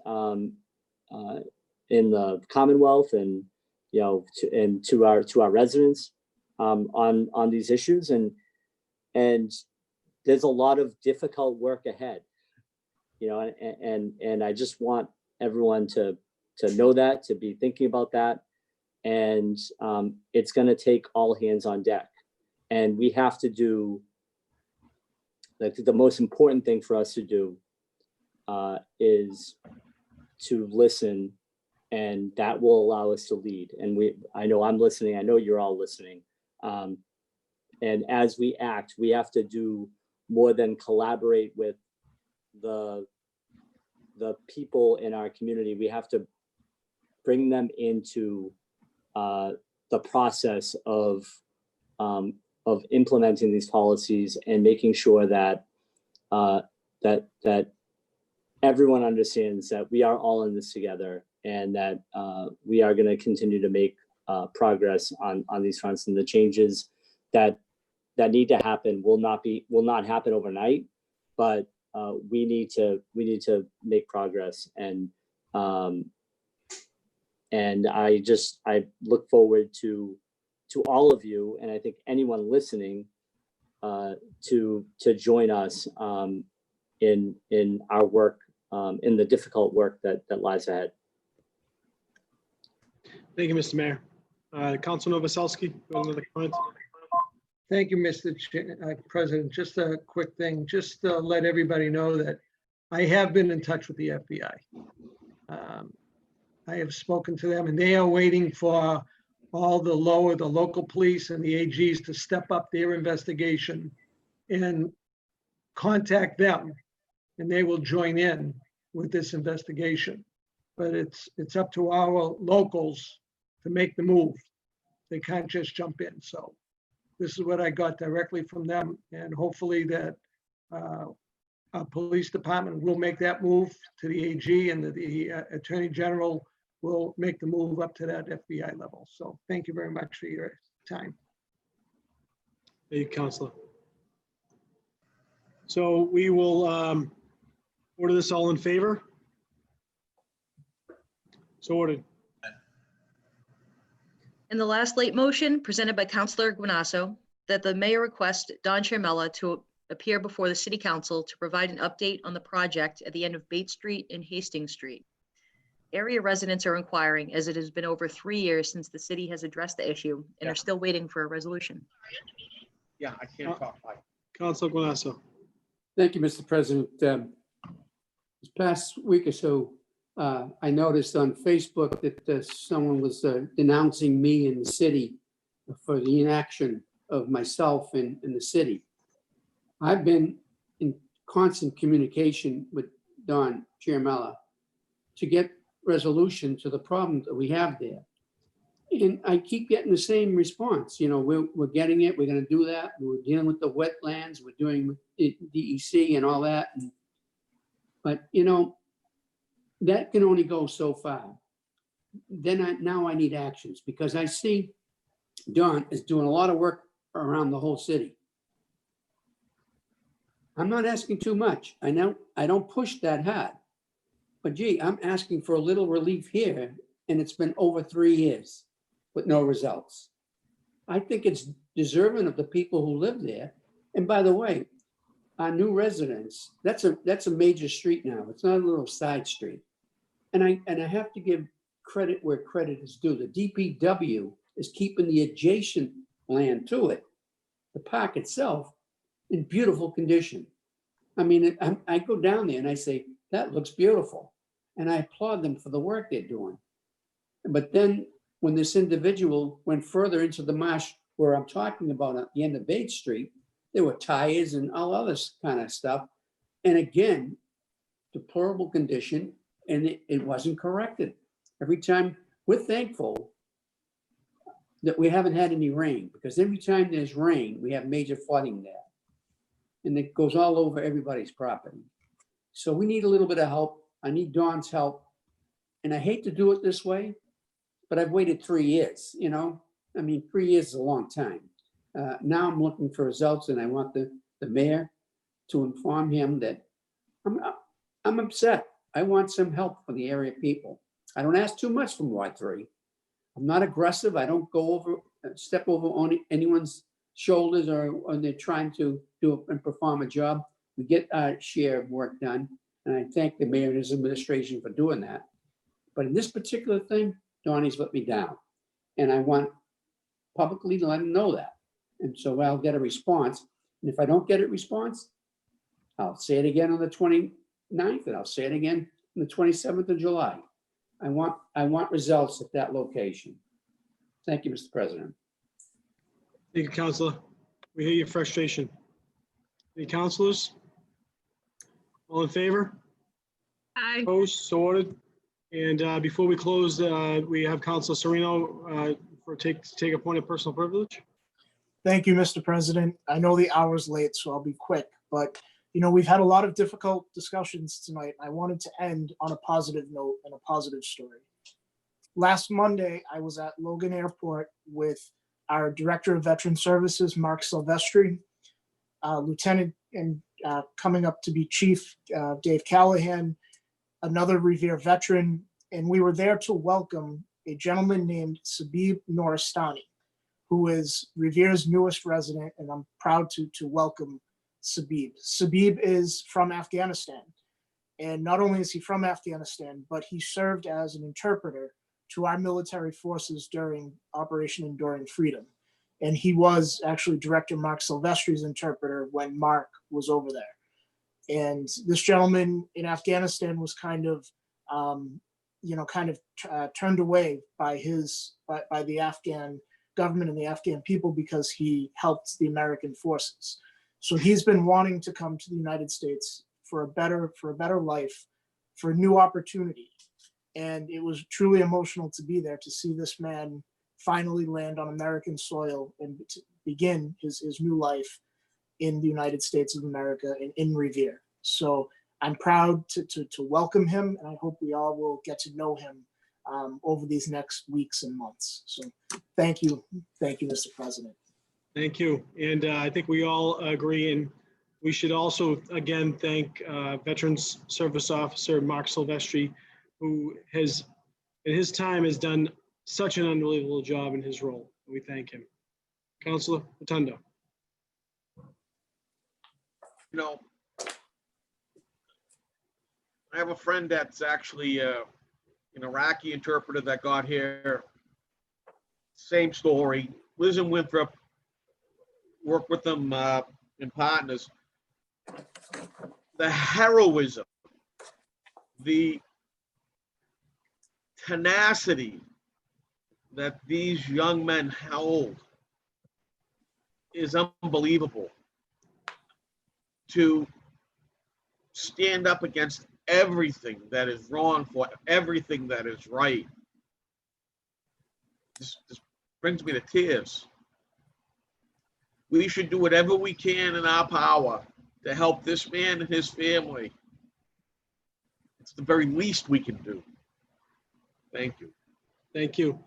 in the Commonwealth and, you know, to our residents on these issues. And there's a lot of difficult work ahead, you know, and I just want everyone to know that, to be thinking about that. And it's going to take all hands on deck. And we have to do, like, the most important thing for us to do is to listen, and that will allow us to lead. And I know I'm listening. I know you're all listening. And as we act, we have to do more than collaborate with the people in our community. We have to bring them into the process of implementing these policies and making sure that that everyone understands that we are all in this together, and that we are going to continue to make progress on these fronts. And the changes that need to happen will not happen overnight, but we need to make progress. And I look forward to all of you, and I think anyone listening to join us in our work, in the difficult work that lies ahead. Thank you, Mr. Mayor. Councilor Novoselsky, another comment? Thank you, Mr. President. Just a quick thing, just to let everybody know that I have been in touch with the FBI. I have spoken to them, and they are waiting for all the local police and the AGs to step up their investigation and contact them, and they will join in with this investigation. But it's up to our locals to make the move. They can't just jump in. So this is what I got directly from them, and hopefully that our police department will make that move to the AG, and the Attorney General will make the move up to that FBI level. So thank you very much for your time. Thank you, Councilor. So we will order this all in favor. So ordered. And the last late motion presented by Councilor Guanasso, that the mayor request Don Chermella to appear before the city council to provide an update on the project at the end of Bates Street and Hastings Street. Area residents are inquiring, as it has been over 3 years since the city has addressed the issue and are still waiting for a resolution. Yeah, I can't talk. Councilor Guanasso. Thank you, Mr. President. This past week or so, I noticed on Facebook that someone was denouncing me in the city for the inaction of myself in the city. I've been in constant communication with Don Chermella to get resolution to the problem that we have there. And I keep getting the same response. You know, we're getting it, we're going to do that. We're dealing with the wetlands, we're doing with DEC and all that. But, you know, that can only go so far. Then now I need actions, because I see Don is doing a lot of work around the whole city. I'm not asking too much. I know I don't push that hard, but gee, I'm asking for a little relief here, and it's been over 3 years with no results. I think it's deserving of the people who live there. And by the way, our new residents, that's a major street now. It's not a little side street. And I have to give credit where credit is due. The DPW is keeping the adjacent land to it, the park itself, in beautiful condition. I mean, I go down there and I say, that looks beautiful. And I applaud them for the work they're doing. But then when this individual went further into the marsh where I'm talking about at the end of 8th Street, there were tires and all other kind of stuff. And again, deplorable condition, and it wasn't corrected. Every time, we're thankful that we haven't had any rain, because every time there's rain, we have major flooding there. And it goes all over everybody's property. So we need a little bit of help. I need Dawn's help. And I hate to do it this way, but I've waited 3 years, you know? I mean, 3 years is a long time. Now I'm looking for results, and I want the mayor to inform him that I'm upset. I want some help for the area people. I don't ask too much from Ward 3. I'm not aggressive. I don't go over, step over on anyone's shoulders or when they're trying to do and perform a job. We get our share of work done, and I thank the mayor and his administration for doing that. But in this particular thing, Donnie's let me down, and I want publicly to let him know that. And so I'll get a response. And if I don't get a response, I'll say it again on the 29th, and I'll say it again on the 27th of July. I want results at that location. Thank you, Mr. President. Thank you, Councilor. We hear your frustration. Any councilors? All in favor? Aye. Opposed? So ordered. And before we close, we have Councilor Sereno to take a point of personal privilege. Thank you, Mr. President. I know the hour's late, so I'll be quick, but you know, we've had a lot of difficult discussions tonight. I wanted to end on a positive note and a positive story. Last Monday, I was at Logan Airport with our Director of Veteran Services, Mark Silvestri, Lieutenant and coming up to be Chief Dave Callahan, another Revere veteran, and we were there to welcome a gentleman named Sabib Noristani, who is Revere's newest resident, and I'm proud to welcome Sabib. Sabib is from Afghanistan, and not only is he from Afghanistan, but he served as an interpreter to our military forces during Operation Enduring Freedom. And he was actually Director Mark Silvestri's interpreter when Mark was over there. And this gentleman in Afghanistan was kind of turned away by the Afghan government and the Afghan people because he helped the American forces. So he's been wanting to come to the United States for a better life, for a new opportunity. And it was truly emotional to be there to see this man finally land on American soil and to begin his new life in the United States of America and in Revere. So I'm proud to welcome him, and I hope we all will get to know him over these next weeks and months. So thank you, Mr. President. Thank you. And I think we all agree, and we should also, again, thank Veterans Service Officer Mark Silvestri, who has, in his time, has done such an unbelievable job in his role. We thank him. Councilor Rotundo. You know, I have a friend that's actually an Iraqi interpreter that got here. Same story. Lives in Winthrop. Work with them in partners. The heroism, the tenacity that these young men held is unbelievable. To stand up against everything that is wrong for everything that is right. This brings me to tears. We should do whatever we can in our power to help this man and his family. It's the very least we can do. Thank you. Thank you.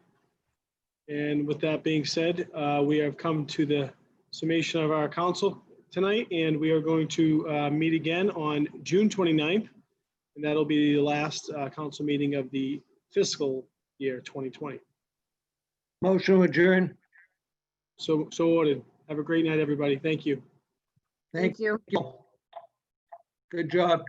And with that being said, we have come to the summation of our council tonight, and we are going to meet again on June 29th, and that'll be the last council meeting of the fiscal year 2020. Motion adjourn. So ordered. Have a great night, everybody. Thank you. Thank you. Good job.